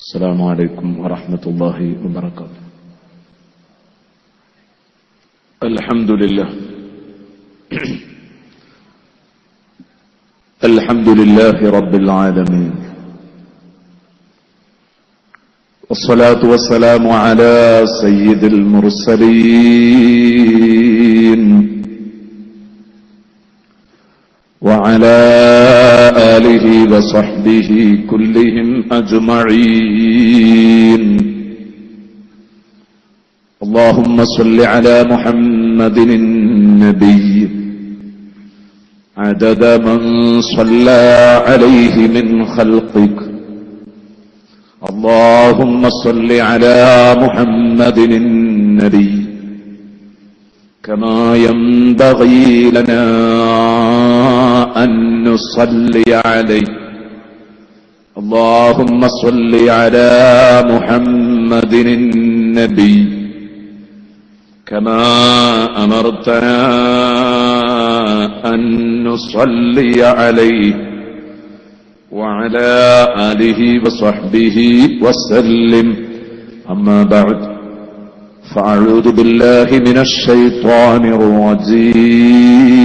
السلام عليكم ورحمة الله وبركاته. الحمد لله الحمد لله رب العالمين، والصلاة والسلام على سيد المرسلين وعلى آله وصحبه كلهم أجمعين. اللهم صل على محمد النبي عدد من صلى عليه من خلقك. اللهم صل على محمد النبي كما ينبغي لنا أن نصلي عليه. اللهم صل على محمد النبي كما أمرتنا أن نصلي عليه وعلى آله وصحبه وسلم. أما بعد، فأعوذ بالله من الشيطان الرجيم.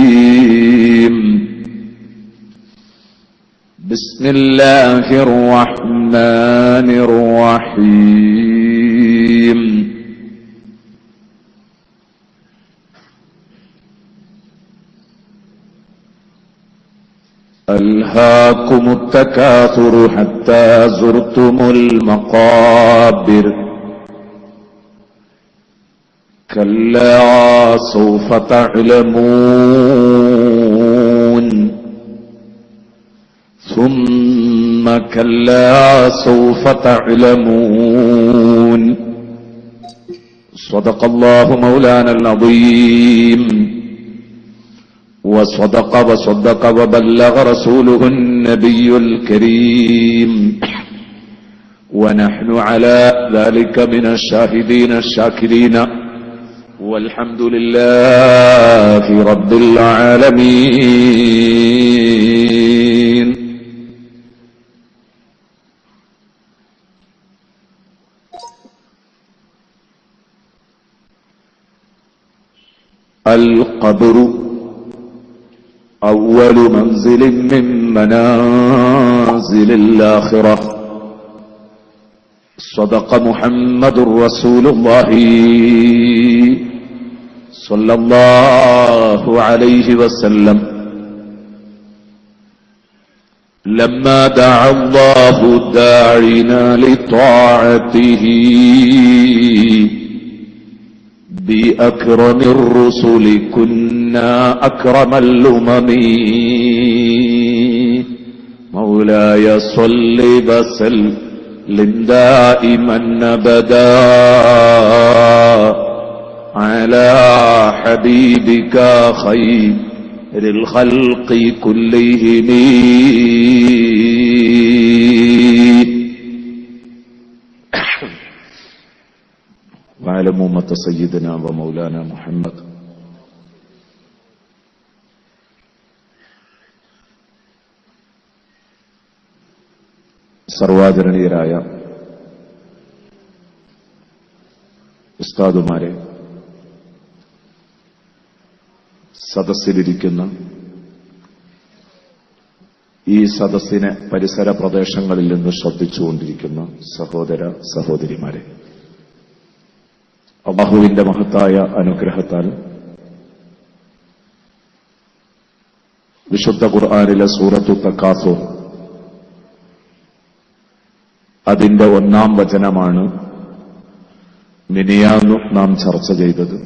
بسم الله الرحمن الرحيم. ألهاكم التكاثر حتى زرتم المقابر. كلا سوف تعلمون ثم كلا سوف تعلمون. صدق الله مولانا العظيم، وصدق وصدق وبلغ رسوله النبي الكريم، ونحن على ذلك من الشاهدين الشاكرين، والحمد لله رب العالمين. القبر أول منزل من منازل الآخرة. صدق محمد رسول الله صلى الله عليه وسلم. لما دعا الله داعنا لطاعته بأكرم الرسل كنا أكرم الأمم. مولاي صل وسلم دائما أبدا على حبيبك خير الخلق كلهم. وعلى أمة سيدنا ومولانا محمد. സർവാദരണീയരായ ഉസ്താദുമാരെ, സദസ്സിലിരിക്കുന്ന ഈ സദസ്സിനെ പരിസര പ്രദേശങ്ങളിൽ നിന്ന് ശ്രദ്ധിച്ചുകൊണ്ടിരിക്കുന്ന സഹോദര സഹോദരിമാരെ, അല്ലാഹുവിന്റെ മഹത്തായ അനുഗ്രഹത്താൽ വിശുദ്ധ ഖുർആനിലെ സൂറത്തു തകാസുർ അതിന്റെ 1-ാം വചനമാണ് മിനിയാന്ന് നാം ചർച്ച ചെയ്തത്.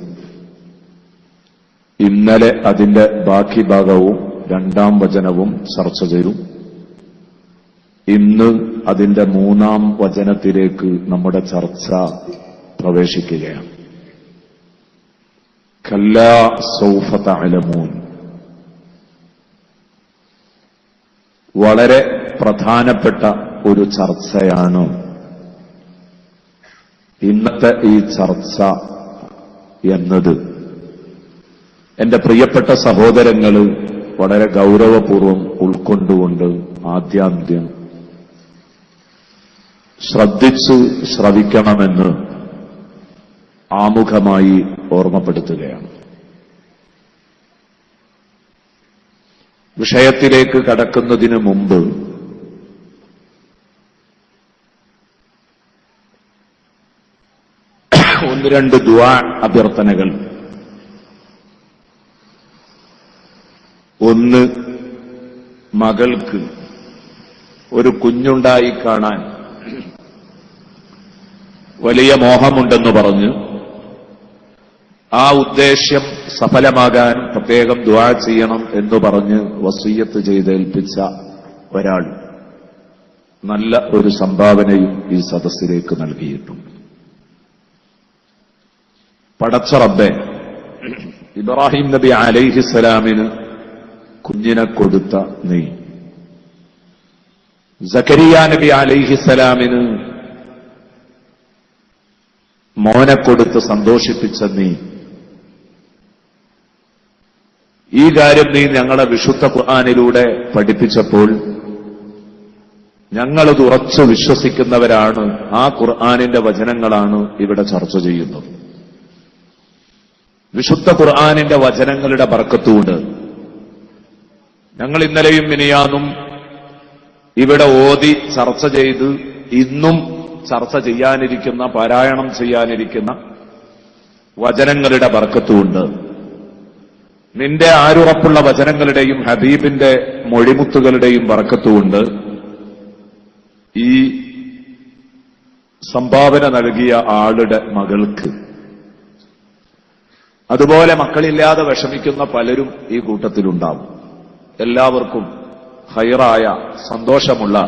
ഇന്നലെ അതിന്റെ ബാക്കി ഭാഗവും 2-ാം വചനവും ചർച്ച ചെയ്തു. ഇന്ന് അതിന്റെ 3-ാം വചനത്തിലേക്ക് നമ്മുടെ ചർച്ച പ്രവേശിക്കുകയാണ്. കല്ലാ സൗഫ തഅലമൂൻ. വളരെ പ്രധാനപ്പെട്ട ഒരു ചർച്ചയാണ് ഇന്നത്തെ ഈ ചർച്ച എന്നത്. എന്റെ പ്രിയപ്പെട്ട സഹോദരങ്ങൾ വളരെ ഗൗരവപൂർവം ഉൾക്കൊണ്ടുകൊണ്ട് ആദ്യാന്ത്യം ശ്രദ്ധിച്ച് ശ്രവിക്കണമെന്ന് ആമുഖമായി ഓർമ്മപ്പെടുത്തുകയാണ്. വിഷയത്തിലേക്ക് കടക്കുന്നതിന് മുമ്പ് ഒന്ന് രണ്ട് ദുആ അഭ്യർത്ഥനകൾ. ഒന്ന്, മകൾക്ക് ഒരു കുഞ്ഞുണ്ടായി കാണാൻ വലിയ മോഹമുണ്ടെന്ന് പറഞ്ഞ് ആ ഉദ്ദേശ്യം സഫലമാകാൻ പ്രത്യേകം ദുആ ചെയ്യണം എന്ന് പറഞ്ഞ് വസിയ്യത്ത് ചെയ്തേൽപ്പിച്ച ഒരാൾ നല്ല ഒരു സംഭാവനയും ഈ സദസ്സിലേക്ക് നൽകിയിട്ടുണ്ട്. പടച്ച റബ്ബേ, ഇബ്രാഹിം നബി അലൈഹിസ്സലാമിന് കുഞ്ഞിനെ കൊടുത്ത നീ, സക്കരിയ നബി അലൈഹിസ്സലാമിന് മോനെ കൊടുത്ത് സന്തോഷിപ്പിച്ച നീ, ഈ കാര്യം നീ ഞങ്ങളെ വിശുദ്ധ ഖുർആനിലൂടെ പഠിപ്പിച്ചപ്പോൾ ഞങ്ങളത് ഉറച്ചു വിശ്വസിക്കുന്നവരാണ്. ആ ഖുർആനിന്റെ വചനങ്ങളാണ് ഇവിടെ ചർച്ച ചെയ്യുന്നത്. വിശുദ്ധ ഖുർആനിന്റെ വചനങ്ങളുടെ ബർക്കത്തുകൊണ്ട് ഞങ്ങൾ ഇന്നലെയും മിനിയാന്നും ഇവിടെ ഓതി ചർച്ച ചെയ്ത് ഇന്നും ചർച്ച ചെയ്യാനിരിക്കുന്ന, പാരായണം ചെയ്യാനിരിക്കുന്ന വചനങ്ങളുടെ ബർക്കത്തുകൊണ്ട് നിന്റെ ആരുറപ്പുള്ള വചനങ്ങളുടെയും ഹബീബിന്റെ മൊഴിമുത്തുകളുടെയും ബർക്കത്തുകൊണ്ട് ഈ സംഭാവന നൽകിയ ആളുടെ മകൾക്ക്, അതുപോലെ മക്കളില്ലാതെ വിഷമിക്കുന്ന പലരും ഈ കൂട്ടത്തിലുണ്ടാവും, എല്ലാവർക്കും ഹൈറായ സന്തോഷമുള്ള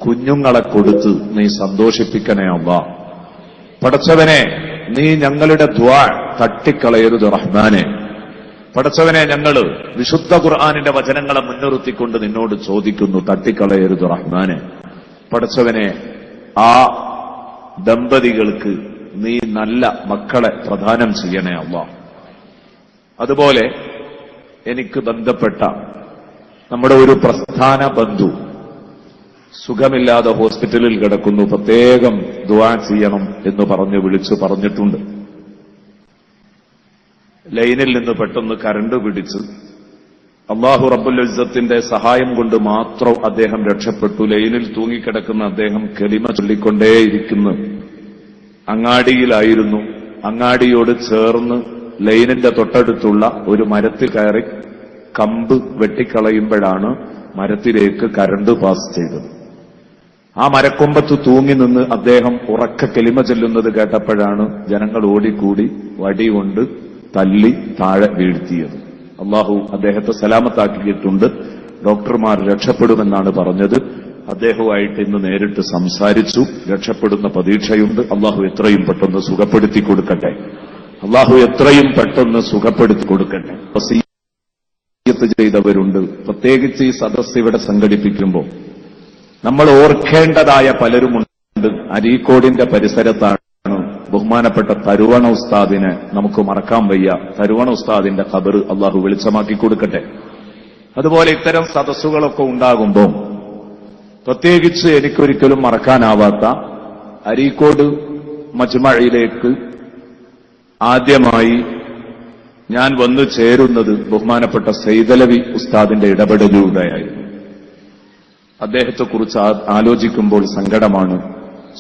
കുഞ്ഞുങ്ങളെ കൊടുത്ത് നീ സന്തോഷിപ്പിക്കണേ അല്ലാഹ്. പടച്ചവനെ, നീ ഞങ്ങളുടെ ദുആ തട്ടിക്കളയരുത് റഹ്മാനെ. പടച്ചവനെ, ഞങ്ങൾ വിശുദ്ധ ഖുർആനിന്റെ വചനങ്ങളെ മുൻനിർത്തിക്കൊണ്ട് നിന്നോട് ചോദിക്കുന്നു, തട്ടിക്കളയരുത് റഹ്മാനെ. പടച്ചവനെ, ആ ദമ്പതികൾക്ക് നീ നല്ല മക്കളെ പ്രദാനം ചെയ്യണേ അല്ലാഹ്. അതുപോലെ എനിക്ക് ബന്ധപ്പെട്ട നമ്മുടെ ഒരു പ്രസ്ഥാന ബന്ധു സുഖമില്ലാതെ ഹോസ്പിറ്റലിൽ കിടക്കുന്നു, പ്രത്യേകം ദുആ ചെയ്യണം എന്ന് വിളിച്ചു പറഞ്ഞിട്ടുണ്ട്. ലൈനിൽ നിന്ന് പെട്ടെന്ന് കരണ്ട് പിടിച്ച് അല്ലാഹു റബ്ബുൽ ഇസ്സത്തിന്റെ സഹായം കൊണ്ട് മാത്രം അദ്ദേഹം രക്ഷപ്പെട്ടു. ലൈനിൽ തൂങ്ങിക്കിടക്കുന്ന അദ്ദേഹം കലിമ ചൊല്ലിക്കൊണ്ടേയിരിക്കുന്നു. അങ്ങാടിയിലായിരുന്നു. അങ്ങാടിയോട് ചേർന്ന് ലൈനിന്റെ തൊട്ടടുത്തുള്ള ഒരു മരത്തിൽ കയറി കമ്പ് വെട്ടിക്കളയുമ്പോഴാണ് മരത്തിലേക്ക് കരണ്ട് പാസ് ചെയ്തത്. ആ മരക്കൊമ്പത്ത് തൂങ്ങി നിന്ന് അദ്ദേഹം ഉറക്ക കലിമ ചൊല്ലുന്നത് കേട്ടപ്പോഴാണ് ജനങ്ങൾ ഓടിക്കൂടി വടികൊണ്ട് തല്ലി താഴെ വീഴ്ത്തിയത്. അള്ളാഹു അദ്ദേഹത്തെ സലാമത്താക്കിയിട്ടുണ്ട്. ഡോക്ടർമാർ രക്ഷപ്പെടുമെന്നാണ് പറഞ്ഞത്. അദ്ദേഹവുമായിട്ട് ഇന്ന് നേരിട്ട് സംസാരിച്ചു. രക്ഷപ്പെടുന്ന പ്രതീക്ഷയുണ്ട്. അള്ളാഹു എത്രയും പെട്ടെന്ന് സുഖപ്പെടുത്തി കൊടുക്കട്ടെ. അള്ളാഹു എത്രയും പെട്ടെന്ന് സുഖപ്പെടുത്തി കൊടുക്കട്ടെ. വസിയ്യത്ത് ചെയ്തവരുണ്ട്. പ്രത്യേകിച്ച് ഈ സദസ്സ് ഇവിടെ സംഘടിപ്പിക്കുമ്പോൾ നമ്മൾ ഓർക്കേണ്ടതായ പലരുമുണ്ട്. അരീക്കോടിന്റെ പരിസരത്താണ് ബഹുമാനപ്പെട്ട തരുവണ ഉസ്താദിനെ നമുക്ക് മറക്കാൻ വയ്യ. തരുവണ ഉസ്താദിന്റെ ഖബർ അള്ളാഹു വെളിച്ചമാക്കി കൊടുക്കട്ടെ. അതുപോലെ ഇത്തരം സദസ്സുകളൊക്കെ ഉണ്ടാകുമ്പോൾ പ്രത്യേകിച്ച് എനിക്കൊരിക്കലും മറക്കാനാവാത്ത അരീക്കോട് മജ്മഇലേക്ക് ആദ്യമായി ഞാൻ വന്നു ചേരുന്നത് ബഹുമാനപ്പെട്ട സൈദലവി ഉസ്താദിന്റെ ഇടപെടലിലൂടെയായിരുന്നു. അദ്ദേഹത്തെക്കുറിച്ച് ആലോചിക്കുമ്പോൾ സങ്കടമാണ്.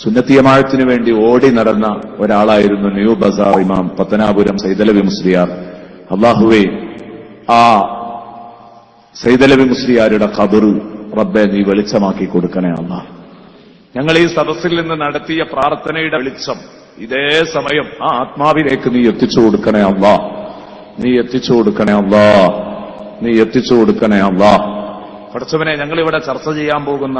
സുന്നത്തിയമാഴത്തിനു വേണ്ടി ഓടി നടന്ന ഒരാളായിരുന്നു ന്യൂ ബസാർ ഇമാം പത്തനാപുരം സൈദലവി മുസ്ലിയാർ. അല്ലാഹുവേ, ആ സൈദലവി മുസ്ലിയാരുടെ ഖബർ റബ്ബെ നീ വെളിച്ചമാക്കി കൊടുക്കണേ അല്ലാഹ്. ഞങ്ങൾ ഈ സദസ്സിൽ നിന്ന് നടത്തിയ പ്രാർത്ഥനയുടെ വെളിച്ചം ഇതേ സമയം ആ ആത്മാവിലേക്ക് നീ എത്തിച്ചു കൊടുക്കണേ അല്ലാഹ്. നീ എത്തിച്ചു കൊടുക്കണേ അല്ലാഹ്. നീ എത്തിച്ചു കൊടുക്കണേ അല്ലാഹ്. പടച്ചവനെ, ഞങ്ങളിവിടെ ചർച്ച ചെയ്യാൻ പോകുന്ന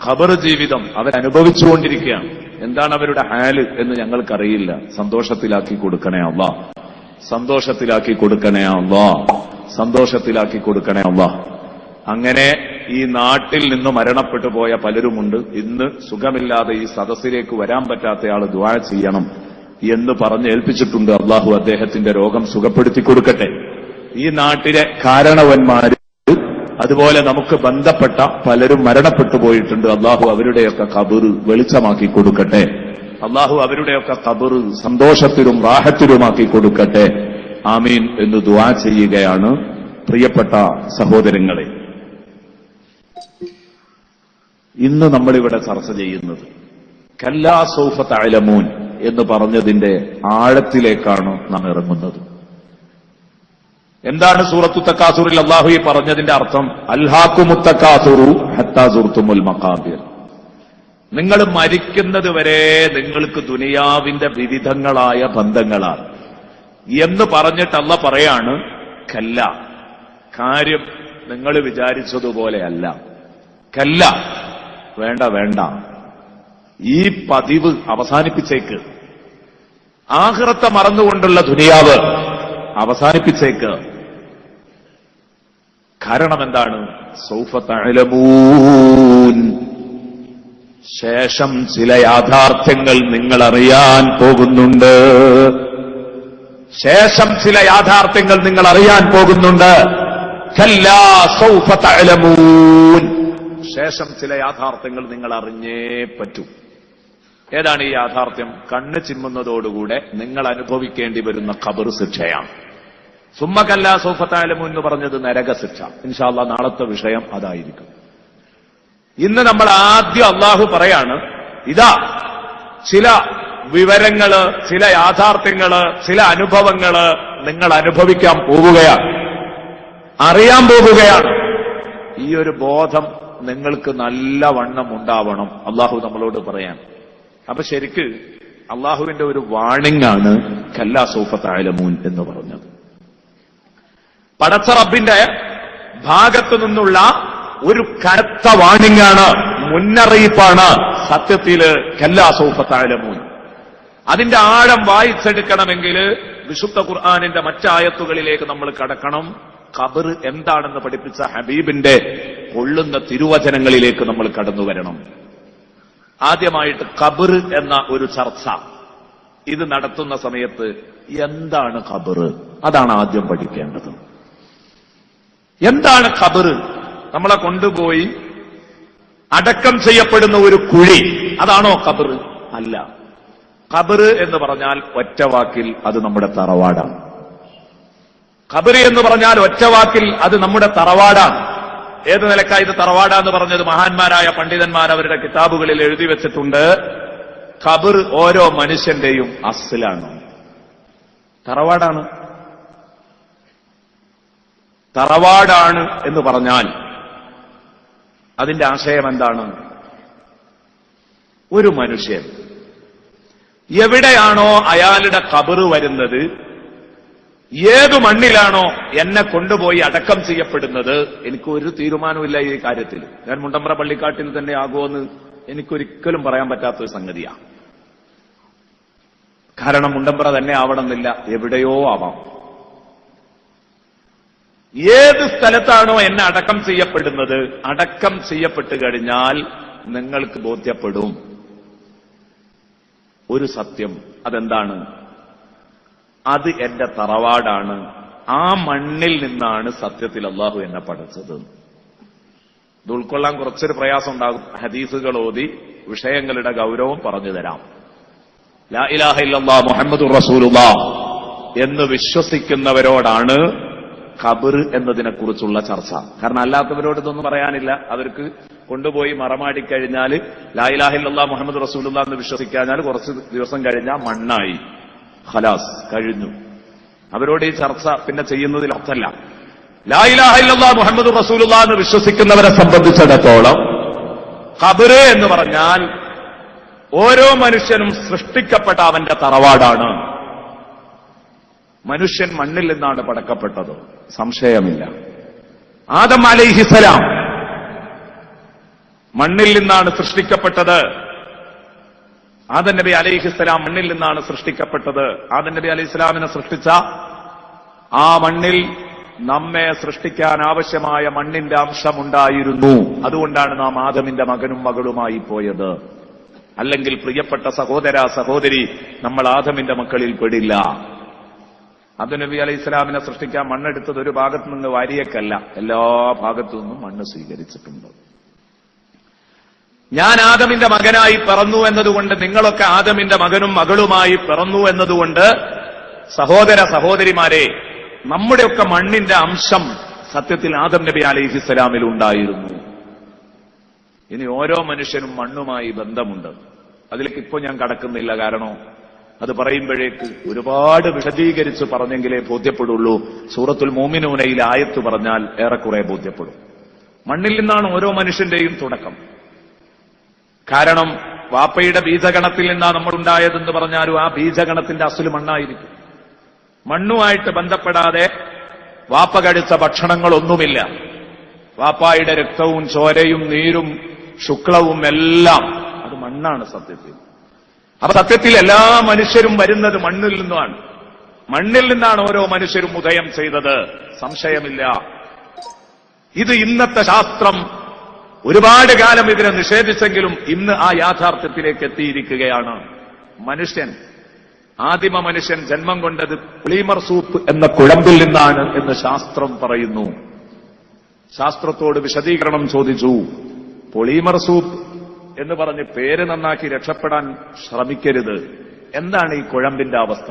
ഖബർ ജീവിതം അവരനുഭവിച്ചുകൊണ്ടിരിക്കുകയാണ്. എന്താണ് അവരുടെ ഹാല് എന്ന് ഞങ്ങൾക്കറിയില്ല. സന്തോഷത്തിലാക്കി കൊടുക്കണേ അല്ലാഹ്. സന്തോഷത്തിലാക്കി കൊടുക്കണേ അല്ലാഹ്. സന്തോഷത്തിലാക്കി കൊടുക്കണേ അല്ലാഹ്. അങ്ങനെ ഈ നാട്ടിൽ നിന്ന് മരണപ്പെട്ടു പോയ പലരുമുണ്ട്. ഇന്ന് സുഖമില്ലാതെ ഈ സദസ്സിലേക്ക് വരാൻ പറ്റാത്തയാൾ ദുആ ചെയ്യണം എന്ന് പറഞ്ഞ് ഏൽപ്പിച്ചിട്ടുണ്ട്. അല്ലാഹു അദ്ദേഹത്തിന്റെ രോഗം സുഖപ്പെടുത്തി കൊടുക്കട്ടെ. ഈ നാട്ടിലെ കാരണവന്മാര് അതുപോലെ നമുക്ക് ബന്ധപ്പെട്ട പലരും മരണപ്പെട്ടു പോയിട്ടുണ്ട്. അള്ളാഹു അവരുടെയൊക്കെ ഖബർ വെളിച്ചമാക്കി കൊടുക്കട്ടെ. അള്ളാഹു അവരുടെയൊക്കെ ഖബർ സന്തോഷത്തിലും റാഹത്തിലുമാക്കി കൊടുക്കട്ടെ. ആമീൻ എന്ന് ദുആ ചെയ്യുകയാണ്. പ്രിയപ്പെട്ട സഹോദരങ്ങളെ, ഇന്ന് നമ്മളിവിടെ ചർച്ച ചെയ്യുന്നത് കല്ലാ സൗഫ തഅലമൂൻ എന്ന് പറഞ്ഞതിന്റെ ആഴത്തിലേക്കാണ് നാം ഇറങ്ങുന്നത്. എന്താണ് സൂറത്തു തക്കാസുറിൽ അല്ലാഹു ഈ പറഞ്ഞതിന്റെ അർത്ഥം? അൽഹാക്കുമുത് തക്കാസുറു ഹത്താ സുർത്തുമുൽ മഖാബിർ. നിങ്ങൾ മരിക്കുന്നത് വരെ നിങ്ങൾക്ക് ദുനിയാവിന്റെ വിവിധങ്ങളായ ബന്ധങ്ങളാണ് എന്ന് പറഞ്ഞിട്ട് അല്ലാഹു പറയാണ്, കല്ല, കാര്യം നിങ്ങൾ വിചാരിച്ചതുപോലെയല്ല. കല്ല, വേണ്ട വേണ്ട, ഈ പതിവ് അവസാനിപ്പിച്ചേക്ക്. ആഖിറത്തെ മറന്നുകൊണ്ടുള്ള ദുനിയാവ് അവസാനിപ്പിച്ചേക്ക്. കാരണം എന്താണ്? സൗഫ തഅലമൂൻ, ശേഷം ചില യാഥാർത്ഥ്യങ്ങൾ നിങ്ങൾ അറിയാൻ പോകുന്നുണ്ട്. ശേഷം ചില യാഥാർത്ഥ്യങ്ങൾ നിങ്ങൾ അറിയാൻ പോകുന്നുണ്ട്. കല്ലാ സൗഫ തഅലമൂൻ, ശേഷം ചില യാഥാർത്ഥ്യങ്ങൾ നിങ്ങൾ അറിഞ്ഞേ പറ്റൂ. ഏതാണ് ഈ യാഥാർത്ഥ്യം? കണ്ണ് ചിമ്മുന്നതോടുകൂടെ നിങ്ങൾ അനുഭവിക്കേണ്ടി വരുന്ന ഖബർ ശിക്ഷയാണ്. സുമ്മ കല്ലാ സൗഫ തഅലമൂൻ എന്ന് പറഞ്ഞത് നരകശിക്ഷ. ഇൻഷാ അല്ലാഹ് നാളത്തെ വിഷയം അതായിരിക്കും. ഇന്ന് നമ്മൾ ആദ്യം അള്ളാഹു പറയാണ്, ഇതാ ചില വിവരങ്ങള്, ചില യാഥാർത്ഥ്യങ്ങള്, ചില അനുഭവങ്ങള് നിങ്ങൾ അനുഭവിക്കാൻ പോവുകയാണ്, അറിയാൻ പോവുകയാണ്. ഈ ഒരു ബോധം നിങ്ങൾക്ക് നല്ലവണ്ണം ഉണ്ടാവണം. അള്ളാഹു നമ്മളോട് പറയാൻ. അപ്പൊ ശരിക്ക് അള്ളാഹുവിന്റെ ഒരു വാണിംഗ് ആണ് കല്ലാ സൗഫ തഅലമൂൻ എന്ന് പറഞ്ഞത്. പടച്ച റബ്ബിന്റെ ഭാഗത്തു നിന്നുള്ള ഒരു കനത്ത വാണിംഗാണ്, മുന്നറിയിപ്പാണ് സത്യത്തില് കല്ലാ സൗഫ തഅലമൂൻ. അതിന്റെ ആഴം വായിച്ചെടുക്കണമെങ്കിൽ വിശുദ്ധ ഖുർആനിന്റെ മറ്റായത്തുകളിലേക്ക് നമ്മൾ കടക്കണം. ഖബർ എന്താണെന്ന് പഠിപ്പിച്ച ഹബീബിന്റെ കൊള്ളുന്ന തിരുവചനങ്ങളിലേക്ക് നമ്മൾ കടന്നു വരണം. ആദ്യമായിട്ട് ഖബർ എന്ന ഒരു ചർച്ച ഇത് നടത്തുന്ന സമയത്ത് എന്താണ് ഖബർ? അതാണ് ആദ്യം പഠിക്കേണ്ടത്. എന്താണ് ഖബർ? നമ്മളെ കൊണ്ടുപോയി അടക്കം ചെയ്യപ്പെടുന്ന ഒരു കുഴി, അതാണോ ഖബർ? അല്ല. ഖബർ എന്ന് പറഞ്ഞാൽ ഒറ്റവാക്കിൽ അത് നമ്മുടെ തറവാടാണ്. ഖബർ എന്ന് പറഞ്ഞാൽ ഒറ്റവാക്കിൽ അത് നമ്മുടെ തറവാടാണ്. ഏത് നിലക്കാ ഇത് തറവാടാന്ന് പറഞ്ഞത്? മഹാന്മാരായ പണ്ഡിതന്മാർ അവരുടെ കിതാബുകളിൽ എഴുതി വെച്ചിട്ടുണ്ട്. ഖബർ ഓരോ മനുഷ്യന്റെയും അസ്ലാണ്, തറവാടാണ്. തറവാടാണ് എന്ന് പറഞ്ഞാൽ അതിന്റെ ആശയം എന്താണ്? ഒരു മനുഷ്യൻ എവിടെയാണോ അയാളുടെ ഖബർ വരുന്നത്, ഏതു മണ്ണിലാണോ എന്നെ കൊണ്ടുപോയി അടക്കം ചെയ്യപ്പെടുന്നത്, എനിക്കൊരു തീരുമാനമില്ല ഈ കാര്യത്തിൽ. ഞാൻ മുണ്ടമ്പ്ര പള്ളിക്കാട്ടിൽ തന്നെ ആകുമെന്ന് എനിക്കൊരിക്കലും പറയാൻ പറ്റാത്തൊരു സംഗതിയാണ്. കാരണം മുണ്ടമ്പ്ര തന്നെ ആവണമെന്നില്ല, എവിടെയോ ആവാം. ഏത് സ്ഥലത്താണോ എന്നെ അടക്കം ചെയ്യപ്പെടുന്നത്, അടക്കം ചെയ്യപ്പെട്ടു കഴിഞ്ഞാൽ നിങ്ങൾക്ക് ബോധ്യപ്പെടും ഒരു സത്യം. അതെന്താണ്? അത് എന്റെ തറവാടാണ്. ആ മണ്ണിൽ നിന്നാണ് സത്യത്തിൽ അള്ളാഹു എന്നെ പഠിച്ചത്. ഇത് ഉൾക്കൊള്ളാൻ കുറച്ചൊരു പ്രയാസം ഉണ്ടാകും. ഹദീസുകൾ ഓതി വിഷയങ്ങളുടെ ഗൗരവം പറഞ്ഞു തരാം. ലാ ഇലാഹ ഇല്ലല്ലാഹ് മുഹമ്മദുർ റസൂലുള്ളാഹ് എന്ന് വിശ്വസിക്കുന്നവരോടാണ് ഖബർ എന്നതിനെക്കുറിച്ചുള്ള ചർച്ച. കാരണം അല്ലാത്തവരോട് ഇതൊന്നും പറയാനില്ല. അവർക്ക് കൊണ്ടുപോയി മറമാടിക്കഴിഞ്ഞാൽ ലാ ഇലാഹ ഇല്ലല്ലാഹ് മുഹമ്മദുർ റസൂലുള്ളാഹ് എന്ന് വിശ്വസിക്കാഞ്ഞാൽ കുറച്ച് ദിവസം കഴിഞ്ഞാൽ മണ്ണായി, ഖലാസ്, കഴിഞ്ഞു. അവരോട് ഈ ചർച്ച പിന്നെ ചെയ്യുന്നതിൽ അർത്ഥമല്ല. ലാ ഇലാഹ ഇല്ലല്ലാഹ് മുഹമ്മദുർ റസൂലുള്ളാഹ് എന്ന് വിശ്വസിക്കുന്നവരെ സംബന്ധിച്ചിടത്തോളം ഖബർ എന്ന് പറഞ്ഞാൽ ഓരോ മനുഷ്യനും സൃഷ്ടിക്കപ്പെട്ട അവന്റെ തറവാടാണ്. മനുഷ്യൻ മണ്ണിൽ നിന്നാണ് പടക്കപ്പെട്ടത്, സംശയമില്ല. ആദം അലൈഹിസ്സലാം മണ്ണിൽ നിന്നാണ് സൃഷ്ടിക്കപ്പെട്ടത്. ആദം നബി അലൈഹിസ്സലാം മണ്ണിൽ നിന്നാണ് സൃഷ്ടിക്കപ്പെട്ടത്. ആദം നബി അലൈഹിസ്സലാമിനെ സൃഷ്ടിച്ച ആ മണ്ണിൽ നമ്മെ സൃഷ്ടിക്കാൻ ആവശ്യമായ മണ്ണിന്റെ അംശമുണ്ടായിരുന്നു. അതുകൊണ്ടാണ് നാം ആദമിന്റെ മകനും മകളുമായി പോയത്. അല്ലെങ്കിൽ പ്രിയപ്പെട്ട സഹോദര സഹോദരി, നമ്മൾ ആദമിന്റെ മക്കളിൽ പെടില്ല. ആദം നബി അലൈഹി ഇസ്ലാമിനെ സൃഷ്ടിക്കാൻ മണ്ണെടുത്തത് ഒരു ഭാഗത്തു നിന്ന് വാരിയേക്കല്ല, എല്ലാ ഭാഗത്തു നിന്നും മണ്ണ് സ്വീകരിച്ചിട്ടുണ്ട്. ഞാൻ ആദമിന്റെ മകനായി പിറന്നു എന്നതുകൊണ്ട്, നിങ്ങളൊക്കെ ആദമിന്റെ മകനും മകളുമായി പിറന്നു എന്നതുകൊണ്ട്, സഹോദര സഹോദരിമാരെ, നമ്മുടെയൊക്കെ മണ്ണിന്റെ അംശം സത്യത്തിൽ ആദം നബി അലൈഹിസ്സലാമിൽ ഉണ്ടായിരുന്നു. ഇനി ഓരോ മനുഷ്യനും മണ്ണുമായി ബന്ധമുണ്ട്. അതിലേക്ക് ഇപ്പോൾ ഞാൻ കടക്കുന്നില്ല, കാരണം അത് പറയുമ്പോഴേക്ക് ഒരുപാട് വിശദീകരിച്ച് പറഞ്ഞെങ്കിലേ ബോധ്യപ്പെടുള്ളൂ. സൂറത്തുൽ മോമിനൂനയിൽ ആയത്ത് പറഞ്ഞാൽ ഏറെക്കുറെ ബോധ്യപ്പെടും. മണ്ണിൽ നിന്നാണ് ഓരോ മനുഷ്യന്റെയും തുടക്കം. കാരണം വാപ്പയുടെ ബീജഗണത്തിൽ നിന്നാണ് നമ്മളുണ്ടായതെന്ന് പറഞ്ഞാലും ആ ബീജഗണത്തിന്റെ അസുല് മണ്ണായിരിക്കും. മണ്ണുമായിട്ട് ബന്ധപ്പെടാതെ വാപ്പ കഴിച്ച ഭക്ഷണങ്ങളൊന്നുമില്ല. വാപ്പായുടെ രക്തവും ചോരയും നീരും ശുക്ലവും എല്ലാം അത് മണ്ണാണ് സത്യത്തിൽ. അപ്പൊ സത്യത്തിൽ എല്ലാ മനുഷ്യരും വരുന്നത് മണ്ണിൽ നിന്നാണ്. മണ്ണിൽ നിന്നാണ് ഓരോ മനുഷ്യരും ഉദയം ചെയ്തത്, സംശയമില്ല. ഇത് ഇന്നത്തെ ശാസ്ത്രം ഒരുപാട് കാലം ഇതിനെ നിഷേധിച്ചെങ്കിലും ഇന്ന് ആ യാഥാർത്ഥ്യത്തിലേക്ക് എത്തിയിരിക്കുകയാണ്. ആദിമ മനുഷ്യൻ ജന്മം കൊണ്ടത് പൊളിമർ സൂപ്പ് എന്ന കുഴമ്പിൽ നിന്നാണ് എന്ന് ശാസ്ത്രം പറയുന്നു. ശാസ്ത്രത്തോട് വിശദീകരണം ചോദിച്ചു. പൊളിമർ സൂപ്പ് എന്ന് പറഞ്ഞ് പേര് നന്നാക്കി രക്ഷപ്പെടാൻ ശ്രമിക്കരുത്. എന്താണ് ഈ കുഴമ്പിന്റെ അവസ്ഥ?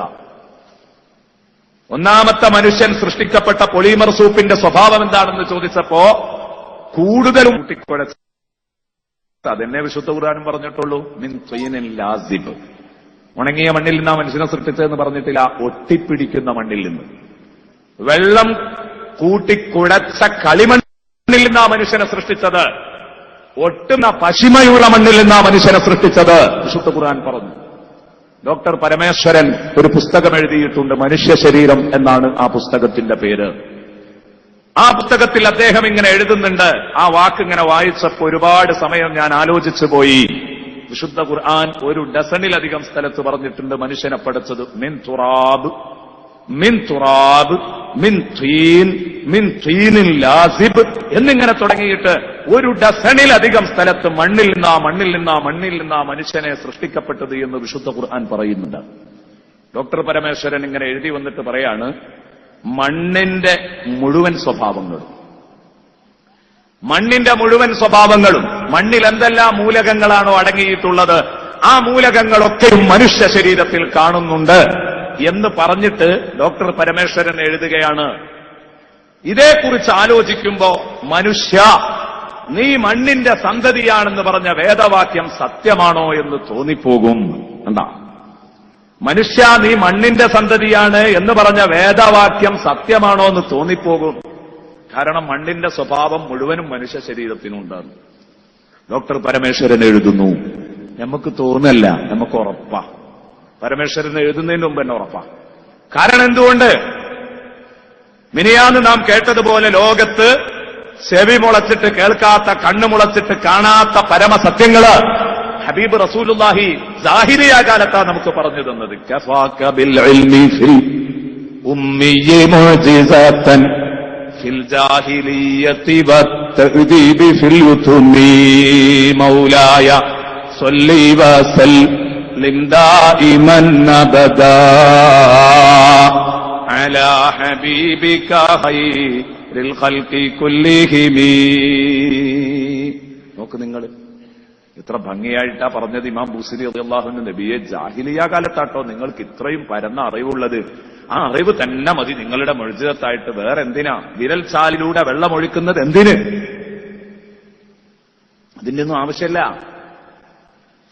ഒന്നാമത്തെ മനുഷ്യൻ സൃഷ്ടിക്കപ്പെട്ട പൊളിമർ സൂപ്പിന്റെ സ്വഭാവം എന്താണെന്ന് ചോദിച്ചപ്പോ കൂടുതലും കൂട്ടിക്കുഴച്ച്, അതെന്നെ വിശുദ്ധ ഖുർആനും പറഞ്ഞിട്ടുള്ളൂ, മിൻ ത്വയ്നിൻ ലാസിബ്. ഉണങ്ങിയ മണ്ണിൽ നിന്നാ മനുഷ്യനെ സൃഷ്ടിച്ചതെന്ന് പറഞ്ഞിട്ടില്ല, ഒട്ടിപ്പിടിക്കുന്ന മണ്ണിൽ നിന്ന്. വെള്ളം കൂട്ടിക്കുഴച്ച കളിമണ്ണിൽ നിന്നാ മനുഷ്യനെ സൃഷ്ടിച്ചത്. ഒട്ടുന്ന പശിമയുള്ള മണ്ണിൽ നിന്നാ മനുഷ്യനെ സൃഷ്ടിച്ചത് വിശുദ്ധ ഖുർആൻ പറഞ്ഞു. ഡോക്ടർ പരമേശ്വരൻ ഒരു പുസ്തകം എഴുതിയിട്ടുണ്ട്, മനുഷ്യ ശരീരം എന്നാണ് ആ പുസ്തകത്തിന്റെ പേര്. ആ പുസ്തകത്തിൽ അദ്ദേഹം ഇങ്ങനെ എഴുതുന്നുണ്ട്. ആ വാക്കിങ്ങനെ വായിച്ചപ്പോൾ ഒരുപാട് സമയം ഞാൻ ആലോചിച്ചു പോയി. വിശുദ്ധ ഖുർആൻ ഒരു ഡസനിലധികം സ്ഥലത്ത് പറഞ്ഞിട്ടുണ്ട് മനുഷ്യനെ പടച്ചത് മിൻ തുറാബ്, മിൻ തുറാബ്, മിൻ ത്വീൻ, മിൻ ത്വീനിൻ ലാസിബ് എന്നിങ്ങനെ തുടങ്ങിയിട്ട് ഒരു ഡസനിലധികം സ്ഥലത്ത് മണ്ണിൽ നിന്നാ മനുഷ്യനെ സൃഷ്ടിക്കപ്പെട്ടത് എന്ന് വിശുദ്ധ ഖുർആൻ പറയുന്നുണ്ട്. ഡോക്ടർ പരമേശ്വരൻ ഇങ്ങനെ എഴുതി വന്നിട്ട് പറയാണ്, മണ്ണിന്റെ മുഴുവൻ സ്വഭാവങ്ങളും മണ്ണിൽ എന്തെല്ലാം മൂലകങ്ങളാണോ അടങ്ങിയിട്ടുള്ളത് ആ മൂലകങ്ങളൊക്കെയും മനുഷ്യ ശരീരത്തിൽ കാണുന്നുണ്ട് എന്ന് പറഞ്ഞിട്ട് ഡോക്ടർ പരമേശ്വരൻ എഴുതുകയാണ്, ഇതേക്കുറിച്ച് ആലോചിക്കുമ്പോ മനുഷ്യ നീ മണ്ണിന്റെ സന്തതിയാണെന്ന് പറഞ്ഞ വേദവാക്യം സത്യമാണോ എന്ന് തോന്നിപ്പോകും. എന്താ, മനുഷ്യ നീ മണ്ണിന്റെ സന്തതിയാണ് എന്ന് പറഞ്ഞ വേദവാക്യം സത്യമാണോ എന്ന് തോന്നിപ്പോകും. കാരണം മണ്ണിന്റെ സ്വഭാവം മുഴുവനും മനുഷ്യ ശരീരത്തിനുണ്ടാകും. ഡോക്ടർ പരമേശ്വരൻ എഴുതുന്നു, നമുക്ക് തോന്നല്ല, നമുക്ക് ഉറപ്പാ. പരമേശ്വരൻ എഴുതുന്നതിന് മുമ്പ് തന്നെ ഉറപ്പാ. കാരണം എന്തുകൊണ്ട്? മിനിയാന്ന് നാം കേട്ടതുപോലെ ലോകത്ത് ചെവി മുളച്ചിട്ട് കേൾക്കാത്ത, കണ്ണു മുളച്ചിട്ട് കാണാത്ത പരമസത്യങ്ങള് ഹബീബ് റസൂലുള്ളാഹി ജാഹിലിയ്യ കാലത്താ നമുക്ക് പറഞ്ഞു തന്നത്. കഫാക ബിൽ ഇൽമി ഫിൽ ഉമ്മിയ്യ മുഅ്ജിസതൻ ഫിൽ ജാഹിലിയ്യതി വത്തഅദീബി ഫിൽ യുതുമി മൗലായ സ്വല്ലി വസല്ലിം ദായിമൻ അബദാ അലാ ഹബീബിക ഖൈറിൽ ഖൽഖി കുല്ലിഹിം. നോക്ക് നിങ്ങൾ, ഇത്ര ഭംഗിയായിട്ടാ പറഞ്ഞത് ഇമാം ബൂസരി റളിയല്ലാഹു അൻഹു. നബിയെ, ജാഹിലിയ്യ കാലത്താട്ടോ നിങ്ങൾക്ക് ഇത്രയും പരന്ന അറിവുള്ളത്. ആ അറിവ് തന്നെ മതി നിങ്ങളുടെ മുഅ്ജിസത്തായിട്ട്. വേറെ എന്തിനാ വിരൽ ചാലിലൂടെ വെള്ളമൊഴിക്കുന്നത്? എന്തിന്? അതിന്റെ ഒന്നും ആവശ്യമില്ല.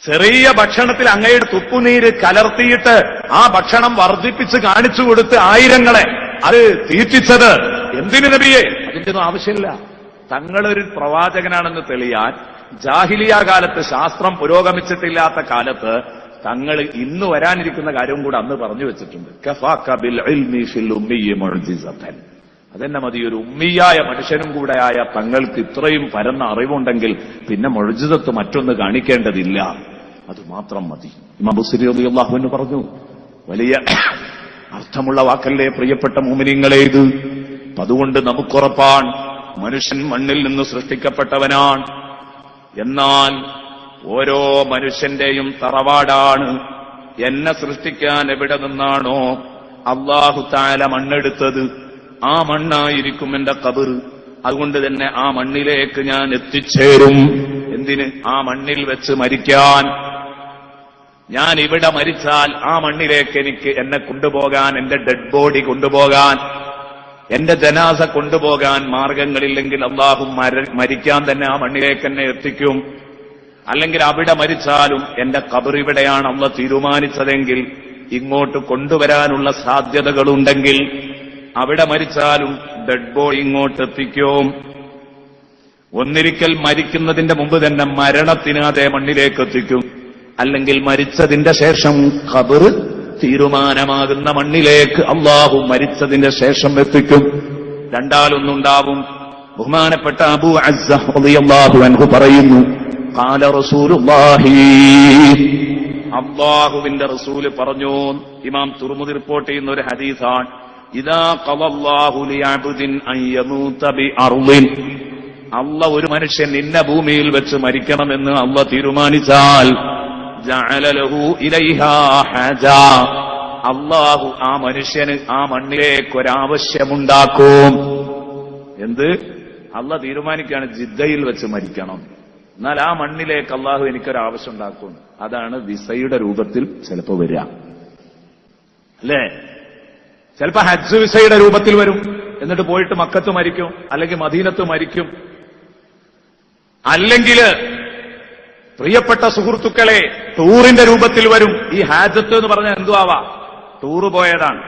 ചെറിയ ഭക്ഷണത്തിൽ അങ്ങയുടെ തുപ്പുനീര് കലർത്തിയിട്ട് ആ ഭക്ഷണം വർദ്ധിപ്പിച്ച് കാണിച്ചു കൊടുത്ത് ആയിരങ്ങളെ അത് തീറ്റിച്ചത് എന്തിന് നബിയെ? അതിന്റെ ഒന്നും ആവശ്യമില്ല. തങ്ങളൊരു പ്രവാചകനാണെന്ന് തെളിയാൻ ജാഹിലിയ്യ കാലത്ത്, ശാസ്ത്രം പുരോഗമിച്ചിട്ടില്ലാത്ത കാലത്ത്, തങ്ങൾ ഇന്ന് വരാനിരിക്കുന്ന കാര്യവും കൂടെ അന്ന് പറഞ്ഞു വെച്ചിട്ടുണ്ട്. കഫാക ബിൽ ഇൽമി ഫിൽ ഉമ്മിയ്യ മുഅ്ജിസതൻ. അതെന്നെ മതി. ഒരു ഉമ്മിയായ മനുഷ്യനും കൂടെയായ തങ്ങൾക്ക് ഇത്രയും പരന്ന അറിവുണ്ടെങ്കിൽ പിന്നെ മുഅ്ജിസത്ത് മറ്റൊന്ന് കാണിക്കേണ്ടതില്ല, അത് മാത്രം മതി. ഇമാം ബുസ്രി റളിയല്ലാഹു അൻഹു പറഞ്ഞു, വലിയ അർത്ഥമുള്ള വാക്കല്ലേ പ്രിയപ്പെട്ട മുഅ്മിനീങ്ങളെ ഇത്. അതുകൊണ്ട് നമുക്കുറപ്പാണ് മനുഷ്യൻ മണ്ണിൽ നിന്ന് സൃഷ്ടിക്കപ്പെട്ടവനാണ്. എന്നാൽ ഓരോ മനുഷ്യന്റെയും തറവാടാണ്. എന്നെ സൃഷ്ടിക്കാൻ എവിടെ നിന്നാണോ അല്ലാഹു തആല മണ്ണെടുത്തത് ആ മണ്ണായിരിക്കും എന്റെ ഖബർ. അതുകൊണ്ട് തന്നെ ആ മണ്ണിലേക്ക് ഞാൻ എത്തിച്ചേരും. എന്തിന്? ആ മണ്ണിൽ വെച്ച് മരിക്കാൻ. ഞാൻ ഇവിടെ മരിച്ചാൽ ആ മണ്ണിലേക്ക് എനിക്ക് എന്നെ കൊണ്ടുപോകാൻ, എന്റെ ഡെഡ് ബോഡി കൊണ്ടുപോകാൻ, എന്റെ ജനാസ കൊണ്ടുപോകാൻ മാർഗങ്ങളില്ലെങ്കിൽ അല്ലാഹു മരിക്കാൻ തന്നെ ആ മണ്ണിലേക്ക് എന്നെ എത്തിക്കും. അല്ലെങ്കിൽ അവിടെ മരിച്ചാലും എന്റെ ഖബർ ഇവിടെയാണ് അല്ലാഹു തീരുമാനിച്ചതെങ്കിൽ ഇങ്ങോട്ട് കൊണ്ടുവരാനുള്ള സാധ്യതകളുണ്ടെങ്കിൽ അവിടെ മരിച്ചാലും ഡെഡ് ബോഡി ഇങ്ങോട്ട് എത്തിക്കും. ഒന്നിരിക്കൽ മരിക്കുന്നതിന്റെ മുമ്പ് തന്നെ മരണത്തിന് അതേ മണ്ണിലേക്ക് എത്തിക്കും. അല്ലെങ്കിൽ മരിച്ചതിന്റെ ശേഷം ഖബർ തീരുമാനമാകുന്ന മണ്ണിലേക്ക് അല്ലാഹു മരിച്ചതിന്റെ ശേഷം എത്തിക്കും. രണ്ടാലൊന്നുണ്ടാവും. ബഹുമാനപ്പെട്ട അബൂ അസ്സ റളിയല്ലാഹു അൻഹു പറയുന്നു, ഖാല റസൂലുള്ളാഹി, അല്ലാഹുവിന്റെ റസൂല് പറഞ്ഞു. ഇമാം തുർമുദി റിപ്പോർട്ട് ചെയ്യുന്ന ഒരു ഹദീസാണ്. ഇദാ ഖളല്ലാഹു ലിഅബ്ദിൻ അൻ യമൂത ബിഅർളിൻ, അല്ലാഹു ഒരു മനുഷ്യൻ ഇന്ന ഭൂമിയിൽ വെച്ച് മരിക്കണമെന്ന് അല്ലാഹു തീരുമാനിച്ചാൽ ജഅല ലഹു ഇലൈഹാ ഹജ, അല്ലാഹു ആ മനുഷ്യന് ആ മണ്ണിലേക്ക് ഒരാവശ്യമുണ്ടാക്കും. എന്ത്? അല്ലാഹു തീരുമാനിക്കുകയാണ് ജിദ്ദയിൽ വെച്ച് മരിക്കണം, എന്നാൽ ആ മണ്ണിലേക്ക് അല്ലാഹു എനിക്കൊരാവശ്യം ഉണ്ടാക്കും. അതാണ് വിസയുടെ രൂപത്തിൽ ചിലപ്പോൾ വരിക, അല്ലേ? ചിലപ്പോ ഹജ്ജ് വിസയുടെ രൂപത്തിൽ വരും. എന്നിട്ട് പോയിട്ട് മക്കത്ത് മരിക്കും, അല്ലെങ്കിൽ മദീനത്ത് മരിക്കും. അല്ലെങ്കിൽ പ്രിയപ്പെട്ട സുഹൃത്തുക്കളെ ടൂറിന്റെ രൂപത്തിൽ വരും. ഈ ഹാജത്ത് എന്ന് പറഞ്ഞാൽ എന്തുവാ? ടൂറ് പോയതാണ്.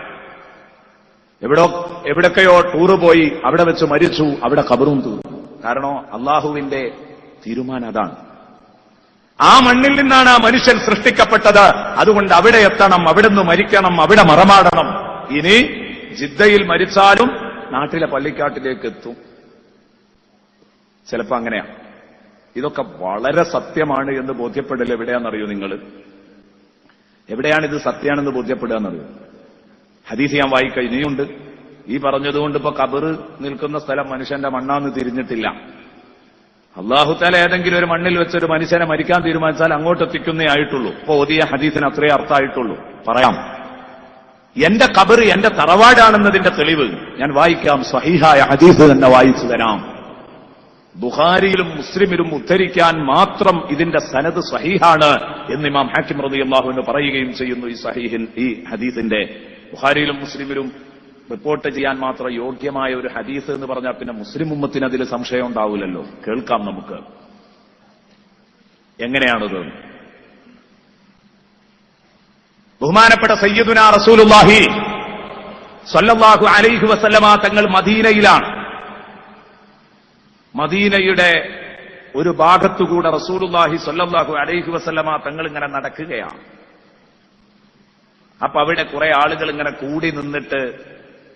എവിടൊക്കെയോ ടൂറ് പോയി, അവിടെ വെച്ച് മരിച്ചു, അവിടെ ഖബറും തീർന്നു. കാരണം അള്ളാഹുവിന്റെ തീരുമാനം അതാണ്. ആ മണ്ണിൽ നിന്നാണ് ആ മനുഷ്യൻ സൃഷ്ടിക്കപ്പെട്ടത്. അതുകൊണ്ട് അവിടെ എത്തണം, അവിടെ നിന്ന് മരിക്കണം, അവിടെ മറമാടണം. ഇനി ജിദ്ദയിൽ മരിച്ചാലും നാട്ടിലെ പള്ളിക്കാട്ടിലേക്ക് എത്തും. ചിലപ്പോ അങ്ങനെയാ. ഇതൊക്കെ വളരെ സത്യമാണ് എന്ന് ബോധ്യപ്പെടൽ എവിടെയാണെന്നറിയോ നിങ്ങൾ? എവിടെയാണ് ഇത് സത്യമാണെന്ന് ബോധ്യപ്പെടുക എന്നറിയോ? ഹദീസ് ഞാൻ വായിക്കാം, ഇനിയുണ്ട്. ഈ പറഞ്ഞതുകൊണ്ട് ഇപ്പൊ ഖബർ നിൽക്കുന്ന സ്ഥലം മനുഷ്യന്റെ മണ്ണാന്ന് തിരിഞ്ഞിട്ടില്ല. അല്ലാഹു തആല ഏതെങ്കിലും ഒരു മണ്ണിൽ വെച്ചൊരു മനുഷ്യനെ മരിക്കാൻ തീരുമാനിച്ചാൽ അങ്ങോട്ട് എത്തിക്കുന്നേ ആയിട്ടുള്ളൂ. ഇപ്പൊ ഓതിയ ഹദീസിന് അത്രേ അർത്ഥമായിട്ടുള്ളൂ. പറയാം, എന്റെ ഖബർ എന്റെ തറവാടാണെന്നതിന്റെ തെളിവ് ഞാൻ വായിക്കാം. സ്വഹീഹായ ഹദീസ് തന്നെ വായിച്ചു തരാം. ബുഖാരിയിലും മുസ്ലിമിലും ഉദ്ധരിക്കാൻ മാത്രം ഇതിന്റെ സനദ് സ്വഹീഹാണ് എന്ന് ഇമാം ഹാക്കിം റളിയല്ലാഹു അൻഹു പറയുകയും ചെയ്യുന്നു. ഈ ഹദീസിന്റെ ബുഖാരിയിലും മുസ്ലിമിലും റിപ്പോർട്ട് ചെയ്യാൻ മാത്രം യോഗ്യമായ ഒരു ഹദീസ് എന്ന് പറഞ്ഞാൽ പിന്നെ മുസ്ലിം ഉമ്മത്തിന് അതിൽ സംശയം ഉണ്ടാവില്ലല്ലോ. കേൾക്കാം നമുക്ക് എങ്ങനെയാണത്. ബഹുമാനപ്പെട്ട സയ്യിദുനാ റസൂലുള്ളാഹി സ്വല്ലല്ലാഹു അലൈഹി വസല്ലമ തങ്ങൾ മദീനയിലാണ്. മദീനയുടെ ഒരു ഭാഗത്തുകൂടെ റസൂലുള്ളാഹി സ്വല്ലല്ലാഹു അലൈഹി വസല്ലമ തങ്ങൾ ഇങ്ങനെ നടക്കുകയാണ്. അപ്പൊ അവിടെ കുറെ ആളുകൾ ഇങ്ങനെ കൂടി നിന്നിട്ട്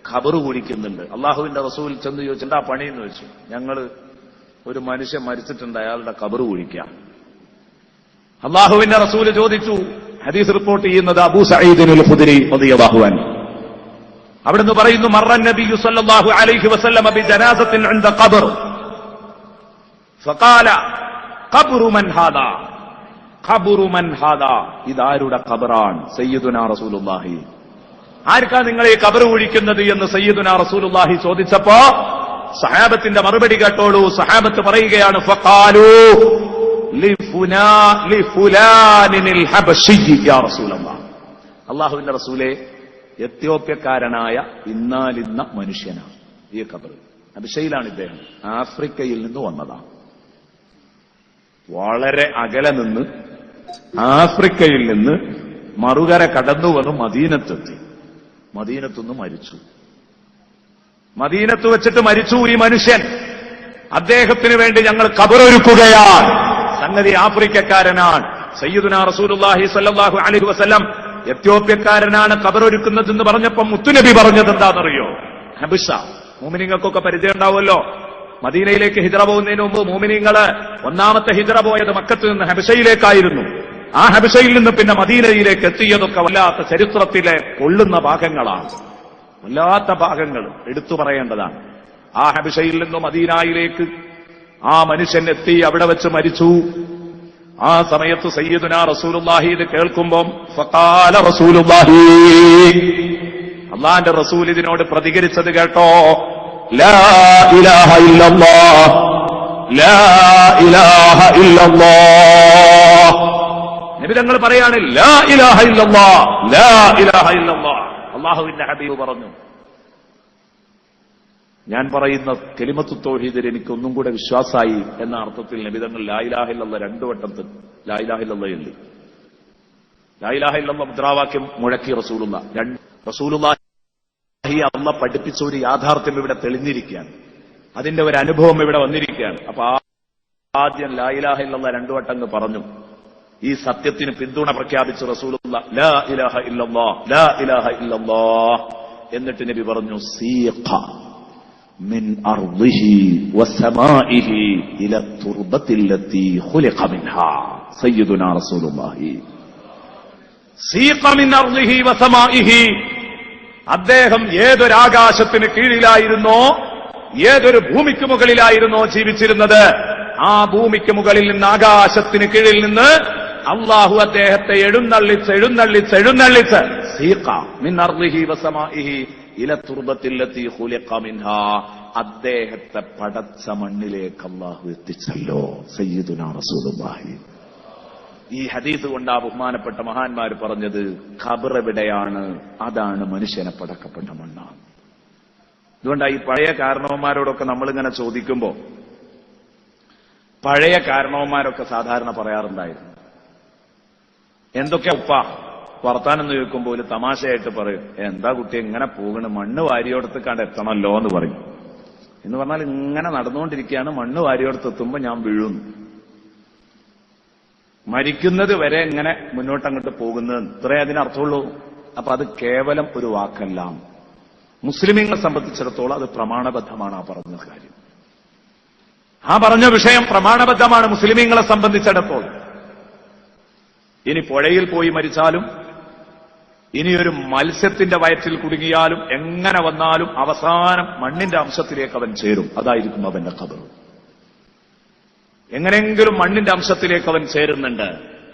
ഖബർ കുഴിക്കുന്നുണ്ട്. അള്ളാഹുവിന്റെ റസൂൽ ചെന്ന് ചോദിച്ചു, എന്താ പണിയെന്ന് ചോദിച്ചു. ഞങ്ങള് ഒരു മനുഷ്യൻ മരിച്ചിട്ടുണ്ട്, അയാളുടെ ഖബർ കുഴിക്കാം. അള്ളാഹുവിന്റെ റസൂൽ ചോദിച്ചു. ഹദീസ് റിപ്പോർട്ട് ചെയ്യുന്നത് അബൂ സഈദുൽ ഖുദരി റളിയല്ലാഹു അൻഹു. അവിടുന്ന് പറയുന്നു, മർറൻ നബിയ്യു സ്വല്ലല്ലാഹു അലൈഹി വസല്ലമ ബിജനാസത്തിൻ ഇൻദ ഖബർ ഫഖാല ഖബ്റു മൻ ഹാദാ, ഖബ്റു മൻ ഹാദാ, ഇതാരുടെ ഖബറാണ്? സയ്യിദുനാ റസൂലുള്ളാഹി. ആർക്കാ നിങ്ങൾ ഈ ഖബർ കുഴിക്കുന്നത് എന്ന് സയ്യിദുനാ റസൂലുള്ളാഹി ചോദിച്ചപ്പോ സഹാബത്തിന്റെ മറുപടി കേട്ടോളൂ. സഹാബത്ത് പറയുകയാണ്, ഫഖാലൂ ലിഫുലാനിൽ ഹബശി യാ റസൂലല്ലാഹ്. അല്ലാഹുവിന്റെ റസൂലേ, എത്യോപ്യക്കാരനായ ഇന്നാലിന്ന മനുഷ്യനാണ് ഈ ഖബർ. ഹബശയിലാണ് ഇദ്ദേഹം. ആഫ്രിക്കയിൽ നിന്ന് വന്നതാണ്. വളരെ അകലെ നിന്ന് ആഫ്രിക്കയിൽ നിന്ന് മറുകര കടന്നു വന്ന് മദീനത്തെത്തി. മദീനത്തുനിന്ന് മരിച്ചു. മദീനത്ത് വെച്ചിട്ട് മരിച്ചു ഈ മനുഷ്യൻ. അദ്ദേഹത്തിന് വേണ്ടി ഞങ്ങൾ ഖബറൊരുക്കുകയാണ്. സംഗതി ആഫ്രിക്കക്കാരനാണ്. സയ്യിദുനാ റസൂലുള്ളാഹി സ്വല്ലല്ലാഹു അലൈഹി വസല്ലം എത്യോപ്യക്കാരനാണ് ഖബറൊരുക്കുന്നതെന്ന് പറഞ്ഞപ്പോൾ മുത്തുനബി പറഞ്ഞത് എന്താണെന്നറിയോ? ഹബശ. മുഅ്മിനീങ്ങൾക്കൊക്കെ പരിചയം ഉണ്ടാവുമല്ലോ. മദീനയിലേക്ക് ഹിജ്റ പോകുന്നതിന് മുമ്പ് മുഅ്മിനീങ്ങള് ഒന്നാമത്തെ ഹിജ്റ പോയത് മക്കത്ത് നിന്ന് ഹബശയിലേക്കായിരുന്നു. ആ ഹബശയിൽ നിന്ന് പിന്നെ മദീനയിലേക്ക് എത്തിയതൊക്കെ വല്ലാത്ത ചരിത്രത്തിലെ കൊള്ളുന്ന ഭാഗങ്ങളാണ്. വല്ലാത്ത ഭാഗങ്ങൾ എടുത്തു പറയേണ്ടതാണ്. ആ ഹബശയിൽ നിന്ന് മദീനയിലേക്ക് ആ മനുഷ്യൻ എത്തി. അവിടെ വെച്ച് മരിച്ചു. ആ സമയത്ത് സയ്യിദുനാ റസൂലുള്ളാഹി ഇത് കേൾക്കുമ്പം ഫഖാല റസൂലുള്ളാഹി, അള്ളാന്റെ റസൂൽ ഇതിനോട് പ്രതികരിച്ചത് കേട്ടോ. ലാ ഇലാഹ ഇല്ലല്ലാഹ്, ലാ ഇലാഹ ഇല്ലല്ലാഹ്. നബി തങ്ങൾ പറയാണ് ലാ ഇലാഹ ഇല്ലല്ലാഹ്, ലാ ഇലാഹ ഇല്ലല്ലാഹ്. അല്ലാഹുവിന്റെ ഹബീബ് പറഞ്ഞു, ഞാൻ പറയുന്ന കലിമത്തു തൗഹീദിൽ എനിക്ക് ഒന്നും കൂടെ വിശ്വാസായി എന്ന അർത്ഥത്തിൽ നബി തങ്ങൾ ലാ ഇലാഹ ഇല്ലല്ലാഹ് 2 വട്ടം ലാ ഇലാഹ ഇല്ലല്ലാഹ് എഴുതി. ലാ ഇലാഹ ഇല്ലല്ലാഹ് മുദ്രാവാക്യം മുഴക്കി റസൂലുള്ളാഹി അല്ലാഹ് പഠിപ്പിച്ച ഒരു യാഥാർത്ഥ്യം ഇവിടെ തെളിഞ്ഞിരിക്കുകയാണ്. അതിന്റെ ഒരു അനുഭവം ഇവിടെ വന്നിരിക്കുകയാണ്. അപ്പൊ ആദ്യം ലാ ഇലാഹ ഇല്ലല്ലാഹ് 2 വട്ടം പറഞ്ഞു. ഈ സത്യത്തിന് പിന്തുണ പ്രഖ്യാപിച്ചു റസൂലുള്ളാഹി ലാ ഇലാഹ ഇല്ലല്ലാഹ്, ലാ ഇലാഹ ഇല്ലല്ലാഹ്. എന്നിട്ട് നബി പറഞ്ഞു സീഖ മിൻ അർദിഹി വസമാഇഹി ഇല തുർബത്തില്ലത്തി ഖുലിഖ മിൻഹാ സയ്യിദുനാ റസൂലുള്ളാഹി. സീഖ മിൻ അർദിഹി വസമാഇഹി. അദ്ദേഹം ഏതൊരാകാശത്തിന് കീഴിലായിരുന്നോ, ഏതൊരു ഭൂമിക്ക് മുകളിലായിരുന്നോ ജീവിച്ചിരുന്നത്, ആ ഭൂമിക്ക് മുകളിൽ നിന്ന്, ആകാശത്തിന് കീഴിൽ നിന്ന് അള്ളാഹു അദ്ദേഹത്തെ എഴുന്നള്ളിച്ച് സീഖ മിൻ അർദിഹി വസമാഇഹി ഇല തുർബത്തില്ലത്തി ഖുലിഖ മിൻഹാ, അദ്ദേഹത്തെ പടച്ച മണ്ണിലേക്ക് അള്ളാഹു എത്തിച്ചല്ലോ സയ്യിദുനാ റസൂലുള്ളാഹി. ഈ ഹദീസ് കൊണ്ട് ആ ബഹുമാനപ്പെട്ട മഹാന്മാർ പറഞ്ഞത് ഖബർ എവിടെയാണ്, അതാണ് മനുഷ്യനെ പടക്കപ്പെട്ട മണ്ണാണ്. അതുകൊണ്ടാണ് ഈ പഴയ കാരണവന്മാരോടൊക്കെ നമ്മളിങ്ങനെ ചോദിക്കുമ്പോ, പഴയ കാരണവന്മാരൊക്കെ സാധാരണ പറയാറുണ്ടായിരുന്നു, എന്തൊക്കെ ഉപ്പ വർത്താനെന്ന് ചോദിക്കുമ്പോൾ ഒരു തമാശയായിട്ട് പറയും, എന്താ കുട്ടി എങ്ങനെ പോകണ്, മണ്ണ് വാരിയോടത്ത് കണ്ട് എത്തണമല്ലോ എന്ന് പറയും. എന്ന് പറഞ്ഞാൽ ഇങ്ങനെ നടന്നുകൊണ്ടിരിക്കുകയാണ്, മണ്ണ് വാരിയോടത്ത് എത്തുമ്പോൾ ഞാൻ വീഴുന്നു, മരിക്കുന്നത് വരെ ഇങ്ങനെ മുന്നോട്ടങ്ങോട്ട് പോകുന്നത്, ഇത്രേ അതിനർത്ഥമുള്ളൂ. അപ്പൊ അത് കേവലം ഒരു വാക്കല്ല. മുസ്ലിമീങ്ങളെ സംബന്ധിച്ചിടത്തോളം അത് പ്രമാണബദ്ധമാണ്. ആ പറഞ്ഞ കാര്യം, ആ പറഞ്ഞ വിഷയം പ്രമാണബദ്ധമാണ് മുസ്ലിമീങ്ങളെ സംബന്ധിച്ചിടത്തോളം. ഇനി പുഴയിൽ പോയി മരിച്ചാലും, ഇനിയൊരു മത്സ്യത്തിന്റെ വയറ്റിൽ കുടുങ്ങിയാലും, എങ്ങനെ വന്നാലും അവസാനം മണ്ണിന്റെ അംശത്തിലേക്ക് അവൻ ചേരും. അതായിരിക്കും അവന്റെ ഖബർ. എങ്ങനെയെങ്കിലും മണ്ണിന്റെ അംശത്തിലേക്ക് അവൻ ചേരുന്നുണ്ട്,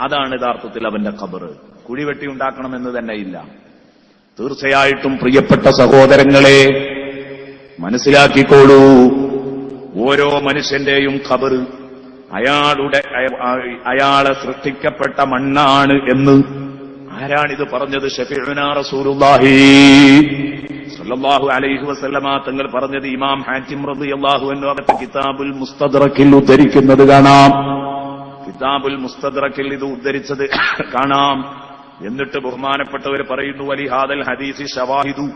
അതാണ് യഥാർത്ഥത്തിൽ അവന്റെ ഖബർ. കുഴിവെട്ടി ഉണ്ടാക്കണമെന്ന് തന്നെ ഇല്ല. തീർച്ചയായിട്ടും പ്രിയപ്പെട്ട സഹോദരങ്ങളെ, മനസ്സിലാക്കിക്കോളൂ, ഓരോ മനുഷ്യന്റെയും ഖബർ അയാളെ സൃഷ്ടിക്കപ്പെട്ട മണ്ണാണ് എന്ന് ആരാണിത് പറഞ്ഞത്? ശഫീഉനാ റസൂലുള്ളാഹി സ്വല്ലല്ലാഹു അലൈഹി വസല്ലമ തങ്ങൾ പറഞ്ഞത് ഇമാം ഹാക്കിം റളിയല്ലാഹു അൻഹു അവരുടെ കിതാബുൽ മുസ്തദ്റക്കിൽ ഉദ്ധരിക്കുന്നത് കാണാം. കിതാബുൽ മുസ്തദ്റക്കിൽ ഇത് ഉദ്ധരിച്ചത് കാണാം. എന്നിട്ട് ബഹുമാനപ്പെട്ടവർ പറയുന്നു, വലിഹാദൽ ഹദീസി ശവാഹിദു,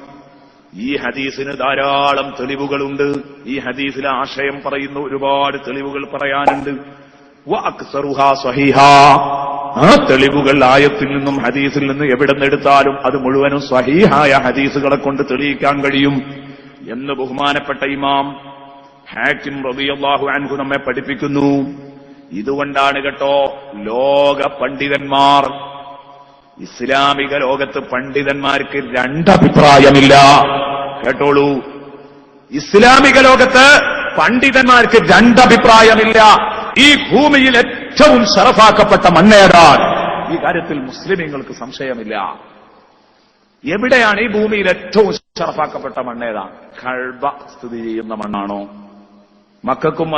ഈ ഹദീസിന് ധാരാളം തെളിവുകളുണ്ട്. ഈ ഹദീസിലെ ആശയം പറയുന്ന ഒരുപാട് തെളിവുകൾ പറയാനുണ്ട്. വഅക്സറുഹാ സ്വഹീഹാ, ആ തെളിവുകൾ ആയത്തിൽ നിന്നും ഹദീസിൽ നിന്ന് എവിടെ നിന്നെടുത്താലും അത് മുഴുവനും സ്വഹീഹായ ഹദീസുകളെ കൊണ്ട് തെളിയിക്കാൻ കഴിയും എന്ന് ബഹുമാനപ്പെട്ട ഇമാം ഹാക്കിം റളിയല്ലാഹു അൻഹു നമ്മെ പഠിപ്പിക്കുന്നു. ഇതുകൊണ്ടാണ് കേട്ടോ ലോക പണ്ഡിതന്മാർ, ഇസ്ലാമിക ലോകത്ത് പണ്ഡിതന്മാർക്ക് 2 അഭിപ്രായമില്ല. കേട്ടോളൂ, ഇസ്ലാമിക ലോകത്ത് പണ്ഡിതന്മാർക്ക് 2 അഭിപ്രായമില്ല. ഈ ഭൂമിയിൽ ഏറ്റവും ശറഫാക്കപ്പെട്ട മണ്ണേതാണ്, ഈ കാര്യത്തിൽ മുസ്ലിമീങ്ങൾക്ക് സംശയമില്ല. എവിടെയാണ് ഈ ഭൂമിയിൽ ഏറ്റവും ശറഫാക്കപ്പെട്ട മണ്ണേതാണ്? കഅബ സ്ഥിതി ചെയ്യുന്ന മണ്ണാണോ? മക്കക്കും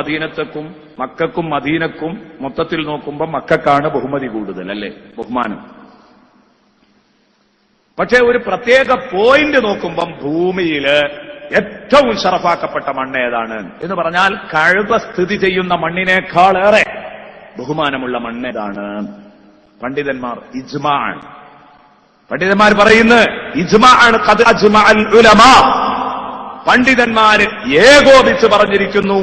മദീനക്കും മൊത്തത്തിൽ നോക്കുമ്പോൾ മക്കക്കാണ് ബഹുമതി കൂടുതൽ, അല്ലേ, ബഹുമാനം. പക്ഷേ ഒരു പ്രത്യേക പോയിന്റ് നോക്കുമ്പം ഭൂമിയില് ഏറ്റവും ശറഫാക്കപ്പെട്ട മണ്ണ് ഏതാണ് എന്ന് പറഞ്ഞാൽ കഅബ സ്ഥിതി ചെയ്യുന്ന മണ്ണിനേക്കാളേറെ ബഹുമാനമുള്ള മണ്ണേതാണ്? പണ്ഡിതന്മാർ ഇജ്മാഅ്, പണ്ഡിതന്മാർ പറയുന്നത് ഇജ്മാഅ് ഖദ് അജ്മഅൽ ഉലമാ, പണ്ഡിതന്മാര് ഏകോപിച്ച് പറഞ്ഞിരിക്കുന്നു.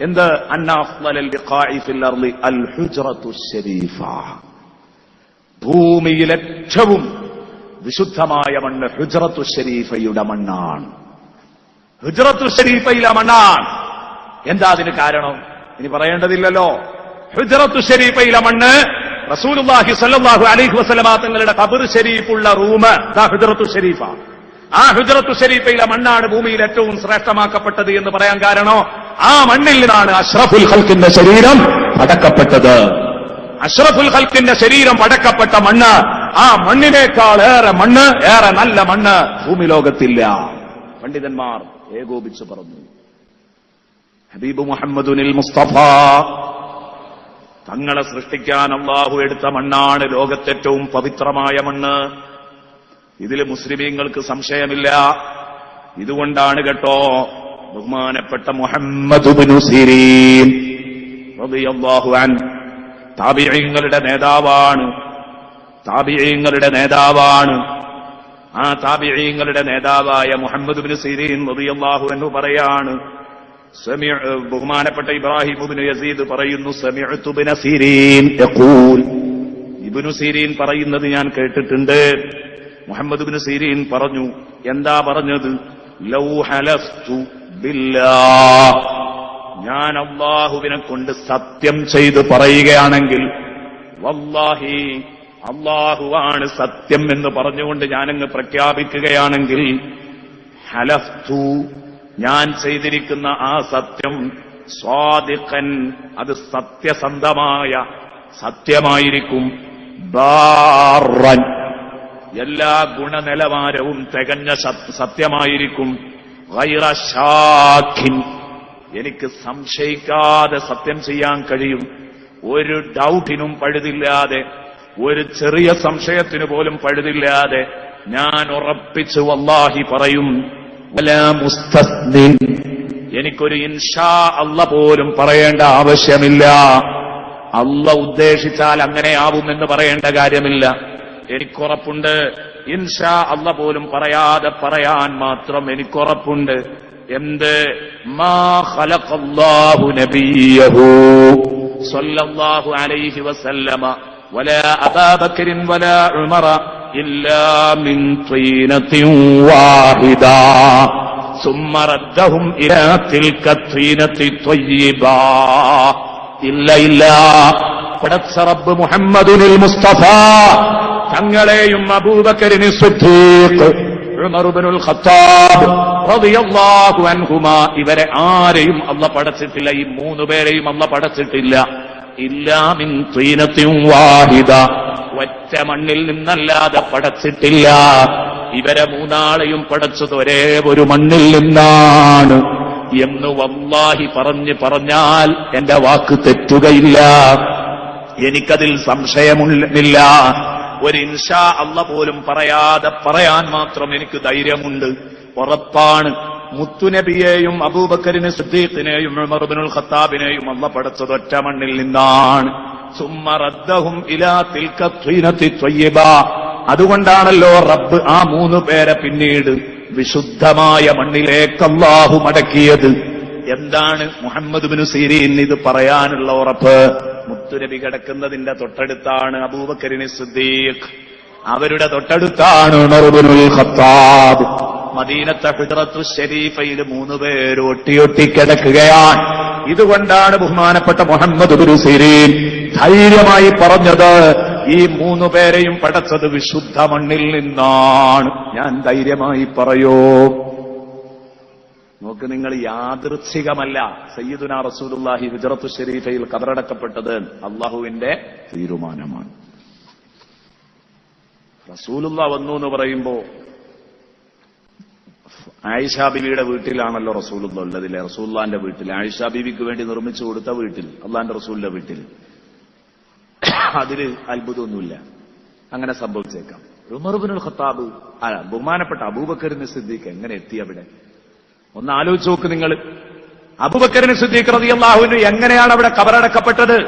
എന്ത്? അന്ന അഫ്ളൽ ബിഖാഇ ഫിൽ അർളി അൽ ഹുജ്റത്തു ശരീഫ, ഭൂമിയിൽ ഏറ്റവും വിശുദ്ധമായ മണ്ണ് ഹുജ്റത്തു ശരീഫയുടെ മണ്ണാണ്. ഹുജ്റത്തു ശരീഫയിലെ മണ്ണാണ്. എന്താ അതിന് കാരണം? ഇനി പറയേണ്ടതില്ലല്ലോ. ഹുജ്റത്തു ശരീഫയിലെ മണ്ണ് റസൂലുള്ളാഹി സ്വല്ലല്ലാഹു അലൈഹി വസല്ലമ തങ്ങളുടെ ഖബർ ശരീഫുള്ള റൂം ഹുജ്റത്തു ശരീഫ. ആ ഹുജ്റത്തു ശരീഫയിലെ മണ്ണാണ് ഭൂമിയിൽ ഏറ്റവും ശ്രേഷ്ഠമാക്കപ്പെട്ടത് എന്ന് പറയാൻ കാരണം ആ മണ്ണിൽ നിന്നാണ് അഷ്റഫുൽ ഖൽഖിന്റെ ശരീരം അടക്കപ്പെട്ടത്. അഷ്റഫുൽ ഖൽഖിന്റെ ശരീരം അടക്കപ്പെട്ട മണ്ണ്, ആ മണ്ണിനേക്കാൾ ഏറെ മണ്ണ്, ഏറെ നല്ല മണ്ണ് ഭൂമി ലോകത്തില്ല. പണ്ഡിതന്മാർ ഏകോപിച്ചു പറഞ്ഞു. ഹബീബ് മുഹമ്മദുനിൽ മുസ്തഫ തങ്ങളെ സൃഷ്ടിക്കാൻ അല്ലാഹു എടുത്ത മണ്ണാണ് ലോകത്തേറ്റവും പവിത്രമായ മണ്ണ്. ഇതിൽ മുസ്ലിമീങ്ങൾക്ക് സംശയമില്ല. ഇതുകൊണ്ടാണ് കേട്ടോ ബഹുമാനപ്പെട്ട മുഹമ്മദ് ഇബ്നു സിരീൻ റളിയല്ലാഹു അൻഹു താബിഈങ്ങളുടെ നേതാവാണ്. ആ താബിഈങ്ങളുടെ നേതാവായ മുഹമ്മദ് ഇബ്നു സിരീൻ റളിയല്ലാഹു അൻഹു പറയാണ്, ബഹുമാനപ്പെട്ട ഇബ്രാഹിം ഇബ്നു യസീദ് പറയുന്നു, സമിഅ്തു ഇബ്നു സിരീൻ യഖൂൽ, ഇബ്നു സിരീൻ പറയുന്നത് ഞാൻ കേട്ടിട്ടുണ്ട്. മുഹമ്മദ് ഇബ്നു സിരീൻ പറഞ്ഞു, എന്താ പറഞ്ഞത്? ലൗ ഹലഫ്തു ബില്ലാഹ്, ഞാൻ അല്ലാഹുവിനെ കൊണ്ട് സത്യം ചെയ്ത് പറയുകയാണെങ്കിൽ, വല്ലാഹി അല്ലാഹുവാണ് സത്യം എന്ന് പറഞ്ഞുകൊണ്ട് ഞാനങ്ങ് പ്രഖ്യാപിക്കുകയാണെങ്കിൽ, ഹലഫ്തു, ഞാൻ ചെയ്തിരിക്കുന്ന ആ സത്യം, സ്വാദിഖൻ, അത് സത്യസന്ധമായ സത്യമായിരിക്കും, ബാറൻ, എല്ലാ ഗുണനിലവാരവും തികഞ്ഞ സത്യമായിരിക്കും, ഗൈറ ശാഖിൻ, എനിക്ക് സംശയിക്കാതെ സത്യം ചെയ്യാൻ കഴിയും, ഒരു ഡൗട്ടിനും പഴുതില്ലാതെ, ഒരു ചെറിയ സംശയത്തിനു പോലും പഴുതില്ലാതെ ഞാൻ ഉറപ്പിച്ച് വല്ലാഹി പറയും. വലാ മുസ്തസ്നിൻ, എനിക്കൊരു ഇൻഷാ അല്ലാ പോലും പറയേണ്ട ആവശ്യമില്ല. അല്ലാഹ് ഉദ്ദേശിച്ചാൽ അങ്ങനെയാവുമെന്ന് പറയേണ്ട കാര്യമില്ല. എനിക്കുറപ്പുണ്ട്. ഇൻഷാ അല്ലാ പോലും പറയാതെ പറയാൻ മാത്രം എനിക്കുറപ്പുണ്ട്. എന്ത്? മാ ഖലഖല്ലാഹു നബിയഹു സ്വല്ലല്ലാഹു അലൈഹി വസല്ലമ വലാ അബാ ബക്കറിൻ വലാ ഉമറ ഇല്ലാ മിൻ തീനത്തിൻ വാഹിദ സുമ്മ റദ്ദഹും ഇലാ തിൽക തീനത്തി ത്വയ്യിബാ. ഇല്ല, പടച്ച റബ്ബ് മുഹമ്മദുൽ മുസ്തഫ തങ്ങളെയും അബൂബക്കറിന് സിദ്ദീഖ്, ഉമർ ഇബ്നുൽ ഖത്താബ് റളിയല്ലാഹു അൻഹുമാ, ഇവരെ ആരെയും അല്ലാഹ് പടച്ചിട്ടില്ല. ഈ മൂന്ന് പേരെയും അല്ലാഹ് പടച്ചിട്ടില്ല. ഇല്ലാ മിൻ തീനത്തിൻ വാഹിദ, ഒറ്റ മണ്ണിൽ നിന്നല്ലാതെ പടച്ചിട്ടില്ല. ഇവരെ മൂന്നാളെയും പടച്ചത് ഒരേ ഒരു മണ്ണിൽ നിന്നാണ് എന്ന് വല്ലാഹി പറഞ്ഞാൽ എന്റെ വാക്ക് തെറ്റുകയില്ല. എനിക്കതിൽ സംശയമില്ല. ഒരു ഇൻഷാ അല്ലാ പോലും പറയാതെ പറയാൻ മാത്രം എനിക്ക് ധൈര്യമുണ്ട്, ഉറപ്പാണ്. മുത്തുനബിയെയും അബൂബക്കറിനെ സിദ്ദീഖിനെയും ഉമർ ഇബ്നുൽ ഖത്താബിനെയും അല്ലാഹ് പടച്ചത് ഒറ്റ മണ്ണിൽ നിന്നാണ്. സുമ്മ റദ്ദഹും ഇലാ തിൽക തീനത്തി ത്വയ്യിബാ, അതുകൊണ്ടാണല്ലോ റബ്ബ് ആ മൂന്ന് പേരെ പിന്നീട് വിശുദ്ധമായ മണ്ണിലേക്ക് അല്ലാഹു മടക്കിയത്. എന്താണ് മുഹമ്മദ് ഇബ്നു സിരീൻ ഇത് പറയാനുള്ള ഉറപ്പ്? മുത്തുനബി കിടക്കുന്നതിന്റെ തൊട്ടടുത്താണ് അബൂബക്കറിന് സിദ്ദീഖ്, അവരുടെ തൊട്ടടുത്താണ് ഉമർ ഇബ്നുൽ ഖത്താബ്. മദീനത്തെ ഹുജ്റത്തു ശരീഫയിൽ മൂന്ന് പേര് ഒട്ടിയൊട്ടി കിടക്കുകയാണ്. ഇതുകൊണ്ടാണ് ബഹുമാനപ്പെട്ട മുഹമ്മദ് ഇബ്നു സിരീൻ ധൈര്യമായി പറഞ്ഞത്, ഈ മൂന്ന് പേരെയും പടച്ചത് വിശുദ്ധ മണ്ണിൽ നിന്നാണ്. ഞാൻ ധൈര്യമായി പറയോ? നോക്ക് നിങ്ങൾ, യാദൃച്ഛികമല്ല സയ്യിദുനാ റസൂലുള്ളാഹി ഹുജ്റത്തു ശരീഫയിൽ ഖബറടക്കപ്പെട്ടത് അല്ലാഹുവിന്റെ തീരുമാനമാണ്. റസൂലുള്ളാഹ് വന്നു എന്ന് പറയുമ്പോ ആയിഷാ ബീവിയുടെ വീട്ടിലാണല്ലോ റസൂലുള്ളാഹ് ഉള്ളതില്ലേ? റസൂലുള്ളാഹിന്റെ വീട്ടിൽ, ആയിഷാ ബീവിക്ക് വേണ്ടി നിർമ്മിച്ചു കൊടുത്ത വീട്ടിൽ, അള്ളാന്റെ റസൂലിന്റെ വീട്ടിൽ. അതില് അത്ഭുതമൊന്നുമില്ല, അങ്ങനെ സംഭവിച്ചേക്കാം. ഉമർ ഇബ്നുൽ ഖത്താബ്, ബഹുമാനപ്പെട്ട അബൂബക്കറിന് സിദ്ദീഖ് എങ്ങനെ എത്തി അവിടെ? ഒന്ന് ആലോചിച്ച് നോക്ക് നിങ്ങൾ. അബൂബക്കറിന് സിദ്ദീഖ് റളിയല്ലാഹു അൻഹു എങ്ങനെയാണ് അവിടെ ഖബറടക്കപ്പെട്ടത്?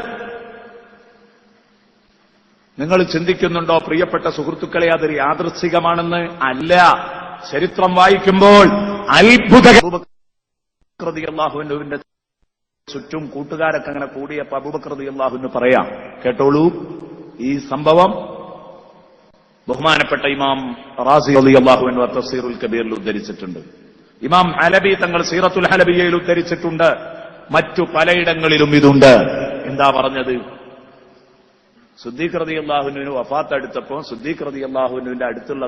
നിങ്ങൾ ചിന്തിക്കുന്നുണ്ടോ പ്രിയപ്പെട്ട സുഹൃത്തുക്കളെ അതൊരു യാദൃച്ഛികമാണെന്ന്? അല്ല, ചരിത്രം വായിക്കുമ്പോൾ അത്ഭുതകരം. റളിയല്ലാഹു അൻഹുവിന്റെ ചുറ്റും കൂട്ടുകാരൊക്കെ അങ്ങനെ കൂടിയപ്പോ അബൂബക്കർ റളിയല്ലാഹു അൻഹു പറയാം, കേട്ടോളൂ. ഈ സംഭവം ബഹുമാനപ്പെട്ട ഇമാം റാസി റളിയല്ലാഹു അൻഹു തഫ്സീറുൽ കബീറിൽ ഉദ്ധരിച്ചിട്ടുണ്ട്. ഇമാം ഹലബി തങ്ങൾ സീറത്തുൽ ഹലബിയയിൽ ഉദ്ധരിച്ചിട്ടുണ്ട്. മറ്റു പലയിടങ്ങളിലും ഇതുണ്ട്. എന്താ പറഞ്ഞത്? സിദ്ദീഖ് റളിയല്ലാഹു അൻഹുവിന് വഫാത്ത് അടുത്തപ്പോ സിദ്ദീഖ് റളിയല്ലാഹു അൻഹുവിന്റെ അടുത്തുള്ള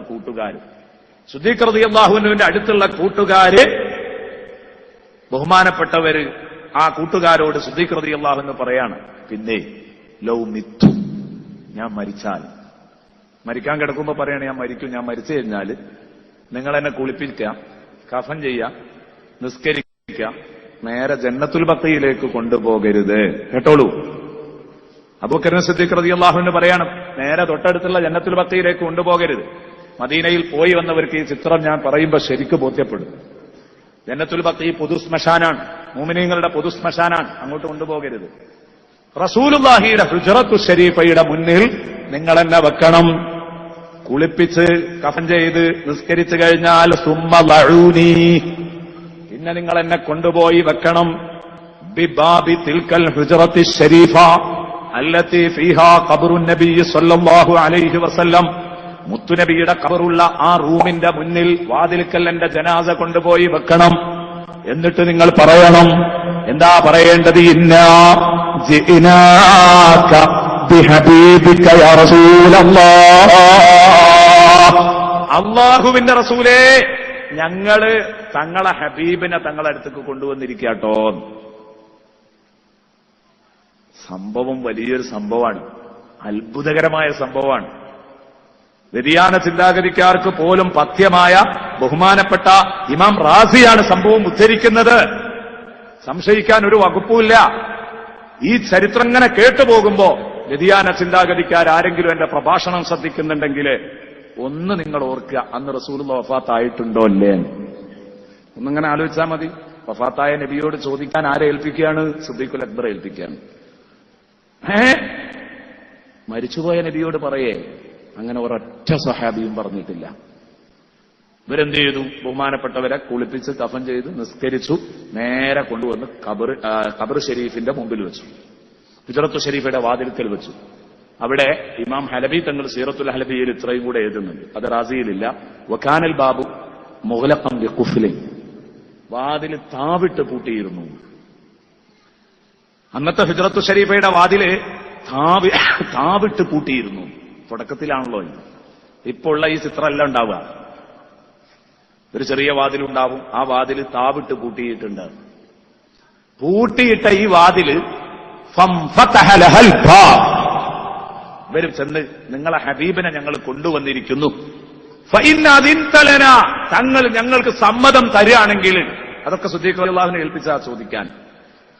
കൂട്ടുകാര് ബഹുമാനപ്പെട്ടവര് ആ കൂട്ടുകാരോട് സിദ്ദീഖ് റളിയല്ലാഹു അൻഹു പറയാണ്, പിന്നെ ലൗ മിത്തു, ഞാൻ മരിച്ചാൽ, മരിക്കാൻ കിടക്കുമ്പോ പറയണേ ഞാൻ മരിക്കും, ഞാൻ മരിച്ചു കഴിഞ്ഞാല് നിങ്ങൾ എന്നെ കുളിപ്പിക്കാം, കഫൻ ചെയ്യാം, നിസ്കരിക്കാം, നേരെ ജന്നത്തുൽ ബഖീയിലേക്ക് കൊണ്ടുപോകരുത്. കേട്ടോളൂ, അബൂബക്കർ സിദ്ദീഖ് റളിയല്ലാഹു അൻഹു പറയാണ്, നേരെ തൊട്ടടുത്തുള്ള ജന്നത്തുൽ ബഖീയിലേക്ക് കൊണ്ടുപോകരുത്. മദീനയിൽ പോയി വന്നവർക്ക് ഈ ചിത്രം ഞാൻ പറയുമ്പോൾ ശരിക്കും ബോധ്യപ്പെടും. ജന്നത്തുൽ ബഖീ പൊതുശ്മശാനാണ്, മുഅ്മിനീങ്ങളുടെ പൊതുശ്മശാനാണ്, അങ്ങോട്ട് കൊണ്ടുപോകരുത്. റസൂലുള്ളാഹിയുടെ ഹുജ്റത്തു ശരീഫയുടെ മുന്നിൽ നിങ്ങൾ എന്നെ വെക്കണം. കുളിപ്പിച്ച് കഫൻ ചെയ്ത് നിസ്കരിച്ചു കഴിഞ്ഞാൽ സുമ്മ ലഊനി, പിന്നെ നിങ്ങൾ എന്നെ കൊണ്ടുപോയി വെക്കണം. ബിബാബി തിൽക്കൽ ഹുജ്റത്തി ശരീഫ അല്ലത്തി ഫീഹാ ഖബറുൻ നബി സ്വല്ലല്ലാഹു അലൈഹി വസല്ലം, മുത്തുനബിയുടെ ഖബറുള്ള ആ റൂമിന്റെ മുന്നിൽ വാതിൽക്കൽ എന്റെ ജനാസ കൊണ്ടുപോയി വെക്കണം. എന്നിട്ട് നിങ്ങൾ പറയണം, എന്താ പറയേണ്ടത്? ഇന്നാ ജിനാക ബിഹബീബിക യാ റസൂലല്ലാഹ്, അല്ലാഹുവിന്റെ റസൂലേ, ഞങ്ങള് തങ്ങളെ ഹബീബിനെ തങ്ങളെ അടുത്തേക്ക് കൊണ്ടുവന്നിരിക്കാട്ടോ. സംഭവം വലിയൊരു സംഭവമാണ്, അത്ഭുതകരമായ സംഭവമാണ്. വ്യതിയാന ചിന്താഗതിക്കാർക്ക് പോലും പഥ്യമായ ബഹുമാനപ്പെട്ട ഇമാം റാസിയാണ് സംഭവം ഉദ്ധരിക്കുന്നത്. സംശയിക്കാൻ ഒരു വകുപ്പുമില്ല. ഈ ചരിത്രം ഇങ്ങനെ കേട്ടുപോകുമ്പോ വ്യതിയാന ചിന്താഗതിക്കാരെങ്കിലും എന്റെ പ്രഭാഷണം ശ്രദ്ധിക്കുന്നുണ്ടെങ്കിൽ ഒന്ന് നിങ്ങൾ ഓർക്കുക, അന്ന് റസൂലുള്ളാഹി വഫാത്തായിട്ടുണ്ടോ അല്ലേ? ഒന്നിങ്ങനെ ആലോചിച്ചാൽ മതി. വഫാത്തായ നബിയോട് ചോദിക്കാൻ ആരെ ഏൽപ്പിക്കുകയാണ്? സിദ്ദീഖുൽ അക്ബർ ഏൽപ്പിക്കുകയാണ്. മരിച്ചുപോയ നബിയോട് പറയേ? അങ്ങനെ ഒരൊറ്റ സഹാബിയും പറഞ്ഞിട്ടില്ല. ഇവരെന്ത് ചെയ്തു? ബഹുമാനപ്പെട്ടവരെ കുളിപ്പിച്ച് കഫൻ ചെയ്ത് നിസ്കരിച്ചു, നേരെ കൊണ്ടുവന്ന് ഖബർ ഷരീഫിന്റെ മുമ്പിൽ വെച്ചു. ഹുജ്റത്തു ഷരീഫയുടെ വാതിൽക്കൽ വെച്ചു. അവിടെ ഇമാം ഹലബി തങ്ങൾ സീറത്തുൽ ഹലബിയിൽ ഇത്രയും കൂടെ എഴുതുന്നുണ്ട്, അത് റാസിയിലില്ല. വകാനൽ ബാബു മുഗ്ലഖൻ ബിഖുഫ്ലിൻ, വാതിൽ താവിട്ട് പൂട്ടിയിരുന്നു. അന്നത്തെ ഹുജ്റത്തു ഷരീഫയുടെ വാതില് താവിട്ട് പൂട്ടിയിരുന്നു. തുടക്കത്തിലാണല്ലോ ഇപ്പോൾ ഉള്ള ഈ ചിത്രമല്ല ഉണ്ടാവുക. ഒരു ചെറിയ വാതിലുണ്ടാവും, ആ വാതില് താവിട്ട് പൂട്ടിയിട്ടുണ്ട്. പൂട്ടിയിട്ട ഈ വാതില് ഇവര് ചെന്ന്, നിങ്ങളെ ഹബീബിനെ ഞങ്ങൾ കൊണ്ടുവന്നിരിക്കുന്നു, തങ്ങൾ ഞങ്ങൾക്ക് സമ്മതം തരികയാണെങ്കിൽ, അതൊക്കെ സിദ്ദീഖ് റളിയല്ലാഹുവിനെ ഏൽപ്പിച്ചാ ചോദിക്കാൻ.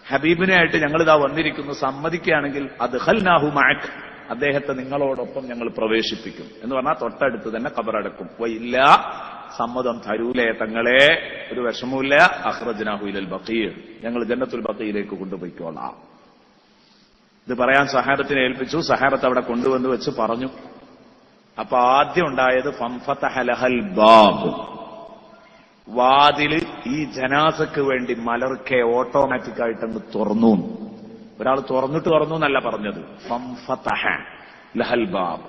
ഹബീബിനെ ആയിട്ട് ഞങ്ങളിതാ വന്നിരിക്കുന്നു, സമ്മതിക്കുകയാണെങ്കിൽ അദ്ഖൽനാഹു മഅക്, അദ്ദേഹത്തെ നിങ്ങളോടൊപ്പം ഞങ്ങൾ പ്രവേശിപ്പിക്കും എന്ന് പറഞ്ഞാൽ തൊട്ടടുത്ത് തന്നെ ഖബറടക്കും. വയില്ല, സമ്മതം തരൂലേ തങ്ങളെ, ഒരു വിഷമവുമില്ല, അഖ്റജ്നാഹു ഇലൽ ബഖീ, ഞങ്ങൾ ജന്നത്തുൽ ബഖീയിലേക്ക് കൊണ്ടുപോയിക്കോളാം. ഇത് പറയാൻ സഹാബത്തിനെ ഏൽപ്പിച്ചു. സഹാബത്ത് അവിടെ കൊണ്ടുവന്ന് വെച്ച് പറഞ്ഞു. അപ്പൊ ആദ്യം ഉണ്ടായത് ഫംഫതഹ ലഹൽ ബാബ്, വാതില് ഈ ജനാസക്ക് വേണ്ടി മലർക്കെ ഓട്ടോമാറ്റിക്കായിട്ടങ്ങ് തുറന്നു. ഒരാൾ തുറന്നു എന്നല്ല പറഞ്ഞത്, ഫംഫതഹ ലഹൽ ബാബ്,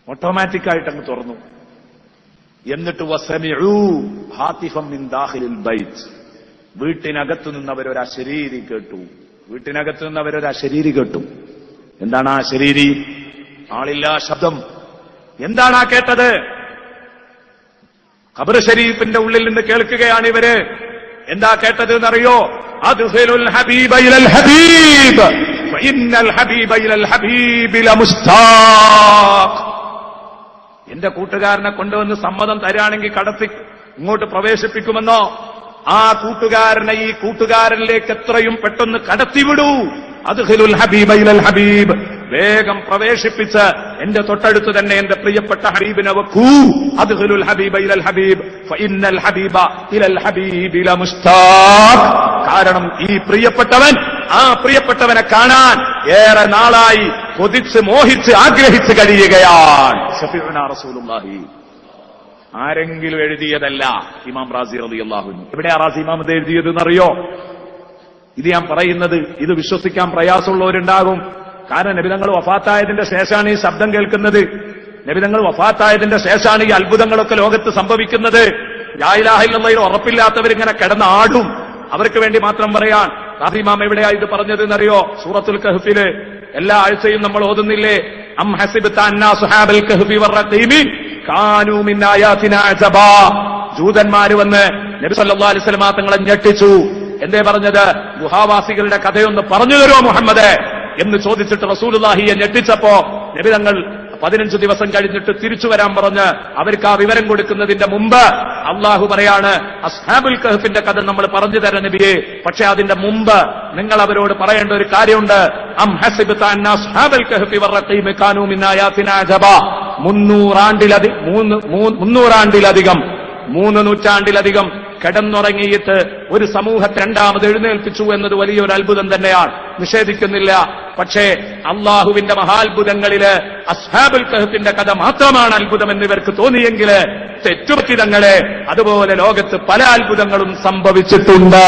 ഓട്ടോമാറ്റിക്കായിട്ടങ്ങ് തുറന്നു. എന്നിട്ട് വസമിഉ ഹാതിഫൻ മിൻ ദാഖിലിൽ ബൈത്ത്, വീട്ടിനകത്തു നിന്നവരൊരു അശരീരി കേട്ടു. വീട്ടിനകത്തു നിന്നവരൊരു അശരീരി കേട്ടു. എന്താണ് ആ ശരീരി? ആളില്ലാ ശബ്ദം. എന്താണ് ആ കേട്ടത്? ഖബർ ഷരീഫിന്റെ ഉള്ളിൽ നിന്ന് കേൾക്കുകയാണ് ഇവര്. എന്താ കേട്ടത് എന്നറിയോ? അദ്ഖിലുൽ ഹബീബ ഇലൽ ഹബീബ് ഫഇന്നൽ ഹബീബ ഇലൽ ഹബീബി ലമുസ്താഖ്. എന്റെ കൂട്ടുകാരനെ കൊണ്ടുവന്ന് സമ്മതം തരാണെങ്കിൽ കടത്തി ഇങ്ങോട്ട് പ്രവേശിപ്പിക്കുമെന്നോ? ആ കൂട്ടുകാരനെ ഈ കൂട്ടുകാരനിലേക്ക് എത്രയും പെട്ടെന്ന് കടത്തിവിടൂ. അദ്ഖിലുൽ ഹബീബ ഇലൽ ഹബീബ്, വേഗം പ്രവേശിപ്പിച്ച് എന്റെ തൊട്ടടുത്ത് തന്നെ എന്റെ പ്രിയപ്പെട്ട ഹബീബിനെ വെക്കൂ. അദ്ഖിലുൽ ഹബീബ ഇലൽ ഹബീബ് ഫഇന്നൽ ഹബീബ ഇലൽ ഹബീബി ലമുസ്താഖ്. കാരണം ഈ പ്രിയപ്പെട്ടവൻ ആ പ്രിയപ്പെട്ടവനെ കാണാൻ ഏറെ നാളായി കൊതിച്ച് മോഹിച്ച് ആഗ്രഹിച്ച് കഴിയുകയാണ്. ശഫീഉനാ റസൂലുള്ളാഹി. ആരെങ്കിലും എഴുതിയതല്ല, ഇമാം റാസി റളിയല്ലാഹു അൻഹു. എവിടെയാ റാസി ഇമാം ഇത് എഴുതിയതെന്നറിയോ? ഇത് ഞാൻ പറയുന്നത്, ഇത് വിശ്വസിക്കാൻ പ്രയാസമുള്ളവരുണ്ടാകും. കാരണം നബിതങ്ങൾ വഫാത്തായതിന്റെ ശേഷമാണ് ഈ ശബ്ദം കേൾക്കുന്നത്. നബിതങ്ങൾ വഫാത്തായതിന്റെ ശേഷമാണ് ഈ അത്ഭുതങ്ങളൊക്കെ ലോകത്ത് സംഭവിക്കുന്നത്. ലാ ഇലാഹ ഇല്ലല്ലാഹയിൽ ഉറപ്പില്ലാത്തവരിങ്ങനെ കിടന്നാടും. അവർക്ക് വേണ്ടി മാത്രം പറയാൻ റാസി ഇമാം എവിടെയാ ഇത് പറഞ്ഞത് എന്നറിയോ? സൂറത്തുൽ കഹ്ഫില് എല്ലാ ആഴ്ചയും നമ്മൾ ഓതുന്നില്ലേ? അം ഹസിബത അന്നാ സുഹാബൽ കഹ്ഫി വറഖീമി കാനൂ മിൻ ആയാതിനാ അജബാ. ജൂതന്മാര് വന്ന് നബി സല്ലല്ലാഹു അലൈഹി വസല്ലം തങ്ങളെ ഞെട്ടിച്ചു. എന്തേ പറഞ്ഞത്? ഗുഹാവാസികളുടെ കഥയൊന്ന് പറഞ്ഞു തരുമോ മുഹമ്മദേ എന്ന് ചോദിച്ചിട്ട് റസൂലുള്ളാഹിയെ ഞെട്ടിച്ചപ്പോ നബി തങ്ങൾ 15 ദിവസം കഴിഞ്ഞിട്ട് തിരിച്ചു വരാൻ പറഞ്ഞ് അവർക്ക് ആ വിവരം കൊടുക്കുന്നതിന്റെ മുമ്പ് അള്ളാഹു പറയാണ്, അസ്ഹാബുൽ കഹ്ഫിന്റെ കഥ നമ്മൾ പറഞ്ഞു തരാം നബിയെ, പക്ഷെ അതിന്റെ മുമ്പ് നിങ്ങൾ അവരോട് പറയേണ്ട ഒരു കാര്യമുണ്ട്. അം ഹസിബ്ത അന്ന അസ്ഹാബൽ കഹ്ഫി വറഖീം കാനൂ മിൻ ആയാതിനാ അജബ. 300 നൂറ്റാണ്ടിലധികം കിടന്നുറങ്ങിയിട്ട് ഒരു സമൂഹത്തെ രണ്ടാമത് എഴുന്നേൽപ്പിച്ചു എന്നത് വലിയൊരു അത്ഭുതം തന്നെയാണ്, നിഷേധിക്കുന്നില്ല. പക്ഷേ അള്ളാഹുവിന്റെ മഹാത്ഭുതങ്ങളില് അസ്ഹാബുൽ കഹ്ഫിന്റെ കഥ മാത്രമാണ് അത്ഭുതമെന്ന് ഇവർക്ക് തോന്നിയെങ്കിൽ തെറ്റുപറ്റി തങ്ങളെ. അതുപോലെ ലോകത്ത് പല അത്ഭുതങ്ങളും സംഭവിച്ചിട്ടുണ്ട്.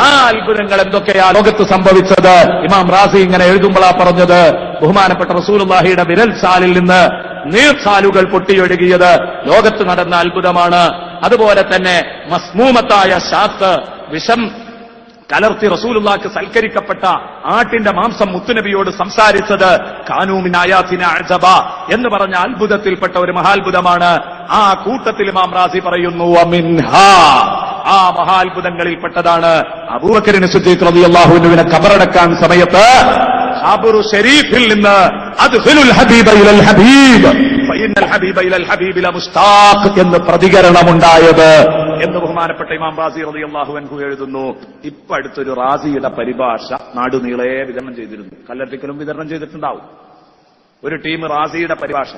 ആ അത്ഭുതങ്ങൾ എന്തൊക്കെയാ ലോകത്ത് സംഭവിച്ചത്? ഇമാം റാസി ഇങ്ങനെ എഴുതുമ്പോഴാ പറഞ്ഞത്, ബഹുമാനപ്പെട്ട റസൂലുള്ളാഹിയുടെ വിരൽസാലിൽ നിന്ന് നീർച്ചാലുകൾ പൊട്ടിയൊഴുകിയത് ലോകത്ത് നടന്ന അത്ഭുതമാണ്. അതുപോലെ തന്നെ മസ്മൂമത്തായ ശാത്ത്, വിഷം കലർത്തി റസൂലുള്ളാഹിക്ക് സൽക്കരിക്കപ്പെട്ട ആട്ടിന്റെ മാംസം മുത്തുനബിയോട് സംസാരിച്ചത് കാനൂ മിൻ ആയാതിനാ അജബ എന്ന് പറഞ്ഞ അത്ഭുതത്തിൽപ്പെട്ട ഒരു മഹാത്ഭുതമാണ്. ആ കൂട്ടത്തിൽ ഇമാം റാസി പറയുന്നു, വമിൻഹാ, ആ മഹാത്ഭുതങ്ങളിൽപ്പെട്ടതാണ് അബൂബക്കർ സിദ്ദീഖ് റളിയല്ലാഹു അൻഹുവിനെ ഖബറടക്കാൻ സമയത്ത് ഖബറു ശരീഫിൽ നിന്ന് അദ്ഖിലുൽ ഹബീബ ഇലൽ ഹബീബ് ഫഇന്നൽ ഹബീബ ഇലൽ ഹബീബി ലമുസ്താഖ് എന്ന് പ്രതികരണമുണ്ടായത് എന്ന് ബഹുമാനപ്പെട്ട ഇമാം റാസി റളിയല്ലാഹു അൻഹു എഴുതുന്നു. ഇപ്പൊ അടുത്തൊരു റാസിയുടെ പരിഭാഷ നാടുനീളെ വിതരണം ചെയ്തിരുന്നു, കല്ലട്ടിക്കലും വിതരണം ചെയ്തിട്ടുണ്ടാവും. ഒരു ടീം റാസിയുടെ പരിഭാഷ,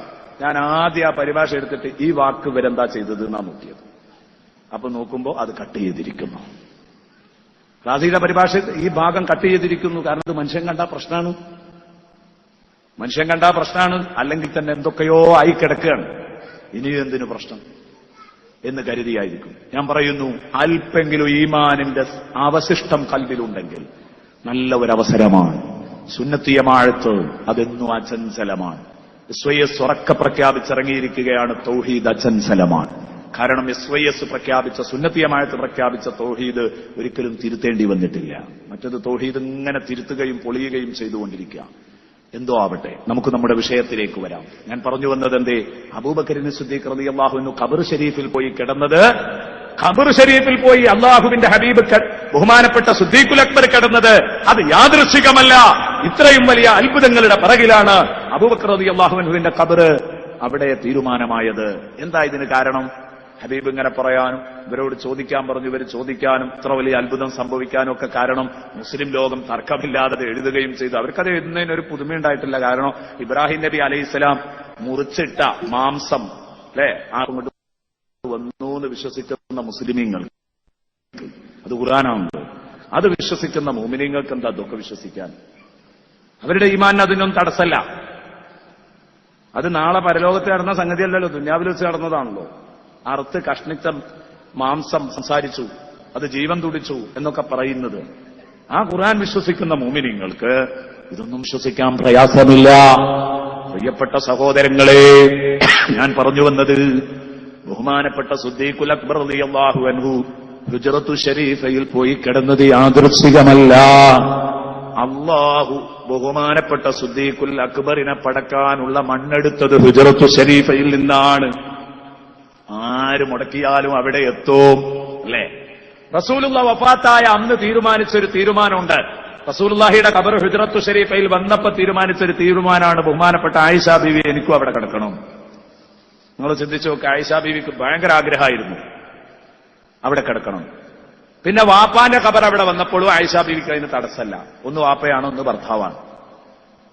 ഞാൻ ആദ്യം ആ പരിഭാഷ എടുത്തിട്ട് ഈ വാക്ക് ഇവരെന്താ ചെയ്തത് എന്നാ നോക്കിയത്. അപ്പൊ നോക്കുമ്പോ അത് കട്ട് ചെയ്തിരിക്കുന്നു. റാസിയുടെ പരിഭാഷ ഈ ഭാഗം കട്ട് ചെയ്തിരിക്കുന്നു. കാരണം ഇത് മനുഷ്യൻ കണ്ടാ പ്രശ്നമാണ്, അല്ലെങ്കിൽ തന്നെ എന്തൊക്കെയോ ആയി കിടക്കുകയാണ്, ഇനിയും എന്തിനു പ്രശ്നം എന്ന് കരുതിയായിരിക്കും. ഞാൻ പറയുന്നു, അല്പെങ്കിലും ഈമാനിന്റെ അവശിഷ്ടം കൽബിലുണ്ടെങ്കിൽ നല്ല ഒരവസരമാണ്. സുന്നത്തിയമാഴത്ത് അതെന്നും അചഞ്ചലമാണ്. SYS ഉറക്കെ പ്രഖ്യാപിച്ചിറങ്ങിയിരിക്കുകയാണ്, തൗഹീദ് അചഞ്ചലമാണ്. കാരണം SYS പ്രഖ്യാപിച്ച, സുന്നത്തിയമാഴത്ത് പ്രഖ്യാപിച്ച തൗഹീദ് ഒരിക്കലും തിരുത്തേണ്ടി വന്നിട്ടില്ല. മറ്റത് തൗഹീദ് ഇങ്ങനെ തിരുത്തുകയും പൊളിയുകയും ചെയ്തുകൊണ്ടിരിക്കുക. എന്തോ ആവട്ടെ, നമുക്ക് നമ്മുടെ വിഷയത്തിലേക്ക് വരാം. ഞാൻ പറഞ്ഞു വന്നത് എന്തേ, അബൂബക്കർ സിദ്ദീഖ് റളിയല്ലാഹു അൻഹു ഖബർ ഷരീഫിൽ പോയി കിടന്നത്, ഖബർ ഷരീഫിൽ പോയി അള്ളാഹുവിന്റെ ഹബീബ് ബഹുമാനപ്പെട്ട സിദ്ദീഖുൽ അക്ബർ കിടന്നത് അത് യാദൃശ്ചികമല്ല, ഇത്രയും വലിയ അത്ഭുതങ്ങളുടെ പിറകിലാണ് അബൂബക്കർ റളിയല്ലാഹു അൻഹുവിന്റെ ഖബർ അവിടെ തീരുമാനമായത്. എന്താ ഇതിന് കാരണം? ഹബീബ് ഇങ്ങനെ പറയാനും ഇവരോട് ചോദിക്കാൻ പറഞ്ഞു, ഇവർ ചോദിക്കാനും ഇത്ര വലിയ അത്ഭുതം സംഭവിക്കാനും ഒക്കെ കാരണം മുസ്ലിം ലോകം തർക്കമില്ലാതെ എഴുതുകയും ചെയ്തു. അവർക്കത് എഴുതുന്നതിനൊരു പുതുമയുണ്ടായിട്ടില്ല. കാരണം ഇബ്രാഹിം നബി അലൈഹിസ്സലാം മുറിച്ചിട്ട മാംസം അങ്ങോട്ട് വന്നു എന്ന് വിശ്വസിക്കുന്ന മുസ്ലിമീങ്ങൾ, അത് ഖുർആനാണ്. അത് വിശ്വസിക്കുന്ന മുഅ്മിനീങ്ങൾക്ക് എന്താ അതൊക്കെ വിശ്വസിക്കാൻ? അവരുടെ ഈമാനിന് അതിനൊന്നും തടസ്സമല്ല. അത് നാളെ പരലോകത്ത് നടന്ന സംഗതിയല്ലല്ലോ, ദുന്യാവിൽ വെച്ച് നടന്നതാണല്ലോ. അറുത്ത് കഷ്ണിച്ച മാംസം സംസാരിച്ചു, അത് ജീവൻ തുടിച്ചു എന്നൊക്കെ പറയുന്നത്. ആ ഖുർആൻ വിശ്വസിക്കുന്ന മുഅ്മിനീങ്ങൾക്ക് ഇതൊന്നും വിശ്വസിക്കാൻ പ്രയാസമില്ല. പ്രിയപ്പെട്ട സഹോദരങ്ങളെ, ഞാൻ പറഞ്ഞു വന്നത്, ബഹുമാനപ്പെട്ട സിദ്ദീഖുൽ അക്ബർ റളിയല്ലാഹു അൻഹു ഹുജ്റത്തു ശരീഫയിൽ പോയി കിടന്നത് യാദൃശ്ചികമല്ല. അല്ലാഹു ബഹുമാനപ്പെട്ട സിദ്ദീഖുൽ അക്ബറിനെ പടക്കാനുള്ള മണ്ണെടുത്തത് ഹുജ്റത്തു ശരീഫയിൽ നിന്നാണ്. ആര് മുടക്കിയാലും അവിടെ എത്തും, അല്ലേ? റസൂലുള്ളാഹി വഫാത്തായ അന്ന് തീരുമാനിച്ചൊരു തീരുമാനമുണ്ട്. റസൂലുള്ളാഹിയുടെ ഖബർ ഹുജ്റത്തു ശരീഫയിൽ വന്നപ്പോൾ തീരുമാനിച്ചൊരു തീരുമാനമാണ്, ബഹുമാനപ്പെട്ട ആയിഷ ബീവി എനിക്കും അവിടെ കിടക്കണം. നിങ്ങൾ ചിന്തിച്ചു നോക്ക്, ആയിഷ ബീവിക്ക് ഭയങ്കര ആഗ്രഹമായിരുന്നു അവിടെ കിടക്കണം. പിന്നെ വാപ്പാന്റെ ഖബർ അവിടെ വന്നപ്പോഴും ആയിഷ ബീവിക്ക് അതിന് തടസ്സമല്ല. ഒന്ന് വാപ്പയാണ്, ഒന്ന് ഭർത്താവാണ്,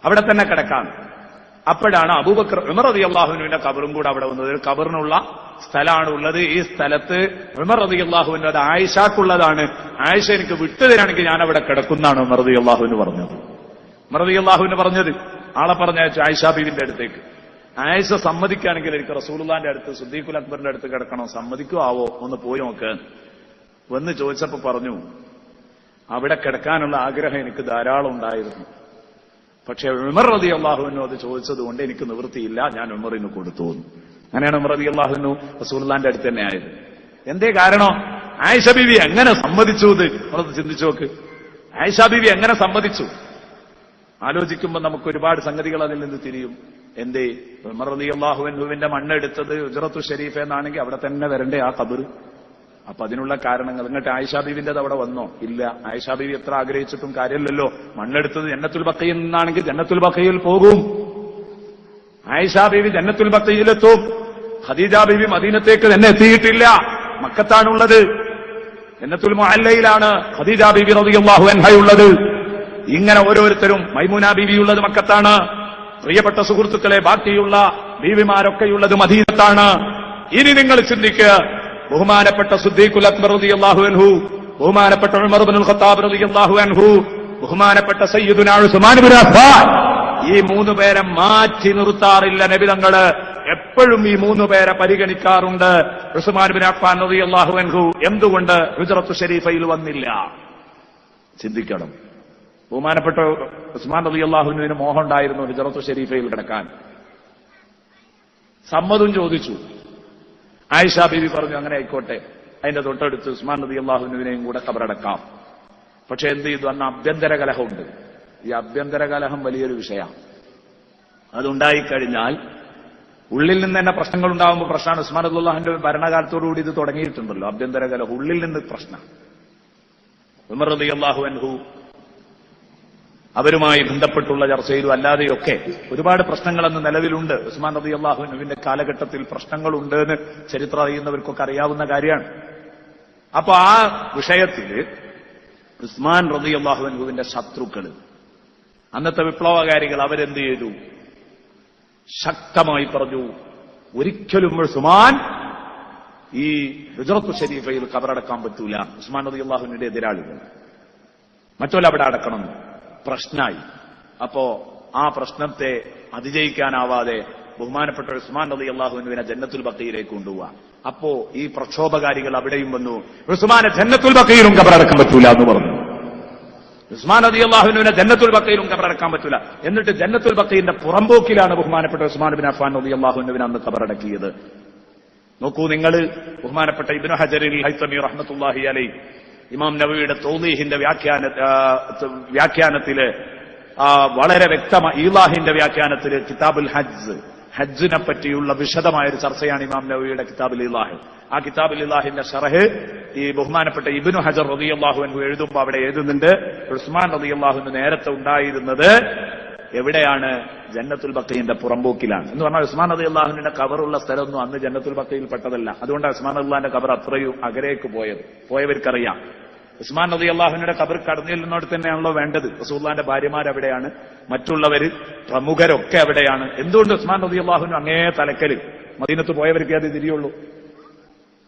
അവിടെ തന്നെ കിടക്കാൻ. അപ്പോഴാണ് അബൂബക്കർ ഉമർ റളിയല്ലാഹു അൻഹുവിന്റെ ഖബറും കൂടെ അവിടെ വന്നത്. ഒരു ഖബറിനുള്ള സ്ഥലമാണ് ഉള്ളത്. ഈ സ്ഥലത്ത് ഉമർ റളിയല്ലാഹു അൻഹു അത് ആയിഷക്കുള്ളതാണ്, ആയിഷ എനിക്ക് വിട്ടുതരാണെങ്കിൽ ഞാൻ അവിടെ കിടക്കുന്നാണ് ഉമർ റളിയല്ലാഹു അൻഹു പറഞ്ഞത്. ഉമർ റളിയല്ലാഹു അൻഹു പറഞ്ഞത് ആളെ പറഞ്ഞയച്ചു ആയിഷ ബീവിന്റെ അടുത്തേക്ക്. ആയിഷ സമ്മതിക്കുകയാണെങ്കിൽ എനിക്ക് റസൂലുള്ളാഹിന്റെ അടുത്ത്, സിദ്ദീഖുൽ അക്ബറിന്റെ അടുത്ത് കിടക്കണോ, സമ്മതിക്കുവോ, ഒന്ന് പോയി നോക്ക്. വന്ന് ചോദിച്ചപ്പോ പറഞ്ഞു, അവിടെ കിടക്കാനുള്ള ആഗ്രഹം എനിക്ക് ധാരാളം ഉണ്ടായിരുന്നു, പക്ഷെ ഉമർ റളിയല്ലാഹു അൻഹു അത് ചോദിച്ചതുകൊണ്ട് എനിക്ക് നിവൃത്തിയില്ല, ഞാൻ ഉമറിന് കൊടുത്തു. അങ്ങനെയാണ് ഉമർ റളിയല്ലാഹു അൻഹു റസൂലുള്ളാഹിന്റെ അടുത്ത് തന്നെ ആയത്. എന്തേ കാരണം? ആയിഷ ബീവി എങ്ങനെ സമ്മതിച്ചു? നമ്മളത് ചിന്തിച്ചു നോക്ക്, ആയിഷ ബീവി എങ്ങനെ സമ്മതിച്ചു? ആലോചിക്കുമ്പോൾ നമുക്ക് ഒരുപാട് സംഗതികൾ അതിൽ നിന്ന് തിരിയും. എന്തേ? ഉമർ റളിയല്ലാഹു അൻഹുവിന്റെ മണ്ണെടുത്തത് ഹുജ്റത്തു ശരീഫ് എന്നാണെങ്കിൽ അവിടെ തന്നെ വരണ്ടേ ആ ഖബർ? അപ്പൊ അതിനുള്ള കാരണങ്ങൾ. എന്നിട്ട് ആയിഷ ബീവിന്റെത് അവിടെ വന്നോ? ഇല്ല. ആയിഷ ബീവി എത്ര ആഗ്രഹിച്ചിട്ടും കാര്യമില്ലല്ലോ. മണ്ണെടുത്തത് ജന്നത്തുൽ ബഖയിൽ നിന്നാണെങ്കിൽ ജന്നത്തുൽ ബഖയിൽ പോകും. ആയിഷ ബീവി ജന്നത്തുൽ ബഖീയിലെത്തും. ഖദീജ ബീവി മദീനത്തേക്ക് തന്നെ എത്തിയിട്ടില്ല, മക്കത്താണുള്ളത്. ജന്നത്തുൽ മുഅല്ലയിലാണ് ഖദീജ ബീവി റളിയല്ലാഹു അൻഹയുള്ളത്. ഇങ്ങനെ ഓരോരുത്തരും, മൈമൂന ബീവിയുള്ളത് മക്കത്താണ്. പ്രിയപ്പെട്ട സുഹൃത്തുക്കളെ, ബാക്കിയുള്ള ബീവിമാരൊക്കെയുള്ളത് മദീനത്താണ്. ഇനി നിങ്ങൾ ചിന്തിക്കുക, ബഹുമാനപ്പെട്ട സിദ്ദീഖുൽ അക്ബർ റളിയല്ലാഹു അൻഹു, ബഹുമാനപ്പെട്ട ഉമർ ഇബ്നുൽ ഖത്താബ് റളിയല്ലാഹു അൻഹു, ബഹുമാനപ്പെട്ട സയ്യിദുനാ ഉസ്മാൻ ഇബ്നു അഫ്ഫാൻ, ഈ മൂന്ന് പേരെ മാറ്റി നിർത്താറില്ല നബി തങ്ങള്. എപ്പോഴും ഈ മൂന്ന് പേരെ പരിഗണിക്കാറുണ്ട്. ഉസ്മാൻ ഇബ്നു അഫ്ഫാൻ റളിയല്ലാഹു അൻഹു എന്തുകൊണ്ട് ഹിജ്റത്തു ശരീഫയിൽ വന്നില്ല? ചിന്തിക്കണം. ബഹുമാനപ്പെട്ട ഉസ്മാൻ റളിയല്ലാഹു അൻഹുവിന് മോഹം ഉണ്ടായിരുന്നു ഹിജ്റത്തു ശരീഫയിൽ കിടക്കാൻ. സമ്മതം ചോദിച്ചു. ആയിഷ ബീവി പറഞ്ഞു, അങ്ങനെ ആയിക്കോട്ടെ, അതിന്റെ തൊട്ടടുത്ത് ഉസ്മാൻ റളിയല്ലാഹു അൻഹുവിനെയും കൂടെ ഖബറടക്കാം. പക്ഷെ എന്ത് ചെയ്തു? അന്ന് ആഭ്യന്തര കലഹമുണ്ട്. ഈ ആഭ്യന്തര കലഹം വലിയൊരു വിഷയമാണ്. അതുണ്ടായിക്കഴിഞ്ഞാൽ ഉള്ളിൽ നിന്ന് തന്നെ പ്രശ്നങ്ങൾ ഉണ്ടാകുമ്പോൾ പ്രശ്നമാണ്. ഉസ്മാൻ റളിയല്ലാഹുവിന്റെ ഭരണകാലത്തോടുകൂടി ഇത് തുടങ്ങിയിട്ടുണ്ടല്ലോ, ആഭ്യന്തര കലഹം, ഉള്ളിൽ നിന്ന് പ്രശ്നം. ഉമർ റളിയല്ലാഹു അൻഹു അവരുമായി ബന്ധപ്പെട്ടുള്ള ചർച്ചയിലും അല്ലാതെയൊക്കെ ഒരുപാട് പ്രശ്നങ്ങളെന്ന് നിലവിലുണ്ട്. ഉസ്മാൻ റളിയല്ലാഹു അൻഹുവിന്റെ കാലഘട്ടത്തിൽ പ്രശ്നങ്ങളുണ്ട് എന്ന് ചരിത്രം അറിയുന്നവർക്കൊക്കെ അറിയാവുന്ന കാര്യമാണ്. അപ്പൊ ആ വിഷയത്തിൽ ഉസ്മാൻ റളിയല്ലാഹു അൻഹുവിന്റെ ശത്രുക്കൾ, അന്നത്തെ വിപ്ലവകാരികൾ, അവരെന്ത് ചെയ്തു? ശക്തമായി പറഞ്ഞു, ഒരിക്കലും ഉസ്മാൻ ഈ ഹിജ്റത്തു ശരീഫയിൽ ഖബറടക്കാൻ പറ്റൂല. ഉസ്മാൻ റളിയല്ലാഹുവിന്റെ എതിരാളികൾ മറ്റൊല്ല അവിടെ അടക്കണം. പ്രശ്നമായി. അപ്പോ ആ പ്രശ്നത്തെ അതിജയിക്കാനാവാതെ ബഹുമാനപ്പെട്ട ഉസ്മാൻ റളിയല്ലാഹു അൻഹുവിനെ ജന്നത്തുൽ ബഖീയിലേക്ക് കൊണ്ടുപോവാ. അപ്പോ ഈ പ്രക്ഷോഭകാരികൾ അവിടെയും വന്നു, ഉസ്മാനെ ജന്നത്തുൽ ബഖീയിലും ഖബറടക്കാൻ പറ്റൂല എന്ന് പറഞ്ഞു. ഉസ്മാൻ റളിയല്ലാഹു അൻഹുവിനെ ജന്നത്തുൽ ബഖീയിലും ഖബറടക്കാൻ പറ്റൂല. എന്നിട്ട് ജന്നത്തുൽ ബഖീയിന്റെ പുറമ്പോക്കിലാണ് ബഹുമാനപ്പെട്ട ഉസ്മാൻ ഇബ്നു അഫ്ഫാൻ റളിയല്ലാഹു അൻഹുവിനെ അന്ന് ഖബറടക്കിയത്. നോക്കൂ നിങ്ങൾ, ബഹുമാനപ്പെട്ട ഇബ്നു ഹജറിൽ ഹൈതമി റഹ്മത്തുള്ളാഹി അലൈഹി ഇമാം നവവിയുടെ തൗളീഹിന്റെ വ്യാഖ്യാനത്തില് വളരെ വ്യക്തമായി, ഈലാഹിന്റെ വ്യാഖ്യാനത്തില് കിതാബുൽ ഹജ്ജിനെ പറ്റിയുള്ള വിശദമായൊരു ചർച്ചയാണ് ഇമാം നവവിയുടെ കിതാബുൽ ഈലാഹ്. ആ കിതാബുൽ ഈലാഹിന്റെ ശറഹ് ഈ ബഹുമാനപ്പെട്ട ഇബ്നു ഹജർ റളിയല്ലാഹു അൻഹു എഴുതുമ്പോൾ അവിടെ എഴുതുന്നുണ്ട്, ഉസ്മാൻ റളിയല്ലാഹു അൻഹു നേരത്തെ ഉണ്ടായിരുന്നത് എവിടെയാണ്? ജന്നത്തുൽ ബഖീന്റെ പുറമ്പോക്കിലാണ് എന്ന് പറഞ്ഞാൽ ഉസ്മാൻ റളിയല്ലാഹു അൻഹുവിന്റെ ഖബറുള്ള സ്ഥലമൊന്നും അന്ന് ജന്നത്തുൽ ബഖീൽ പെട്ടതല്ല. അതുകൊണ്ടാണ് ഉസ്മാൻ റളിയല്ലാഹുവിന്റെ ഖബർ അത്രയും അകലേക്ക് പോയവർക്കറിയാം. ഉസ്മാൻ റളിയല്ലാഹു അൻഹുവിന്റെ ഖബർ കടന്നു ചെല്ലുന്നോട് തന്നെയാണല്ലോ വേണ്ടത്. റസൂലുള്ളാഹിന്റെ ഭാര്യമാരവിടെയാണ്, മറ്റുള്ളവര് പ്രമുഖരൊക്കെ അവിടെയാണ്. എന്തുകൊണ്ട് ഉസ്മാൻ റളിയല്ലാഹു അൻഹു അങ്ങേ തലക്കല്? മദീനത്ത് പോയവർക്ക് അത് തിരിയുള്ളൂ.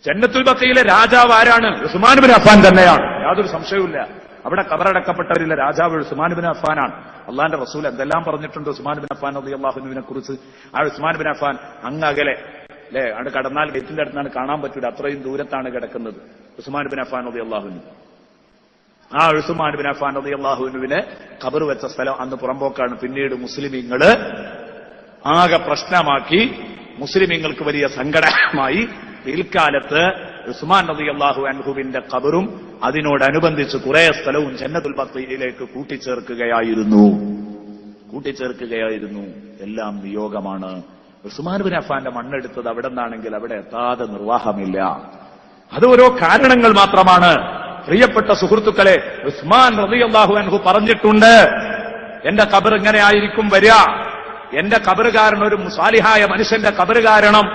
ജന്നത്തുൽ ബഖീയിലെ രാജാവ് ആരാണ്? ഉസ്മാൻ ഇബ്നു അഫ്ഫാൻ തന്നെയാണ്, യാതൊരു സംശയവുമില്ല. അവിടെ ഖബറടക്കപ്പെട്ടവരിലെ രാജാവ് ഉസ്മാൻ ഇബ്നു അഫ്ഫാനാണ്. അള്ളാന്റെ റസൂൽ എന്തെല്ലാം പറഞ്ഞിട്ടുണ്ട് ഉസ്മാൻ ഇബ്നു അഫ്ഫാൻ റളിയല്ലാഹു അൻഹുവിനെ കുറിച്ച്. ആ ഉസ്മാൻ ഇബ്നു അഫ്ഫാൻ അങ്ങ് അകലെ അല്ലെ, അവിടെ കടന്നാൽ ഗേറ്റിന്റെ അടുത്താണ്, കാണാൻ പറ്റൂല, അത്രയും ദൂരത്താണ് കിടക്കുന്നത് ഉസ്മാൻ ഇബ്നു അഫ്ഫാൻ റളിയല്ലാഹു അൻഹു. ആ ഉസ്മാൻ ഇബ്നു അഫ്ഫാൻ റളിയല്ലാഹു അൻഹുവിനെ ഖബർ വെച്ച സ്ഥലം അന്ന് പുറമ്പോക്കാണ്. പിന്നീട് മുസ്ലിമീങ്ങള് ആകെ പ്രശ്നമാക്കി, മുസ്ലിമീങ്ങൾക്ക് വലിയ സങ്കടമായി. പിൽക്കാലത്ത് ഉസ്മാൻ റളിയല്ലാഹു അൻഹുവിന്റെ ഖബറും അതിനോടനുബന്ധിച്ച് കുറെ സ്ഥലവും ജന്നത്തുൽ ബഖീയിലേക്ക് കൂട്ടിച്ചേർക്കുകയായിരുന്നു. എല്ലാം നിയോഗമാണ്. ഉസ്മാൻ ഇബ്നു അഫ്ഫാന്റെ മണ്ണെടുത്തത് അവിടെ നിന്നാണെങ്കിൽ അവിടെ എത്താതെ നിർവാഹമില്ല. അത് ഓരോ കാരണങ്ങൾ മാത്രമാണ്. പ്രിയപ്പെട്ട സുഹൃത്തുക്കളെ, ഉസ്മാൻ റളിയല്ലാഹു അൻഹു പറഞ്ഞിട്ടുണ്ട്, എന്റെ ഖബർ ഇങ്ങനെ ആയിരിക്കും വരിക, എന്റെ ഖബർ കാരണം, ഒരു സാലിഹായ മനുഷ്യന്റെ ഖബർ കാരണം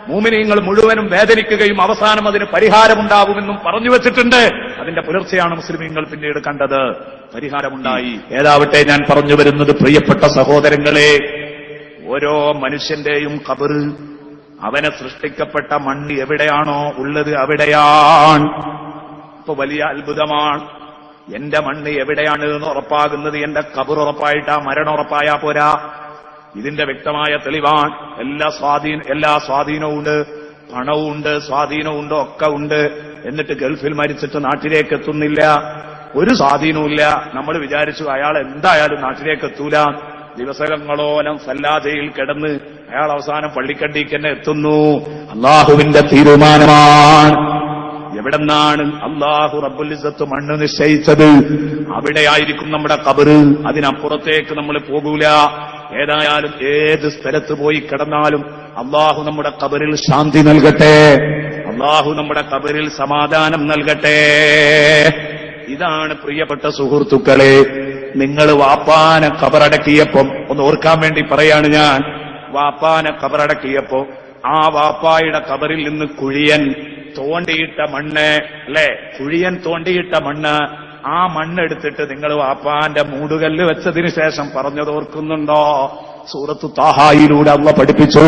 മുഅ്മിനീങ്ങൾ മുഴുവനും വേദനിക്കുകയും അവസാനം അതിന് പരിഹാരമുണ്ടാവുമെന്നും പറഞ്ഞു വെച്ചിട്ടുണ്ട്. അതിന്റെ പുലർച്ചെയാണ് മുസ്ലിമീങ്ങൾ പിന്നീട് കണ്ടത്. പരിഹാരമുണ്ടായി. ഏതാവട്ടെ, ഞാൻ പറഞ്ഞു വരുന്നത്, പ്രിയപ്പെട്ട സഹോദരങ്ങളെ, ഓരോ മനുഷ്യന്റെയും ഖബർ അവനെ സൃഷ്ടിക്കപ്പെട്ട മണ്ണ് എവിടെയാണോ ഉള്ളത് അവിടെയാണ്. ഇപ്പൊ വലിയ അത്ഭുതമാണ്. എന്റെ മണ്ണ് എവിടെയാണ് എന്ന് ഉറപ്പാകുന്നത് എന്റെ ഖബർ ഉറപ്പായിട്ടാ, മരണം ഉറപ്പായാ പോരാ. ഇതിന്റെ വ്യക്തമായ തെളിവാണ്. എല്ലാ സ്വാധീനവും ഉണ്ട്, പണവും ഉണ്ട്, സ്വാധീനവും ഉണ്ട്, ഒക്കെ ഉണ്ട്. എന്നിട്ട് ഗൾഫിൽ മരിച്ചിട്ട് നാട്ടിലേക്ക് എത്തുന്നില്ല, ഒരു സ്വാധീനവുമില്ല. നമ്മൾ വിചാരിച്ചു അയാൾ എന്തായാലും നാട്ടിലേക്ക് എത്തൂല. ദിവസങ്ങളോളം സല്ലാജയിൽ കിടന്ന് അയാൾ അവസാനം പള്ളിക്കണ്ടിക്ക് തന്നെ എത്തുന്നു. അള്ളാഹുവിന്റെ തീരുമാനമാണ്. എവിടെന്നാണ് അള്ളാഹു റബ്ബുൽ ഇസ്സത്ത് മണ്ണ് നിശ്ചയിച്ചത് അവിടെയായിരിക്കും നമ്മുടെ ഖബർ. അതിനപ്പുറത്തേക്ക് നമ്മൾ പോകൂല. ഏതായാലും ഏത് സ്ഥലത്ത് പോയി കിടന്നാലും അള്ളാഹു നമ്മുടെ ഖബറിൽ ശാന്തി നൽകട്ടെ, അള്ളാഹു നമ്മുടെ ഖബറിൽ സമാധാനം നൽകട്ടെ. ഇതാണ് പ്രിയപ്പെട്ട സുഹൃത്തുക്കളെ, നിങ്ങൾ വാപ്പാനെ ഖബറടക്കിയപ്പം ഒന്ന് ഓർക്കാൻ വേണ്ടി പറയാണ് ഞാൻ. വാപ്പാനെ കബറടക്കിയപ്പോ ആ വാപ്പായുടെ കബറിൽ നിന്ന് കുഴിയൻ തോണ്ടിയിട്ട മണ്ണ്, അല്ലെ, കുഴിയൻ തോണ്ടിയിട്ട മണ്ണ്, ആ മണ്ണെടുത്തിട്ട് നിങ്ങൾ വാപ്പാന്റെ മൂടുകല്ല് വെച്ചതിന് ശേഷം പറഞ്ഞത് ഓർക്കുന്നുണ്ടോ? സൂറത്തു താഹായിലൂടെ അല്ലാഹു പഠിപ്പിച്ചു.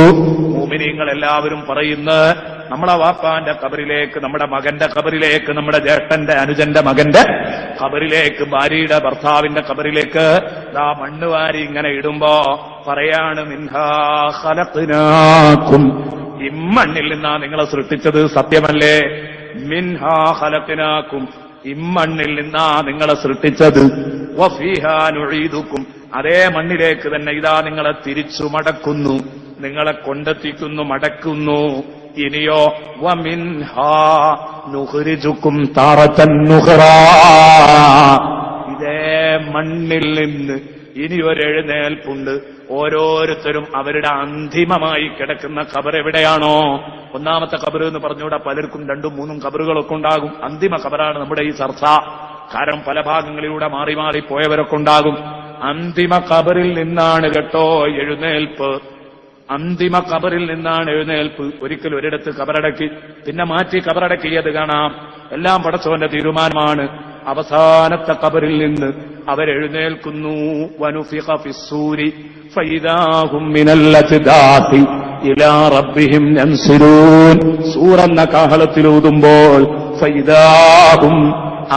മുഅ്മിനീങ്ങൾ എല്ലാവരും പറയുന്നത് നമ്മളെ വാപ്പാന്റെ ഖബറിലേക്ക്, നമ്മുടെ മകന്റെ ഖബറിലേക്ക്, നമ്മുടെ ജ്യേഷ്ഠന്റെ അനുജന്റെ മകന്റെ ഖബറിലേക്ക്, ഭാര്യയുടെ ഭർത്താവിന്റെ ഖബറിലേക്ക് ആ മണ്ണ് വാരി ഇങ്ങനെ ഇടുമ്പോ പറയാണ് മിൻഹാ ഖലഖ്നാകും, ഇമ്മണ്ണിൽ നിന്നാ നിങ്ങളെ സൃഷ്ടിച്ചത്, സത്യമല്ലേ? മിൻഹാ ഖലഖ്നാകും, ഇമ്മണ്ണിൽ നിന്നാ നിങ്ങളെ സൃഷ്ടിച്ചത്. വഫീഹാ നുഈദുക്കും, അതേ മണ്ണിലേക്ക് തന്നെ ഇതാ നിങ്ങളെ തിരിച്ചു മടക്കുന്നു, നിങ്ങളെ കൊണ്ടെത്തിക്കുന്നു, മടക്കുന്നു. ഇനിയോ വമിൻഹാ നുഖ്രിജുക്കും താറതൻ നുഖ്റാ, ഇതേ മണ്ണിൽ നിന്ന് ഇനി ഒരു എഴുന്നേൽപ്പുണ്ട്. ഓരോരുത്തരും അവരുടെ അന്തിമമായി കിടക്കുന്ന ഖബർ എവിടെയാണോ, ഒന്നാമത്തെ ഖബർ എന്ന് പറഞ്ഞുകൂടാ, പലർക്കും 2ഉം 3ഉം ഖബറുകളൊക്കെ ഉണ്ടാകും. അന്തിമ ഖബറാണ് നമ്മുടെ ഈ ചർച്ച. കാരണം പല ഭാഗങ്ങളിലൂടെ മാറി മാറി പോയവരൊക്കെ ഉണ്ടാകും. അന്തിമ ഖബറിൽ നിന്നാണ് കേട്ടോ എഴുന്നേൽപ്പ്, അന്തിമ ഖബറിൽ നിന്നാണ് എഴുന്നേൽപ്പ്. ഒരിക്കൽ ഒരിടത്ത് ഖബറടക്കി, പിന്നെ മാറ്റി ഖബറടക്കിയത് കാണാം. എല്ലാം പടച്ചവന്റെ തീരുമാനമാണ്. അവസാനത്തെ ഖബറിൽ നിന്ന് അവരെഴുന്നേൽക്കുന്നു. വനുഫിഖ ഫിസ്സൂരി ഫൈദാഹും മിനൽ അജ്ദാതി ഇലാ റബ്ബിഹിം യൻസിലൂൻ. സൂറെന്ന കാഹളത്തിലൂതുമ്പോൾ ഫൈദാഹും,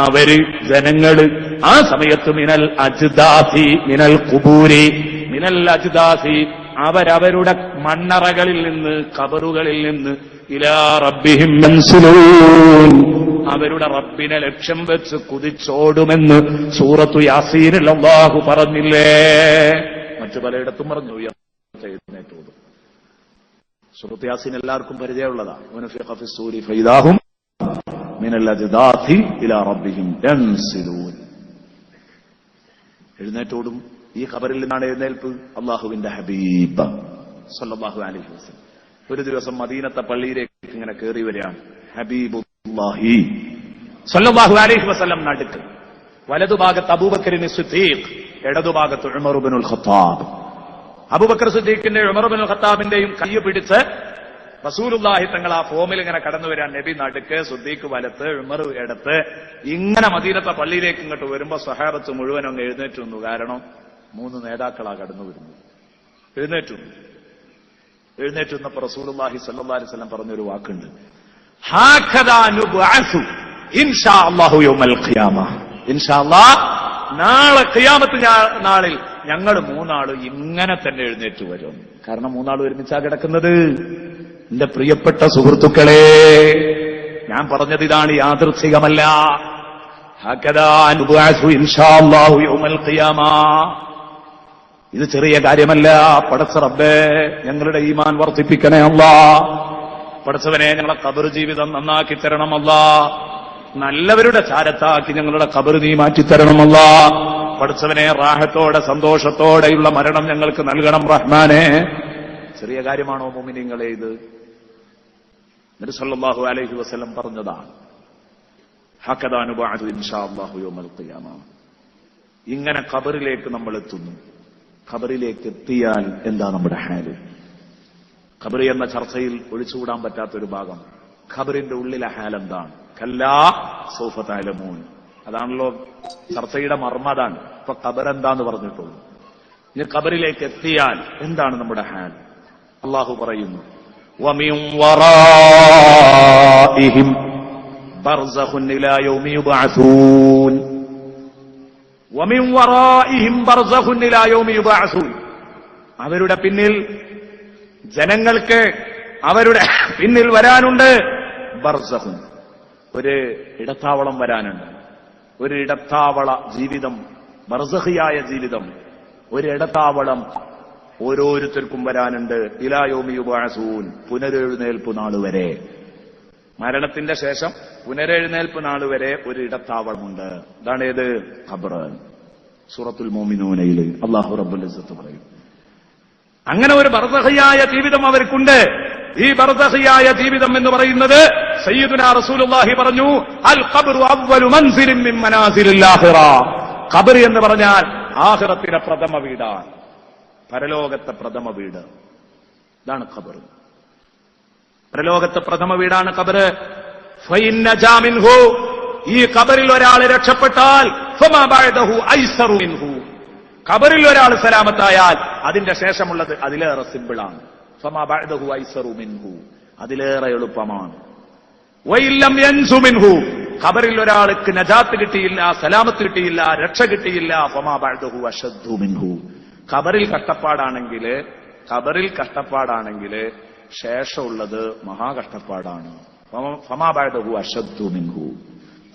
അവര് ജനങ്ങള് ആ സമയത്ത് മിനൽ അജ്ദാതി മിനൽ ഖുബൂരി മിനൽ അജ്ദാതി, അവരവരുടെ മണ്ണറകളിൽ നിന്ന്, ഖബറുകളിൽ നിന്ന് ഇലാ റബ്ബിഹിം യൻസിലൂൻ, അവരുടെ റബ്ബിനെ ലക്ഷ്യം വെച്ച് കുതിച്ചോടുമെന്ന് സൂറത്തു യാസീനിൽ അല്ലാഹു പറഞ്ഞില്ലേ? മറ്റു പലയിടത്തും പറഞ്ഞു എഴുന്നേറ്റോടും. സൂറത്തു യാസീൻ എല്ലാവർക്കും പരിചയമുള്ളതാണ്. വനുഫിഖ ഫിസ്സൂരി ഫൈദാഹും മിനൽ അജ്ദാതി ഇലാ റബ്ബിഹിം യൻസിലൂൻ. എഴുന്നേറ്റോടും. ഈ ഖബറിൽ നിന്നാണ് എഴുന്നേൽപ്പ്. അള്ളാഹുവിന്റെ ഹബീബ് സല്ലല്ലാഹു അലൈഹി വസല്ലം ഒരു ദിവസം മദീനത്തെ പള്ളിയിലേക്ക് ഇങ്ങനെ കയറി വരികയാണ്. ഹബീബുല്ലാഹി സല്ലല്ലാഹു അലൈഹി വസല്ലം നടുക്ക്, വലതുഭാഗത്ത് അബൂബക്കറിന് സിദ്ദീഖ്, ഇടതുഭാഗത്ത് ഉമർ ഇബ്നുൽ ഖത്താബ്. അബൂബക്കർ സിദ്ദീഖിന്റെ ഉമർ ഇബ്നുൽ ഖത്താബിന്റെയും കൈ പിടിച്ച് റസൂലുള്ളാഹി തങ്ങൾ ആ ഫോമിൽ ഇങ്ങനെ കടന്നു വരാൻ. നബി നടുക്ക്, സിദ്ദീഖ് വലത്ത്, ഉമർ ഇടത്ത്. ഇങ്ങനെ മദീനത്തെ പള്ളിയിലേക്ക് ഇങ്ങോട്ട് വരുമ്പോ സ്വഹാബത്ത് മുഴുവനും അങ്ങ് എഴുന്നേറ്റ് വന്നു. കാരണം 3 നേതാക്കളാ കടന്നു വരുന്നു. എഴുന്നേറ്റ് വന്നപ്പോ റസൂലുള്ളാഹി സ്വല്ലല്ലാഹു അലൈഹി വസല്ലം പറഞ്ഞൊരു വാക്കുണ്ട്, ഹാകദാ നുബ്അസു ഇൻഷാ അല്ലാഹു യൗമൽ ഖിയാമ. ഇൻഷാ അല്ലാഹ് നാളെ ഖിയാമത്ത് നാളിൽ ഞങ്ങൾ 3 ആള് ഇങ്ങനെ തന്നെ എഴുന്നേറ്റ് വരും. കാരണം 3 ആൾ ഒരുമിച്ചാ കിടക്കുന്നത്. എന്റെ പ്രിയപ്പെട്ട സുഹൃത്തുക്കളെ, ഞാൻ പറഞ്ഞത് ഇതാണ്, യാദൃച്ഛികമല്ല. ഹകദാ നുബ്അസു ഇൻഷാ അല്ലാഹു യൗമൽ ഖിയാമ. ഇത് ചെറിയ കാര്യമല്ല. പടച്ച റബ്ബേ, ഞങ്ങളുടെ ഈമാൻ വർദ്ധിപ്പിക്കണേ അല്ലാ. പടച്ചവനെ, ഞങ്ങളെ ഖബർ ജീവിതം നന്നാക്കി തരണം അല്ലാ. നല്ലവരുടെ ചാരത്താക്കി ഞങ്ങളുടെ ഖബർ നീ മാറ്റിത്തരണം അല്ലാ. പടച്ചവനെ, റാഹത്തോടെ സന്തോഷത്തോടെയുള്ള മരണം ഞങ്ങൾക്ക് നൽകണം റഹ്മാനെ. ചെറിയ കാര്യമാണോ മുഅ്മിനീങ്ങളെ ഇത്? നബി സല്ലല്ലാഹു അലൈഹി വസല്ലം പറഞ്ഞതാണ്, ഹകദാ നുബ്അസു ഇൻഷാ അല്ലാഹു യൗമൽ ഖിയാമ. ഇങ്ങനെ ഖബറിലേക്ക് നമ്മൾ എത്തുന്നു. ഖബറിലേക്ക് എത്തിയാൽ എന്താ നമ്മുടെ ഹാല്? ഖബറി എന്ന ചർച്ചയിൽ ഒഴിച്ചുകൂടാൻ പറ്റാത്തൊരു ഭാഗം, ഖബറിന്റെ ഉള്ളിലെ ഹാൽ എന്താണ്? കല്ലാ സൗഫ തഅലമൂൻ. അതാണല്ലോ ചർച്ചയുടെ മർമ്മതാണ്. ഇപ്പൊ ഖബർ എന്താന്ന് പറഞ്ഞിട്ടുള്ളൂ. ഇനി ഖബറിലേക്ക് എത്തിയാൽ എന്താണ് നമ്മുടെ ഹാൽ? അല്ലാഹു പറയുന്നു, വമിൻ വറാഇഹിം ബർസഖുൻ ഇലാ യൗമി യുബ്അസൂൻ. വമിൻ വറാഇഹിം ബർസഖുൻ ഇലാ യൗമി യുബ്അസൂൻ. അവരുടെ പിന്നിൽ, ജനങ്ങൾക്ക് അവരുടെ പിന്നിൽ വരാനുണ്ട് ബർസഖുൻ, ഒരു ഇടത്താവളം വരാനുണ്ട്. ഒരു ഇടത്താവള ജീവിതം, ബർസഖിയായ ജീവിതം, ഒരു ഇടത്താവളം ഓരോരുത്തർക്കും വരാനുണ്ട്. ഇലാ യൗമി യുബ്അസൂൻ, പുനരെഴുന്നേൽപ്പ് നാളുവരെ. മരണത്തിന്റെ ശേഷം പുനരെഴുന്നേൽപ്പ് നാളുവരെ ഒരു ഇടത്താവളമുണ്ട്. അതാണ് ഏത്? ഖബർ. സൂറത്തുൽ മുഅ്മിനൂനയിൽ അല്ലാഹു റബ്ബുൽ ഇസ്സത്ത് പറയും. അങ്ങനെ ഒരു ബർസഖിയായ ജീവിതം അവർക്കുണ്ട്. ഈ ബർസഖിയായ ജീവിതം എന്ന് പറയുന്നത് സയ്യിദുനാ റസൂലുള്ളാഹി പറഞ്ഞു, അൽ ഖബ്റു അവ്വലു മൻസിലിൻ മിൻ മനാസിലിൽ ആഖിറ. ഖബർ എന്ന് പറഞ്ഞാൽ ആഖിറത്തിലെ പ്രഥമ വീടാണ്, പരലോകത്തെ പ്രഥമ വീട്. ഇതാണ് ഖബർ. പ്രലോകത്ത് പ്രഥമ വീടാണ് ഖബർ. ഫഇൻ നജാ മിൻഹു, ഈ ഖബറിൽ ഒരാൾ രക്ഷപ്പെട്ടാൽ ഫമാ ബഅദഹു ഐസറു മിൻഹു, ഖബറിൽ ഒരാൾ സലാമത്തായാൽ അതിന്റെ ശേഷമുള്ളത് അതിലേറെ സിമ്പിളാണ്. ഫമാ ബഅദഹു ഐസറു മിൻഹു, അതിലേറെ എളുപ്പമാണ്. വഇല്ലം യൻസു മിൻഹു, ഖബറിൽ ഒരാൾക്ക് നജാത്ത് കിട്ടിയില്ല, സലാമത്ത് കിട്ടിയില്ല, രക്ഷ കിട്ടിയില്ല, ഫമാ ബഅദഹു അശദ്ദു മിൻഹു, ഖബറിൽ കഷ്ടപ്പാടാണെങ്കിൽ ശേഷമുള്ളത് മഹാകഷ്ടപ്പാടാണ്. ഫമാ ബഅദഹു അശദ്ദു മിൻഹു.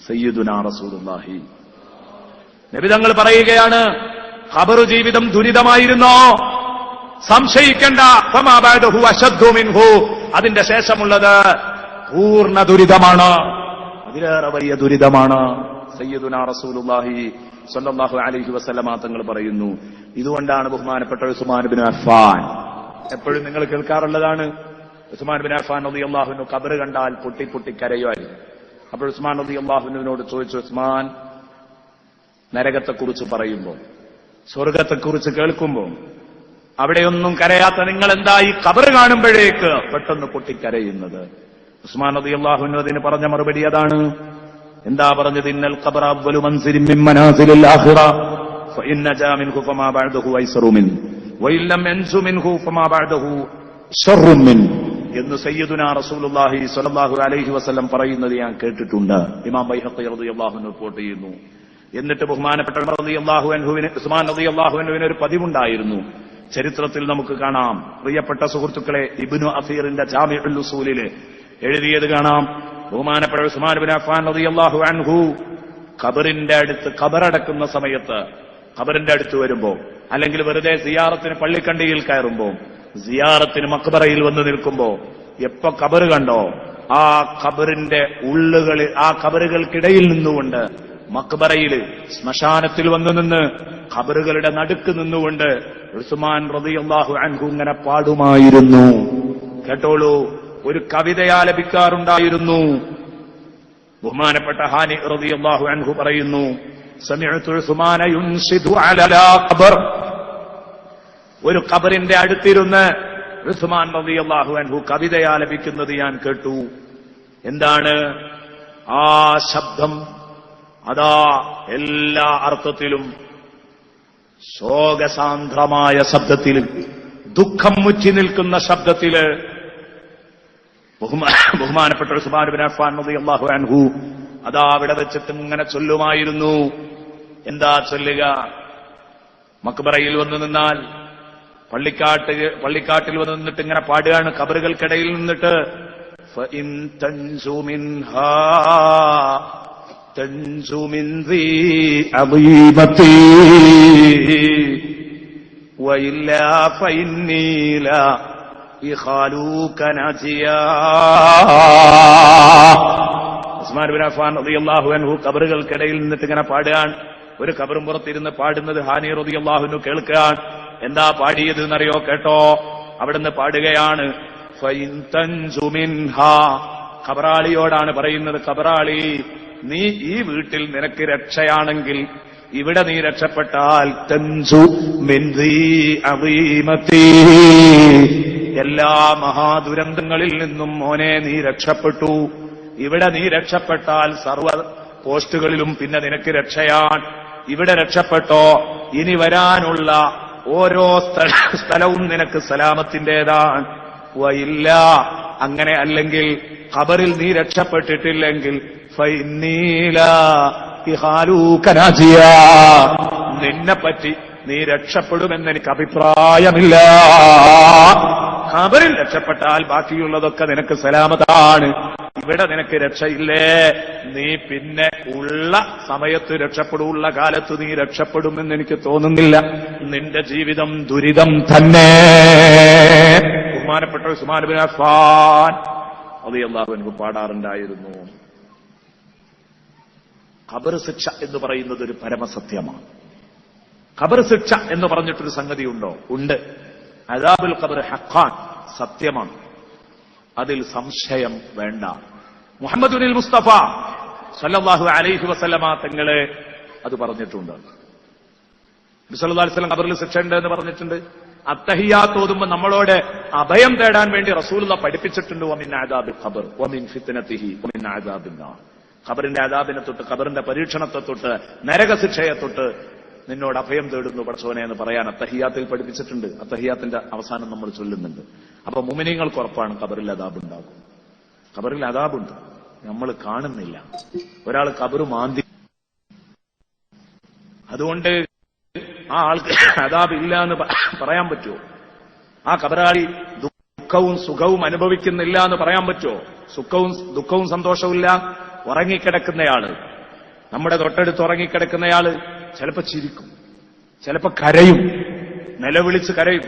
സയ്യിദുനാ റസൂലുള്ളാഹി നബി തങ്ങൾ പറയുകയാണ്, ഖബർ ജീവിതം ദുരിതമായിരുന്നോ? സംശയിക്കേണ്ട. ഫമാ ബഅദഹു അശദ്ദു മിൻഹു, അതിന്റെ ശേഷമുള്ളത് പൂർണ്ണ ദുരിതമാണ്, അതിലേറെ വലിയ ദുരിതമാണ്. സയ്യിദുനാ റസൂലുള്ളാഹി സ്വല്ലല്ലാഹു അലൈഹി വസല്ലമ തങ്ങൾ പറയുന്നു. ഇതുകൊണ്ടാണ് ബഹുമാനപ്പെട്ട ഉസ്മാൻ ഇബ്നു അഫ്ഫാൻ, എപ്പോഴും നിങ്ങൾ കേൾക്കാറുള്ളതാണ്, ഉസ്മാൻ ഇബ്നു അഫ്ഫാൻ റളിയല്ലാഹു അൻഹു ഖബർ കണ്ടാൽ പൊട്ടി പൊട്ടി കരയുമായിരുന്നു. അപ്പോൾ ഉസ്മാൻ റളിയല്ലാഹു അൻഹുവിനോട് ചോദിച്ചു, ഉസ്മാൻ, നരകത്തെക്കുറിച്ച് പറയുമ്പോൾ, സ്വർഗത്തെക്കുറിച്ച് കേൾക്കുമ്പോൾ അവിടെയൊന്നും കരയാത്ത നിങ്ങൾ എന്താ ഈ ഖബർ കാണുമ്പോഴേക്ക് പെട്ടെന്ന് പൊട്ടിക്കരയുന്നത്? ഉസ്മാൻ റളിയല്ലാഹു അൻഹു അതിന് പറഞ്ഞ മറുപടി അതാണ്. എന്താ പറഞ്ഞത്? ഇന്നൽ ഖബറ അവ്വലു മൻസിലിൻ മിൻ മനാസിലിൽ ആഖിറ ഫഇൻ നജാ മിൻഹു ഫമാ ബഅദഹു ഐസറു മിൻ വഇൻ ലം യൻസു മിൻഹു ഫമാ ബഅദഹു ശർറു മിൻ എന്ന് സയ്യിദുനാ റസൂലുള്ളാഹി സ്വല്ലല്ലാഹു അലൈഹി വസല്ലം പറയുന്നത് ഞാൻ കേട്ടിട്ടുണ്ട്. ഇമാം ബൈഹഖി റളിയല്ലാഹു അൻഹു റിപ്പോർട്ട് ചെയ്യുന്നു. എന്നിട്ട് ബഹുമാനപ്പെട്ട ഉമർ റളിയല്ലാഹു അൻഹുവിന്, ഉസ്മാൻ റളിയല്ലാഹു അൻഹുവിന് ഒരു പതിവുണ്ടായിരുന്നു. ചരിത്രത്തിൽ നമുക്ക് കാണാം. പ്രിയപ്പെട്ട സുഹൃത്തുക്കളെ, ഇബ്നു അസീറിന്റെ ജാമിഉൽ ഉസൂലിൽ എഴുതിയത് കാണാം. ബഹുമാനപ്പെട്ട ഉസ്മാൻ ഇബ്നു അഫ്ഫാൻ റളിയല്ലാഹു അൻഹു ഖബറിന്റെ അടുത്ത്, ഖബറടക്കുന്ന സമയത്ത് ഖബറിന്റെ അടുത്ത് വരുമ്പോ, അല്ലെങ്കിൽ വെറുതെ സിയാറത്തിന് പള്ളിക്കണ്ടിയിൽ കയറുമ്പോ, സിയാറത്തിന് മഖ്ബറയിൽ വന്ന് നിൽക്കുമ്പോ, എപ്പോ ഖബർ കണ്ടോ ആ ഖബറിന്റെ ഉള്ളുകളിൽ, ആ ഖബറുകൾക്കിടയിൽ നിന്നുകൊണ്ട് മഖ്ബറയിൽ, ശ്മശാനത്തിൽ വന്നു നിന്ന് ഖബറുകളുടെ നടുക്ക് നിന്നുകൊണ്ട് ഉസ്മാൻ റളിയല്ലാഹു അൻഹു ഇങ്ങനെ പാടുമായിരുന്നു. കേട്ടോളൂ, ഒരു കവിത ആലപിക്കാറുണ്ടായിരുന്നു. ബഹുമാനപ്പെട്ട ഹാനി റളിയല്ലാഹു അൻഹു പറയുന്നു, സമിഅതു ഉസ്മാന യുൻഷിദു അലാ ഖബർ, ഒരു ഖബറിന്റെ അടുത്തിരുന്ന് ഉസ്മാൻ റളിയല്ലാഹു അൻഹു കവിത ആലപിക്കുന്നത് ഞാൻ കേട്ടു. എന്താണ് ആ ശബ്ദം? അതാ എല്ലാ അർത്ഥത്തിലും ശോകസാന്ദ്രമായ ശബ്ദത്തിൽ, ദുഃഖം മുറ്റി നിൽക്കുന്ന ശബ്ദത്തിൽ ബഹുമാനപ്പെട്ട ഉസ്മാൻ ഇബ്നു അഫ്ഫാൻ റളിയല്ലാഹു അൻഹു അതാ അവിടെ വെച്ചിട്ട് ഇങ്ങനെ ചൊല്ലുമായിരുന്നു. എന്താ ചൊല്ലുക? മക്ബറയിൽ വന്നു നിന്നാൽ, പള്ളിക്കാട്ടിൽ വന്ന് നിന്നിട്ട് ഇങ്ങനെ പാടുകയാണ്. ഖബറുകൾക്കിടയിൽ നിന്നിട്ട് ഫഇൻ തൻസു മിൻഹാ തൻസു മിൻ ദീ അളീമതി വഇല്ലാ ഫഇന്നീ ലാ ഇഖാലൂക നജിയാ. ഉസ്മാൻ ഇബ്നു അഫ്ഫാൻ റളിയല്ലാഹു അൻഹു ഖബറുകൾക്കിടയിൽ നിന്നിട്ട് ഇങ്ങനെ പാടുകയാണ്. ഒരു ഖബറും പുറത്തിരുന്ന് പാടുന്നത് ഹാനി റളിയല്ലാഹു അൻഹു കേൾക്കുകയാണ്. എന്താ പാടിയത് എന്നറിയോ? കേട്ടോ, അവിടുന്ന് പാടുകയാണ്, ഫഇൻ തൻസു മിൻഹാ, ഖബറാളിയോടാണ് പറയുന്നത്, ഖബറാളി, നീ ഈ വീട്ടിൽ നിനക്ക് രക്ഷയാണെങ്കിൽ, ഇവിടെ നീ രക്ഷപ്പെട്ടാൽ, തൻസു മിൻ ദീ അളീമതി, എല്ലാ മഹാദുരന്തങ്ങളിൽ നിന്നും മോനെ നീ രക്ഷപ്പെട്ടു. ഇവിടെ നീ രക്ഷപ്പെട്ടാൽ സർവ പോസ്റ്റുകളിലും പിന്നെ നിനക്ക് രക്ഷയാണ്. ഇവിടെ രക്ഷപ്പെട്ടോ, ഇനി വരാനുള്ള ഓരോ സ്ഥലവും നിനക്ക് സലാമത്തിന്റേതാണ്. വയില്ല, അങ്ങനെ അല്ലെങ്കിൽ ഖബറിൽ നീ രക്ഷപ്പെട്ടിട്ടില്ലെങ്കിൽ നിന്നെപ്പറ്റി നീ രക്ഷപ്പെടുമെന്ന് എനിക്ക് അഭിപ്രായമില്ല. ഖബറിൽ രക്ഷപ്പെട്ടാൽ ബാക്കിയുള്ളതൊക്കെ നിനക്ക് സലാമത്താണ്. ഇവിടെ നിനക്ക് രക്ഷയില്ലേ, നീ പിന്നെ ഉള്ള സമയത്ത് രക്ഷപ്പെടുള്ള കാലത്ത് നീ രക്ഷപ്പെടുമെന്ന് എനിക്ക് തോന്നുന്നില്ല. നിന്റെ ജീവിതം ദുരിതം തന്നെ. ബഹുമാനപ്പെട്ട ഉസ്മാൻ ഇബ്നു അഫ്ഫാൻ റളിയല്ലാഹു അൻഹു പാടാറുണ്ടായിരുന്നു. ഖബർ ശിക്ഷ എന്ന് പറയുന്നത് ഒരു പരമസത്യമാണ്. ഖബർ ശിക്ഷ എന്ന് പറഞ്ഞിട്ടൊരു സംഗതി ഉണ്ടോ? ഉണ്ട്. അദാബുൽ ഖബർ ഹഖാൻ, സത്യമാണ്, അതിൽ സംശയം വേണ്ട. മുഹമ്മദുൽ മുസ്തഫ സല്ലല്ലാഹു അലൈഹി വസല്ലമ തങ്ങളെ അത് പറഞ്ഞിട്ടുണ്ട്. നബി സല്ലല്ലാഹു അലൈഹി വസല്ലം ഖബറിൽ ശിക്ഷ ഉണ്ട് എന്ന് പറഞ്ഞിട്ടുണ്ട്. അത്തഹിയാത്ത് ഓതുമ്പോൾ നമ്മളോട് അഭയം തേടാൻ വേണ്ടി റസൂലുള്ള പഠിപ്പിച്ചിട്ടുണ്ട്. വമിൻ അദാബിൽ ഖബർ വമിൻ ഫിത്നതിഹി വമിൻ അദാബിൻ നാർ. ഖബറിന്റെ അദാബിനെ തൊട്ട്, ഖബറിന്റെ പരീക്ഷണത്തെ തൊട്ട്, നരകശിക്ഷയെ തൊട്ട് നിന്നോട് അഭയം തേടുന്നു പടച്ചോനെ എന്ന് പറയാൻ അത്തഹിയാത്തിൽ പഠിപ്പിച്ചിട്ടുണ്ട്. അത്തഹിയാത്തിന്റെ അവസാനം നമ്മൾ ചൊല്ലുന്നുണ്ട്. അപ്പൊ മുഅ്മിനീങ്ങൾക്ക് ഉറപ്പാണ് ഖബറിൽ അദാബ് ഉണ്ടാകും. ഖബറിൽ അദാബുണ്ട്, നമ്മൾ കാണുന്നില്ല. ഒരാൾ ഖബർ മാന്തി, അതുകൊണ്ട് ആ ആൾക്ക് അദാബ് ഇല്ല എന്ന് പറയാൻ പറ്റുമോ? ആ ഖബറാളി ദുഃഖവും സുഖവും അനുഭവിക്കുന്നില്ല എന്ന് പറയാൻ പറ്റുമോ? ദുഃഖവും സന്തോഷവും ഇല്ല. ഉറങ്ങിക്കിടക്കുന്നയാള്, നമ്മുടെ തൊട്ടടുത്ത് ഉറങ്ങിക്കിടക്കുന്നയാള് ചിലപ്പോ ചിരിക്കും, ചിലപ്പോ കരയും, നിലവിളിച്ച് കരയും,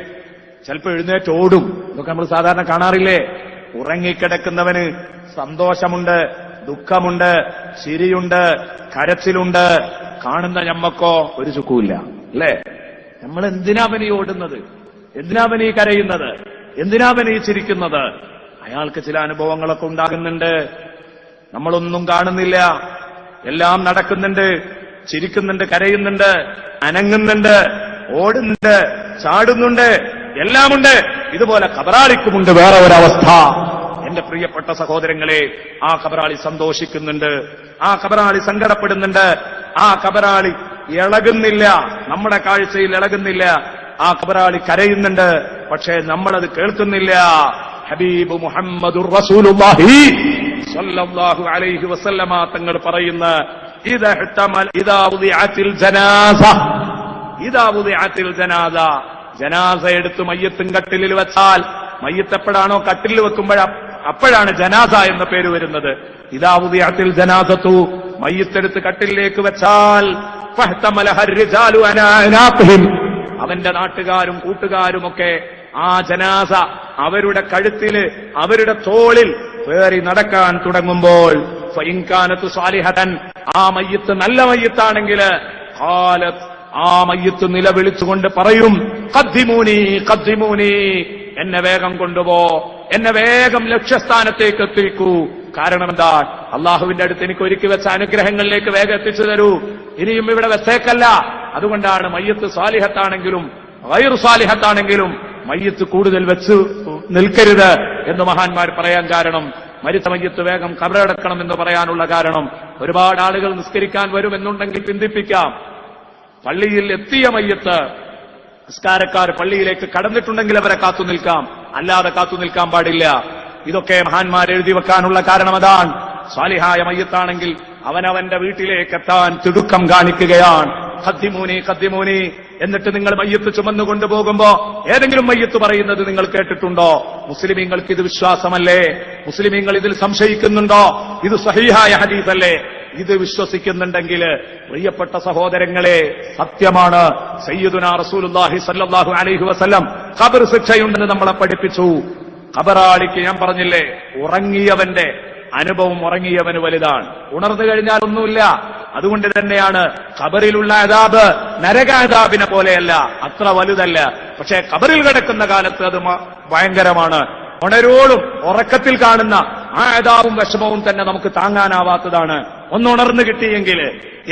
ചിലപ്പോ എഴുന്നേറ്റ് ഓടും. ഇതൊക്കെ നമ്മൾ സാധാരണ കാണാറില്ലേ? ഉറങ്ങിക്കിടക്കുന്നവന് സന്തോഷമുണ്ട്, ദുഃഖമുണ്ട്, ചിരിയുണ്ട്, കരച്ചിലുണ്ട്. കാണുന്ന ഞമ്മക്കോ ഒരു ചുക്കുമില്ല, അല്ലേ? നമ്മൾ എന്തിനാവനീ ഓടുന്നത്? എന്തിനാവനീ കരയുന്നത്? എന്തിനാവനീ ചിരിക്കുന്നത്? അയാൾക്ക് ചില അനുഭവങ്ങളൊക്കെ ഉണ്ടാകുന്നുണ്ട്, നമ്മളൊന്നും കാണുന്നില്ല. എല്ലാം നടക്കുന്നുണ്ട്, ചിരിക്കുന്നുണ്ട്, കരയുന്നുണ്ട്, അനങ്ങുന്നുണ്ട്, ഓടുന്നുണ്ട്, ചാടുന്നുണ്ട്, എല്ലാമുണ്ട്. ഇതുപോലെ ഖബറാളിക്കുമുണ്ട് വേറെ ഒരവസ്ഥ. എന്റെ പ്രിയപ്പെട്ട സഹോദരങ്ങളെ, ആ ഖബറാളി സന്തോഷിക്കുന്നുണ്ട്, ആ ഖബറാളി സങ്കടപ്പെടുന്നുണ്ട്, ആ ഖബറാളി ഇളകുന്നില്ല, നമ്മുടെ കാഴ്ചയിൽ ഇളകുന്നില്ല. ആ ഖബറാളി കരയുന്നുണ്ട്, പക്ഷേ നമ്മളത് കേൾക്കുന്നില്ല. ഹബീബ് മുഹമ്മദുർ റസൂലുള്ളാഹി സ്വല്ലല്ലാഹു അലൈഹി വസല്ലമ തങ്ങൾ പറയുന്ന ഇദാ വുദിഅത്തിൽ ജനാസ, ജനാസ എടുത്ത് മയ്യത്തും കട്ടിലിൽ വെച്ചാൽ, മയ്യത്ത് എപ്പോഴാണോ കട്ടിലിൽ വെക്കുമ്പോൾ അപ്പോഴാണ് ജനാസ എന്ന പേര് വരുന്നത്. ഇദാ വുദിഅത്തിൽ ജനാസത്തു, മയ്യത്തെടുത്ത് കട്ടിലിലേക്ക് വെച്ചാൽ ഫഹ്തമലഹർ റിജാലു അലാ അനാഖിഹിം, അവന്റെ നാട്ടുകാരും കൂട്ടുകാരുമൊക്കെ ആ ജനാസ അവരുടെ കഴുത്തില്, അവരുടെ തോളിൽ വേറി നടക്കാൻ തുടങ്ങുമ്പോൾ ഫഇൻ കാനതു സാലിഹതൻ, ആ മയ്യത്ത് നല്ല മയ്യത്താണെങ്കിൽ ഖാലത്, ആ മയ്യത്ത് നിലവിളിച്ചുകൊണ്ട് പറയും ഖദ്ദിമൂനി ഖദ്ദിമൂനി, എന്നെ വേഗം കൊണ്ടുപോ, എന്നെ വേഗം ലക്ഷ്യസ്ഥാനത്തേക്ക് എത്തിക്കൂ. കാരണം എന്താ? അള്ളാഹുവിന്റെ അടുത്ത് എനിക്ക് ഒരുക്കി വെച്ച അനുഗ്രഹങ്ങളിലേക്ക് വേഗം എത്തിച്ചു തരൂ, ഇനിയും ഇവിടെ വെച്ചേക്കല്ല. അതുകൊണ്ടാണ് മയ്യത്ത് സാലിഹത്താണെങ്കിലും ഗൈറു സാലിഹത്താണെങ്കിലും മയ്യത്ത് കൂടുതൽ വെച്ച് നിൽക്കരുത് എന്ന് മഹാന്മാർ പറയാൻ കാരണം, മരിച്ച മയ്യത്ത് വേഗം ഖബറടക്കണം എന്ന് പറയാനുള്ള കാരണം, ഒരുപാട് ആളുകൾ നിസ്കരിക്കാൻ വരുമെന്നുണ്ടെങ്കിൽ പിന്തിപ്പിക്കാം. പള്ളിയിൽ എത്തിയ മയ്യത്ത്, നിസ്കാരക്കാർ പള്ളിയിലേക്ക് കടന്നിട്ടുണ്ടെങ്കിൽ അവരെ കാത്തു നിൽക്കാം, അല്ലാതെ കാത്തു നിൽക്കാൻ പാടില്ല. ഇതൊക്കെ മഹാന്മാർ എഴുതി വെക്കാനുള്ള കാരണം അതാണ്. സാലിഹായ മയ്യത്താണെങ്കിൽ അവനവന്റെ വീട്ടിലേക്ക് എത്താൻ തിടുക്കം കാണിക്കുകയാണ്. ഖദ്ദിമൂനി ഖദ്ദിമൂനി. എന്നിട്ട് നിങ്ങൾ മയ്യത്ത് ചുമന്നു കൊണ്ടുപോകുമ്പോ ഏതെങ്കിലും മയ്യത്ത് പറയുന്നത് നിങ്ങൾ കേട്ടിട്ടുണ്ടോ? മുസ്ലിമീങ്ങൾക്ക് ഇത് വിശ്വാസമല്ലേ? മുസ്ലിമീങ്ങൾ ഇതിൽ സംശയിക്കുന്നുണ്ടോ? ഇത് സഹീഹായ ഹദീസല്ലേ? ഇത് വിശ്വസിക്കുന്നുണ്ടെങ്കിൽ പ്രിയപ്പെട്ട സഹോദരങ്ങളെ, സത്യമാണ്, സയ്യിദുനാ റസൂലുള്ളാഹി സ്വല്ലല്ലാഹു അലൈഹി വസല്ലം ഖബർ ശിക്ഷയുണ്ടെന്ന് നമ്മളെ പഠിപ്പിച്ചു. ഖബറാളിക്ക് ഞാൻ പറഞ്ഞില്ലേ, ഉറങ്ങിയവന്റെ അനുഭവം ഉറങ്ങിയവന് വലുതാണ്. ഉണർന്നു കഴിഞ്ഞാൽ ഒന്നുമില്ല. അതുകൊണ്ട് തന്നെയാണ് ഖബറിലുള്ള അദാബ് നരകാദാബിനെ പോലെയല്ല, അത്ര വലുതല്ല. പക്ഷേ ഖബറിൽ കിടക്കുന്ന കാലത്ത് അത് ഭയങ്കരമാണ്. ഉണരോളും ഉറക്കത്തിൽ കാണുന്ന ആ അദാബും വിഷമവും തന്നെ നമുക്ക് താങ്ങാനാവാത്തതാണ്. ഒന്നുണർന്നു കിട്ടിയെങ്കിൽ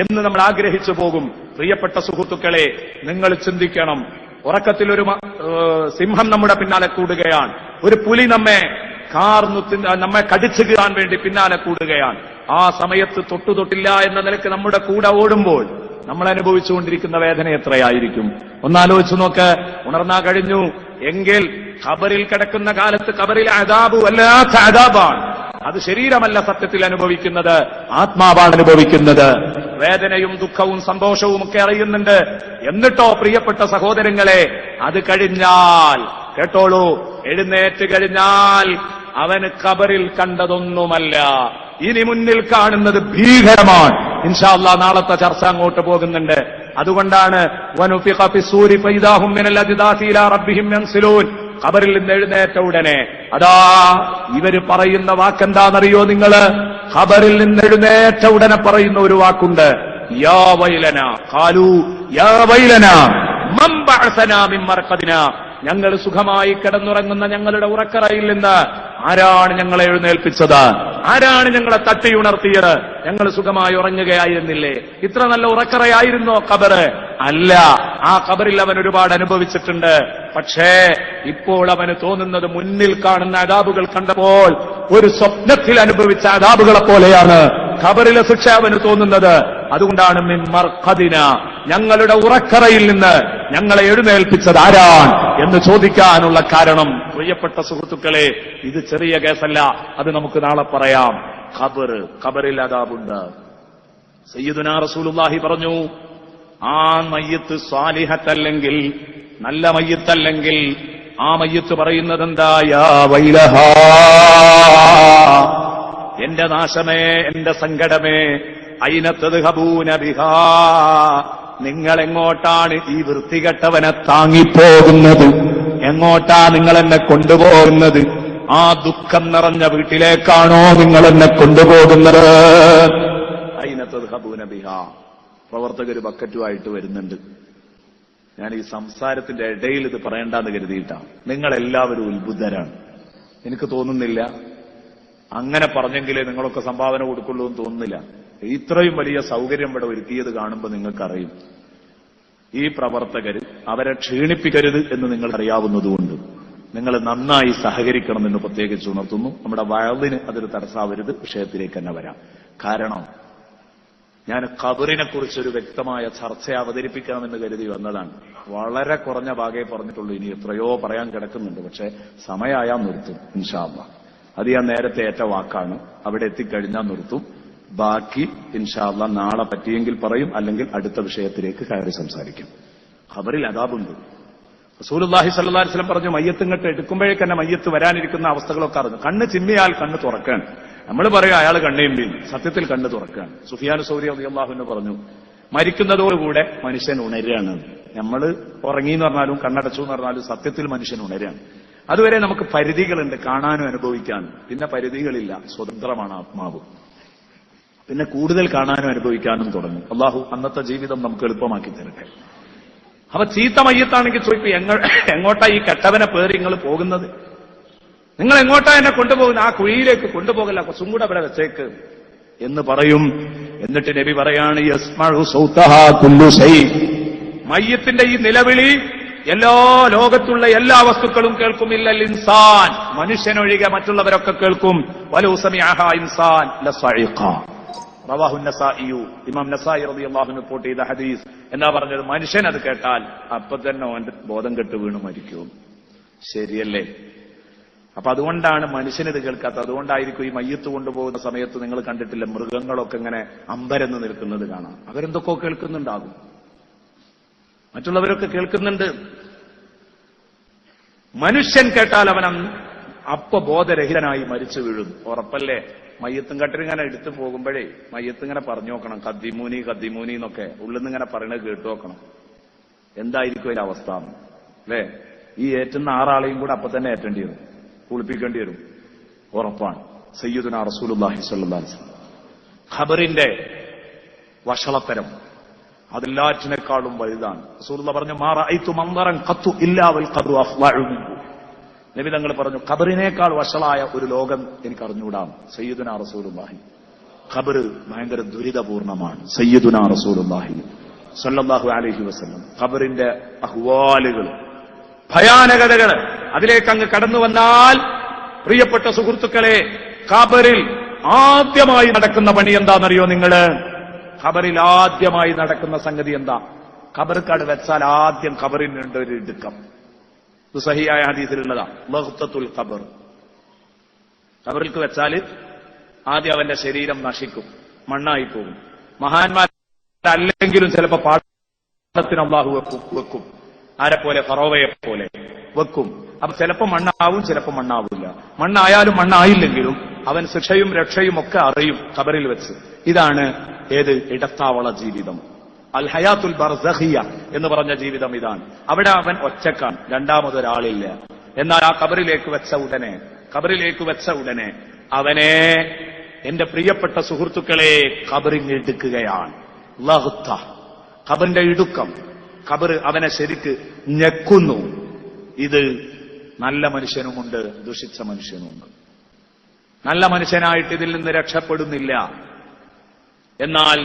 എന്ന് നമ്മൾ ആഗ്രഹിച്ചു പോകും. പ്രിയപ്പെട്ട സുഹൃത്തുക്കളെ, നിങ്ങൾ ചിന്തിക്കണം. ഉറക്കത്തിൽ ഒരു സിംഹം നമ്മുടെ പിന്നാലെ കൂടുകയാണ്, ഒരു പുലി നമ്മെ കടിച്ചു കീറാൻ വേണ്ടി പിന്നാലെ കൂടുകയാണ്. ആ സമയത്ത് തൊട്ടില്ല എന്ന നിലയ്ക്ക് നമ്മുടെ കൂടെ ഓടുമ്പോൾ നമ്മൾ അനുഭവിച്ചുകൊണ്ടിരിക്കുന്ന വേദന എത്രയായിരിക്കും? ഒന്നാലോചിച്ചു നോക്ക്. ഉണർന്നാ കഴിഞ്ഞു എങ്കിൽ ഖബറിൽ കിടക്കുന്ന കാലത്ത് ഖബറിലെ അദാബ് വല്ലാത്ത അദാബാണ്. അത് ശരീരമല്ല സത്യത്തിൽ അനുഭവിക്കുന്നത്, ആത്മാവാണ് അനുഭവിക്കുന്നത്. വേദനയും ദുഃഖവും സന്തോഷവും ഒക്കെ അറിയുന്നുണ്ട്. എന്നിട്ടോ പ്രിയപ്പെട്ട സഹോദരങ്ങളെ, അത് കഴിഞ്ഞാൽ കേട്ടോളൂ, എഴുന്നേറ്റ് കഴിഞ്ഞാൽ അവന് ഖബറിൽ കണ്ടതൊന്നുമല്ല, ഇനി മുന്നിൽ കാണുന്നത് ഭീകരമാണ്. ഇൻഷാ അല്ലാഹ് നാളത്തെ ചർച്ച അങ്ങോട്ട് പോകുന്നുണ്ട്. അതുകൊണ്ടാണ് വനുഫിഖ ഫിസ്സൂരി ഫൈദാഹും മിനൽ അജ്ദാസി ഇലാ റബ്ബിഹിം യൻസിലൂൻ. ഖബറിൽ നിന്ന് എഴുന്നേറ്റ ഉടനെ അതാ ഇവര് പറയുന്ന വാക്കെന്താണെന്നറിയോ നിങ്ങള്? ഖബറിൽ നിന്ന് എഴുന്നേറ്റ ഉടനെ പറയുന്ന ഒരു വാക്കുണ്ട്, യാ വൈലന ഖാലൂ യാ വൈലന മൻ ബഅസനാ മിൻ മർഖദിനാ. ഞങ്ങൾ സുഖമായി കിടന്നുറങ്ങുന്ന ഞങ്ങളുടെ ഉറക്കറയിൽ നിന്ന് ആരാണ് ഞങ്ങളെ എഴുന്നേൽപ്പിച്ചത്? ആരാണ് ഞങ്ങളെ തട്ടിയുണർത്തിയത്? ഞങ്ങൾ സുഖമായി ഉറങ്ങുകയായിരുന്നില്ലേ? ഇത്ര നല്ല ഉറക്കറയായിരുന്നോ ഖബറ്? അല്ല. ആ ഖബറിൽ അവൻ ഒരുപാട് അനുഭവിച്ചിട്ടുണ്ട്. പക്ഷേ ഇപ്പോൾ അവന് തോന്നുന്നത് മുന്നിൽ കാണുന്ന അദാബുകൾ കണ്ടപ്പോൾ ഒരു സ്വപ്നത്തിൽ അനുഭവിച്ച അദാബുകളെ പോലെയാണ് ഖബറിലെ ശിക്ഷ അവന് തോന്നുന്നത്. അതുകൊണ്ടാണ് മിൻ മർഖദിന, ഞങ്ങളുടെ ഉറക്കറയിൽ നിന്ന് ഞങ്ങളെ എഴുന്നേൽപ്പിച്ചത് ആരാണ് എന്ന് ചോദിക്കാനുള്ള കാരണം. പ്രിയപ്പെട്ട സുഹൃത്തുക്കളെ, ഇത് ചെറിയ കേസല്ല. അത് നമുക്ക് നാളെ പറയാം. ഖബറിൽ അദാബുണ്ട്. സയ്യിദുനാ റസൂലുള്ളാഹി പറഞ്ഞു, ആ മയ്യത്ത് സ്വാലിഹത്തല്ലെങ്കിൽ, നല്ല മയ്യത്തല്ലെങ്കിൽ, ആ മയ്യത്ത് പറയുന്നത് എന്താ? യാ വൈലഹാ, എന്റെ നാശമേ, എന്റെ സങ്കടമേ, അയിന തദ്ഹബൂന ബിഹാ, നിങ്ങൾ എങ്ങോട്ടാണ് ഈ വൃത്തികെട്ടവനെ താങ്ങിപ്പോകുന്നത്? എങ്ങോട്ടാ നിങ്ങൾ എന്നെ കൊണ്ടുപോകുന്നത്? ആ ദുഃഖം നിറഞ്ഞ വീട്ടിലേക്കാണോ നിങ്ങൾ എന്നെ കൊണ്ടുപോകുന്നത്? അയിന തദ്ഹബൂന ബിഹാ. പ്രവർത്തകർ ബക്കറ്റുമായിട്ട് വരുന്നുണ്ട്. ഞാൻ ഈ സംസാരത്തിന്റെ ഇടയിൽ ഇത് പറയണ്ടെന്ന് കരുതിയിട്ടാണ്. നിങ്ങളെല്ലാവരും ഉത്ബുദ്ധരാണ്. എനിക്ക് തോന്നുന്നില്ല അങ്ങനെ പറഞ്ഞെങ്കിലേ നിങ്ങളൊക്കെ സംഭാവന കൊടുക്കുള്ളൂ എന്ന് തോന്നുന്നില്ല. ഇത്രയും വലിയ സൗകര്യം ഇവിടെ ഒരുക്കിയത് കാണുമ്പോൾ നിങ്ങൾക്കറിയും ഈ പ്രവർത്തകർ അവരെ ക്ഷീണിപ്പിക്കരുത് എന്ന് നിങ്ങൾക്കറിയാവുന്നതുകൊണ്ട് നിങ്ങൾ നന്നായി സഹകരിക്കണമെന്ന് പ്രത്യേകിച്ച് ഉണർത്തുന്നു. നമ്മുടെ വയലിന് അതൊരു തടസ്സാവരുത്. വിഷയത്തിലേക്ക് തന്നെ വരാം. കാരണം ഞാൻ ഖബറിനെ കുറിച്ചൊരു വ്യക്തമായ ചർച്ച അവതരിപ്പിക്കണമെന്ന് കരുതി വന്നതാണ്. വളരെ കുറഞ്ഞ ഭാഗേ പറഞ്ഞിട്ടുള്ളൂ. ഇനി എത്രയോ പറയാൻ കിടക്കുന്നുണ്ട്. പക്ഷെ സമയമായാൽ നിർത്തും ഇൻഷാ അല്ലാഹ്. അത് ഞാൻ നേരത്തെ ഏറ്റ വാക്കാണ്. അവിടെ എത്തിക്കഴിഞ്ഞാൽ നിർത്തും. ബാക്കി ഇൻഷാ അല്ലാഹ് നാളെ പറ്റിയെങ്കിൽ പറയും, അല്ലെങ്കിൽ അടുത്ത വിഷയത്തിലേക്ക് കയറി സംസാരിക്കും. ഖബറിൽ അദാബുണ്ട്. റസൂലുള്ളാഹി സ്വല്ലല്ലാഹു അലൈഹി വസല്ലം പറഞ്ഞു, മയ്യത്ത് ഇങ്ങോട്ട് എടുക്കുമ്പോഴേക്കന്നെ മയ്യത്ത് വരാനിരിക്കുന്ന അവസ്ഥകളൊക്കെ അറിഞ്ഞു. കണ്ണ് ചിമ്മിയാൽ കണ്ണ് തുറക്കാണ്. നമ്മൾ പറയും അയാൾ കണ്ണേമ്പി, സത്യത്തിൽ കണ്ണ് തുറക്കാണ്. സുഫിയാൻ സൗരി റളിയല്ലാഹു അൻഹു പറഞ്ഞു, മരിക്കുന്നതോടുകൂടെ മനുഷ്യൻ ഉണരുകയാണ്. നമ്മൾ ഉറങ്ങി എന്ന് പറഞ്ഞാലും കണ്ണടച്ചു എന്ന് പറഞ്ഞാലും സത്യത്തിൽ മനുഷ്യൻ ഉണരുകയാണ്. അതുവരെ നമുക്ക് പരിധികളുണ്ട്, കാണാനും അനുഭവിക്കാനും. പിന്നെ പരിധികളില്ല, സ്വതന്ത്രമാണ് ആത്മാവ്. പിന്നെ കൂടുതൽ കാണാനും അനുഭവിക്കാനും തുടങ്ങും. അള്ളാഹു അന്നത്തെ ജീവിതം നമുക്ക് എളുപ്പമാക്കി തരട്ടെ. അപ്പൊ ചീത്ത മയ്യത്താണെങ്കിൽ ചോദിക്കും, എങ്ങോട്ടാ ഈ കെട്ടവനെ പേറി നിങ്ങൾ പോകുന്നത്? നിങ്ങൾ എങ്ങോട്ടാ എന്നെ കൊണ്ടുപോകുന്നത്? ആ കുഴിയിലേക്ക് കൊണ്ടുപോകല്ല, കുറച്ചും കൂടെ അവിടെ വെച്ചേക്ക് എന്ന് പറയും. എന്നിട്ട് നബി പറയാണ്, യസ്മഉ സൗതഹാ കുല്ലു ശൈ, മയ്യത്തിന്റെ ഈ നിലവിളി എല്ലാ ലോകത്തുള്ള എല്ലാ വസ്തുക്കളും കേൾക്കും. ഇല്ലൽ ഇൻസാൻ, മനുഷ്യനൊഴികെ മറ്റുള്ളവരൊക്കെ കേൾക്കും. വലൗ സമിഅഹാ ഇൻസാൻ ലസഇഖ. റവാഹു നസാഇ, ഇമാം നസാഇ റളിയല്ലാഹു അൻഹു റിപ്പോർട്ട് ചെയ്ത ഹദീസ്. എന്നാ പറഞ്ഞത്? മനുഷ്യൻ അത് കേട്ടാൽ അപ്പൊ തന്നെ അവന്റെ ബോധം കെട്ട് വീണ് മരിക്കും. ശരിയല്ലേ? അപ്പൊ അതുകൊണ്ടാണ് മനുഷ്യനിത് കേൾക്കാത്തത്. അതുകൊണ്ടായിരിക്കും ഈ മയ്യത്ത് കൊണ്ടുപോകുന്ന സമയത്ത് നിങ്ങൾ കണ്ടിട്ടില്ല, മൃഗങ്ങളൊക്കെ ഇങ്ങനെ അമ്പരന്ന് നിൽക്കുന്നത് കാണാം. അവരെന്തൊക്കെയോ കേൾക്കുന്നുണ്ടാകും, മറ്റുള്ളവരൊക്കെ കേൾക്കുന്നുണ്ട്. മനുഷ്യൻ കേട്ടാൽ അവൻ അപ്പൊ ബോധരഹിതനായി മരിച്ചു വീഴും. ഉറപ്പല്ലേ? മയ്യത്തും കട്ടിലിങ്ങനെ എടുത്തു പോകുമ്പോഴേ മയ്യത്തിങ്ങനെ പറഞ്ഞു നോക്കണം, കദ്ദിമൂനി കദ്ദിമൂനി എന്നൊക്കെ ഉള്ളിൽ ഇങ്ങനെ പറയണത് കേട്ടു നോക്കണം. എന്തായിരിക്കും അതിന്റെ അവസ്ഥ അല്ലേ? ഈ ഏറ്റുന്ന 6 ആളെയും കൂടെ അപ്പൊ തന്നെ ഏറ്റേണ്ടി വരും, കുളിപ്പിക്കേണ്ടി വരും. ഉറപ്പാണ്. സയ്യിദുനാ റസൂലുള്ളാഹി സ്വല്ലല്ലാഹു അലൈഹി വസല്ലം ഖബറിന്റെ വഷളത്തരം അതെല്ലാറ്റിനേക്കാളും വലുതാണ്. റസൂലുള്ളാഹി പറഞ്ഞു, മാ റഅയ്തു മൻദറൻ ഖത്തു ഇല്ലാ വൽ ഖബ്റു അഫ്ളഉ മിൻഹു. നബി തങ്ങൾ പറഞ്ഞു, ഖബറിനേക്കാൾ വഷളായ ഒരു ലോകം എനിക്ക് അറിഞ്ഞുകൂടാം. സയ്യിദുനാ റസൂലുള്ളാഹി. ഖബർ ഭയങ്കര ദുരിതപൂർണമാണ്. സയ്യിദുനാ റസൂലുള്ളാഹി സ്വല്ലല്ലാഹു അലൈഹി വസല്ലം ഖബറിന്റെ അഹ്വാലുകൾ, ഭയാനകതകൾ അതിലേക്ക് അങ്ങ് കടന്നു വന്നാൽ, പ്രിയപ്പെട്ട സുഹൃത്തുക്കളെ, ഖബറിൽ ആദ്യമായി നടക്കുന്ന പണി എന്താണെന്നറിയോ നിങ്ങള്? ഖബറിൽ ആദ്യമായി നടക്കുന്ന സംഗതി എന്താ? ഖബർക്കാട് വെച്ചാൽ ആദ്യം ഖബറിനുണ്ട് ഒരു ഇടുക്കം. ഇത് സഹിയായ ഹദീസിലുള്ളതാ. ലഗ്തത്തുൽ ഖബർ. ഖബറിൽക്ക് വെച്ചാൽ ആദ്യം അവന്റെ ശരീരം നശിക്കും, മണ്ണായി പോകും. മഹാന്മാരല്ലെങ്കിലും ചിലപ്പോ പാടത്തിന് അല്ലാഹു വെക്കും. ആരെപ്പോലെ? ഫറോവയെ പോലെ വെക്കും. അപ്പൊ ചിലപ്പോ മണ്ണാവും, ചിലപ്പോ മണ്ണാവില്ല. മണ്ണായാലും മണ്ണായില്ലെങ്കിലും അവൻ ശിക്ഷയും രക്ഷയും ഒക്കെ അറിയും ഖബറിൽ വെച്ച്. ഇതാണ് ഏത്? ഇടത്താവള ജീവിതം. അൽ ഹയാത്തുൽ ബർസഖിയ എന്ന് പറഞ്ഞ ജീവിതം ഇതാണ്. അവിടെ അവൻ ഒറ്റക്കാണ്, രണ്ടാമതൊരാളില്ല. എന്നാൽ ആ ഖബറിലേക്ക് വെച്ച ഉടനെ അവനെ, എന്റെ പ്രിയപ്പെട്ട സുഹൃത്തുക്കളെ, ഖബറിന് എടുക്കുകയാണ്. ലഗ്ത, ഖബറിന്റെ ഇടുക്കം. ഖബർ അവനെ ശരിക്ക് ഞെക്കുന്നു. ഇത് നല്ല മനുഷ്യനുമുണ്ട്, ദുഷിച്ച മനുഷ്യനുമുണ്ട്. നല്ല മനുഷ്യനായിട്ട് ഇതിൽ നിന്ന് രക്ഷപ്പെടുന്നില്ല. എന്നാൽ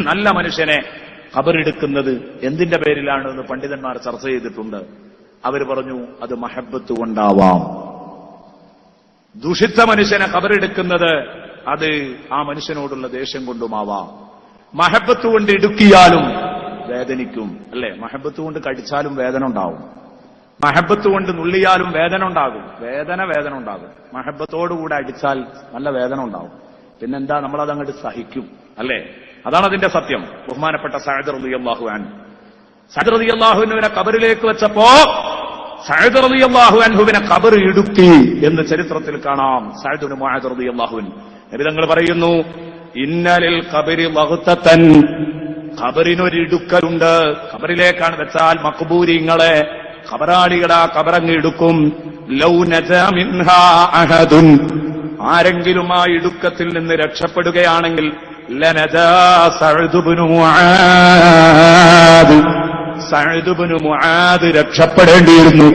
നല്ല മനുഷ്യനെ ഖബറെടുക്കുന്നത് എന്തിന്റെ പേരിലാണ് എന്ന് പണ്ഡിതന്മാർ ചർച്ച ചെയ്തിട്ടുണ്ട്. അവർ പറഞ്ഞു അത് മഹബത്ത് കൊണ്ടാവാം. ദുഷിച്ച മനുഷ്യനെ ഖബറെടുക്കുന്നത് അത് ആ മനുഷ്യനോടുള്ള ദേഷ്യം കൊണ്ടുമാവാം. മഹബത്ത് കൊണ്ട് ഇടുക്കിയാലും വേദനിക്കും, അല്ലെ? മഹബത്ത് കൊണ്ട് കടിച്ചാലും വേദന ഉണ്ടാവും, മഹബത്ത് കൊണ്ട് നുള്ളിയാലും വേദന ഉണ്ടാകും. വേദന ഉണ്ടാകും. മഹബത്തോടുകൂടെ അടിച്ചാൽ നല്ല വേദന ഉണ്ടാവും. പിന്നെന്താ, നമ്മളത് അങ്ങോട്ട് സഹിക്കും, അല്ലെ? അതാണ് അതിന്റെ സത്യം. ബഹുമാനപ്പെട്ട സഅദ് റളിയല്ലാഹു അൻഹു, സഅദ് റളിയല്ലാഹു അൻഹുവിനെ ഖബറിലേക്ക് വെച്ചപ്പോ സഅദ് റളിയല്ലാഹു അൻഹുവിനെ ഖബർ ഇടുക്കി എന്ന് ചരിത്രത്തിൽ കാണാം. സഅദ് ഇബ്നു മുആദ് റളിയല്ലാഹു അൻഹു നബി തങ്ങൾ പറയുന്നു, ഇന്നലിൽ ഖബരി ലഗ്തതൻ, ഖബറിനൊരു ഇടുക്കലുണ്ട്. ഖബറിലേക്കാണ് വെച്ചാൽ മഖ്ബൂരിങ്ങളെ, ഖബറാളികളെ ആ ഖബറങ്ങ് ഇടുക്കും. ലൗ നജാ മിൻഹാ അഹദുൻ, ആരെങ്കിലും ആ ഇടുക്കത്തിൽ നിന്ന് രക്ഷപ്പെടുകയാണെങ്കിൽ ലനജാ Saad ibn Muadh, Saad ibn മുആദ് രക്ഷപ്പെടേണ്ടിയിരുന്നു.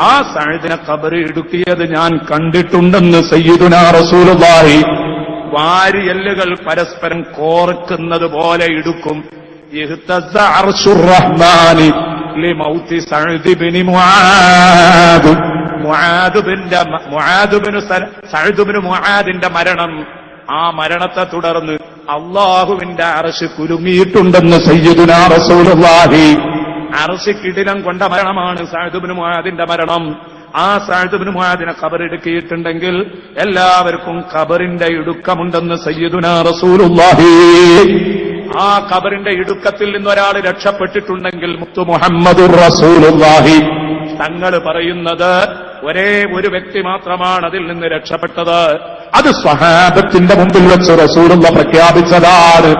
ആ സഅദിനെ ഖബർ ഇടുക്കിയത് ഞാൻ കണ്ടിട്ടുണ്ടെന്ന് സയ്യിദുനാ റസൂലുള്ളാഹി. വാരിയെല്ലുകൾ പരസ്പരം കോർക്കുന്നത് പോലെ ഇടുക്കും. ഇഹ്തസ്സ അർശുർ റഹ്മാനി ലിമൗതി Saad ibn Muadh, Saad ibn മുആദിന്റെ മരണം, ആ മരണത്തെ തുടർന്ന് അല്ലാഹുവിന്റെ അർശ് കുലുങ്ങിയിട്ടുണ്ടെന്ന് സയ്യിദുനാ റസൂലുള്ളാഹി. അർശ് കിടിലം കൊണ്ട മരണമാണ് സഅദ് ഇബ്നു മുആദിന്റെ മരണം. ആ സഅദ് ഇബ്നു മുആദിനെ ഖബറെടുക്കിയിട്ടുണ്ടെങ്കിൽ എല്ലാവർക്കും ഖബറിന്റെ ഇടുക്കമുണ്ടെന്ന് സയ്യിദുനാ റസൂലുള്ളാഹി. ആ ഖബറിന്റെ ഇടുക്കത്തിൽ നിന്നൊരാൾ രക്ഷപ്പെട്ടിട്ടുണ്ടെങ്കിൽ മുത്തു മുഹമ്മദുർ റസൂലുള്ളാഹി തങ്ങൾ പറയുന്നത് ഒരേ ഒരു വ്യക്തി മാത്രമാണ് അതിൽ നിന്ന് രക്ഷപ്പെട്ടത്. അത് സ്വഹാബത്തിന്റെ മുമ്പിൽ വെച്ച് റസൂലുള്ള പ്രഖ്യാപിച്ചതാണ്,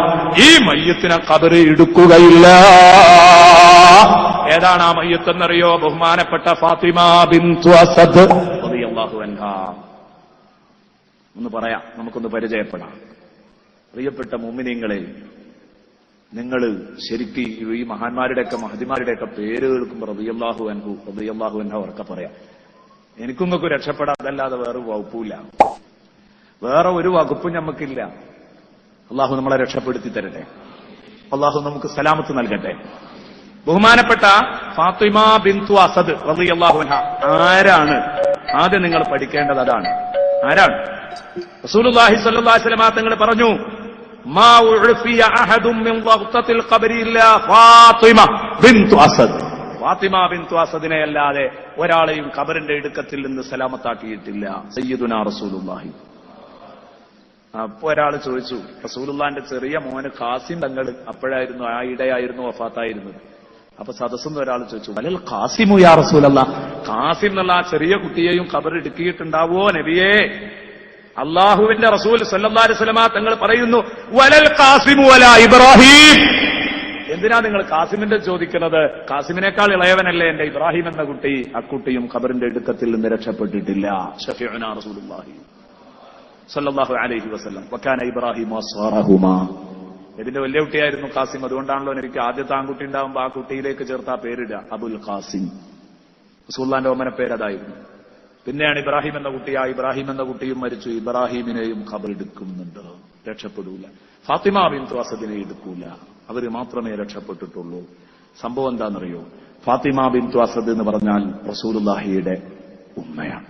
ഈ മയ്യത്തിനെ ഖബർ ഇടുക്കുകയില്ല. ഏതാണ് ആ മയ്യത്തെന്നറിയോ? ബഹുമാനപ്പെട്ട ഫാത്തിമ ബിൻതു അസദ് റളിയല്ലാഹു അൻഹാ. ഒന്ന് പറയാം, നമുക്കൊന്ന് പരിചയപ്പെടാം. പ്രിയപ്പെട്ട മുഅ്മിനീങ്ങളെ, നിങ്ങൾ ശരിക്ക് ഈ മഹാന്മാരുടെയൊക്കെ മഹദിമാരുടെയൊക്കെ പേര് കേൾക്കുമ്പോൾ റളിയല്ലാഹു അൻഹു റളിയല്ലാഹു അൻഹ ഉറക്കെ പറയാം. എനിക്കൊന്നൊക്കെ രക്ഷപ്പെടാം, അതല്ലാതെ വേറെ വകുപ്പില്ല, വേറെ ഒരു വകുപ്പും നമുക്കില്ല. അള്ളാഹു നമ്മളെ രക്ഷപ്പെടുത്തി തരട്ടെ, അള്ളാഹു നമുക്ക് സലാമത്ത് നൽകട്ടെ. ബഹുമാനപ്പെട്ട ഫാത്തിമ ബിൻതു അസദ് റളിയല്ലാഹു അൻഹ ആരാണ്? ആദ്യം നിങ്ങൾ പഠിക്കേണ്ടത് അതാണ്. ആരാണ്? റസൂലുള്ളാഹി സ്വല്ലല്ലാഹു അലൈഹി വസല്ലം തങ്ങൾ പറഞ്ഞു, മാ ഉഅഫിയ അഹദും മിൻ വഖ്തത്തിൽ ഖബരി ഇല്ലാ ഫാത്തിമ ബിൻതു അസദ്. ഫാത്തിമ ബിൻതു അസദിനെ അല്ലാതെ ഒരാളെയും ഖബറിന്റെ ഇടുക്കത്തിൽ നിന്ന് സലാമത്താക്കിയിട്ടില്ല സയ്യിദുനാ റസൂലുള്ളാഹി. അപ്പൊ ഒരാൾ ചോദിച്ചു, റസൂലുള്ളാഹിന്റെ ചെറിയ മോന് ഖാസിം തങ്ങൾ അപ്പോഴായിരുന്നു, ആ ഇടയായിരുന്നു വഫാത്തായിരുന്നത്. അപ്പൊ സദസ്സെന്ന് ഒരാൾ ചോദിച്ചു, വലൽ ഖാസിമു യാ റസൂലല്ലാഹ്, ഖാസിം എന്നുള്ള ആ ചെറിയ കുട്ടിയെയും ഖബർ ഇടുക്കിയിട്ടുണ്ടാവോ നബിയേ? അള്ളാഹുവിന്റെ റസൂൽ സല്ലല്ലാഹു അലൈഹി വസല്ലം തങ്ങൾ പറയുന്നു, വലൽ ഖാസിമു വലാ ഇബ്രാഹിം. എന്തിനാ നിങ്ങൾ ഖാസിമിന്റെ ചോദിക്കുന്നത്? ഖാസിമിനേക്കാൾ ഇളയവനല്ലേ എന്റെ ഇബ്രാഹിം എന്ന കുട്ടി? അക്കുട്ടിയും ഖബറിന്റെ ഇടുക്കത്തിൽ നിന്ന് രക്ഷപ്പെട്ടിട്ടില്ല. ശഫീഉനാ റസൂലുള്ളാഹി സല്ലല്ലാഹു അലൈഹി വസല്ലം. വകാന ഇബ്രാഹിം വസ്വറഹുമാ. ഇതിന്റെ വലിയ കുട്ടിയായിരുന്നു ഖാസിം. അതുകൊണ്ടാണല്ലോ എനിക്ക് ആദ്യത്തെ ആൺകുട്ടി ഉണ്ടാവുമ്പോൾ ആ കുട്ടിയിലേക്ക് ചേർത്ത് ആ പേരിടുക, അബുൽ ഖാസിം. റസൂലുള്ളാഹിന്റെ ഓമന പേരതായിരുന്നു. പിന്നെയാണ് ഇബ്രാഹിം എന്ന കുട്ടി. ആ ഇബ്രാഹിം എന്ന കുട്ടിയും മരിച്ചു. ഇബ്രാഹിമിനെയും ഖബർ എടുക്കുന്നുണ്ട്, രക്ഷപ്പെടൂല. ഫാത്തിമ ബിൻതു അസദിനെ എടുക്കൂല, അവര് മാത്രമേ രക്ഷപ്പെട്ടിട്ടുള്ളൂ. സംഭവം എന്താണെന്നറിയോ? ഫാത്തിമ ബിൻതു അസദ് എന്ന് പറഞ്ഞാൽ റസൂലുള്ളാഹിയുടെ ഉമ്മയാണ്.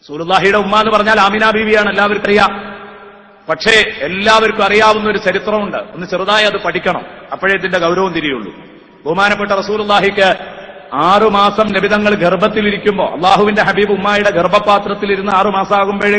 റസൂലുള്ളാഹിയുടെ ഉമ്മ എന്ന് പറഞ്ഞാൽ ആമിന ബീവിയാണ്, എല്ലാവർക്കും അറിയാം. പക്ഷേ എല്ലാവർക്കും അറിയാവുന്ന ഒരു ചരിത്രമുണ്ട്. ഒന്ന് ചെറുതായി അത് പഠിക്കണം, അപ്പോഴേ ഇതിന്റെ ഗൗരവം തിരിയുള്ളൂ. ബഹുമാനപ്പെട്ട റസൂലുള്ളാഹിക്ക് 6 മാസം നബിതങ്ങൾ ഗർഭത്തിലിരിക്കുമ്പോ, അള്ളാഹുവിന്റെ ഹബീബ് ഉമ്മായുടെ ഗർഭപാത്രത്തിലിരുന്ന് 6 മാസമാകുമ്പോഴേ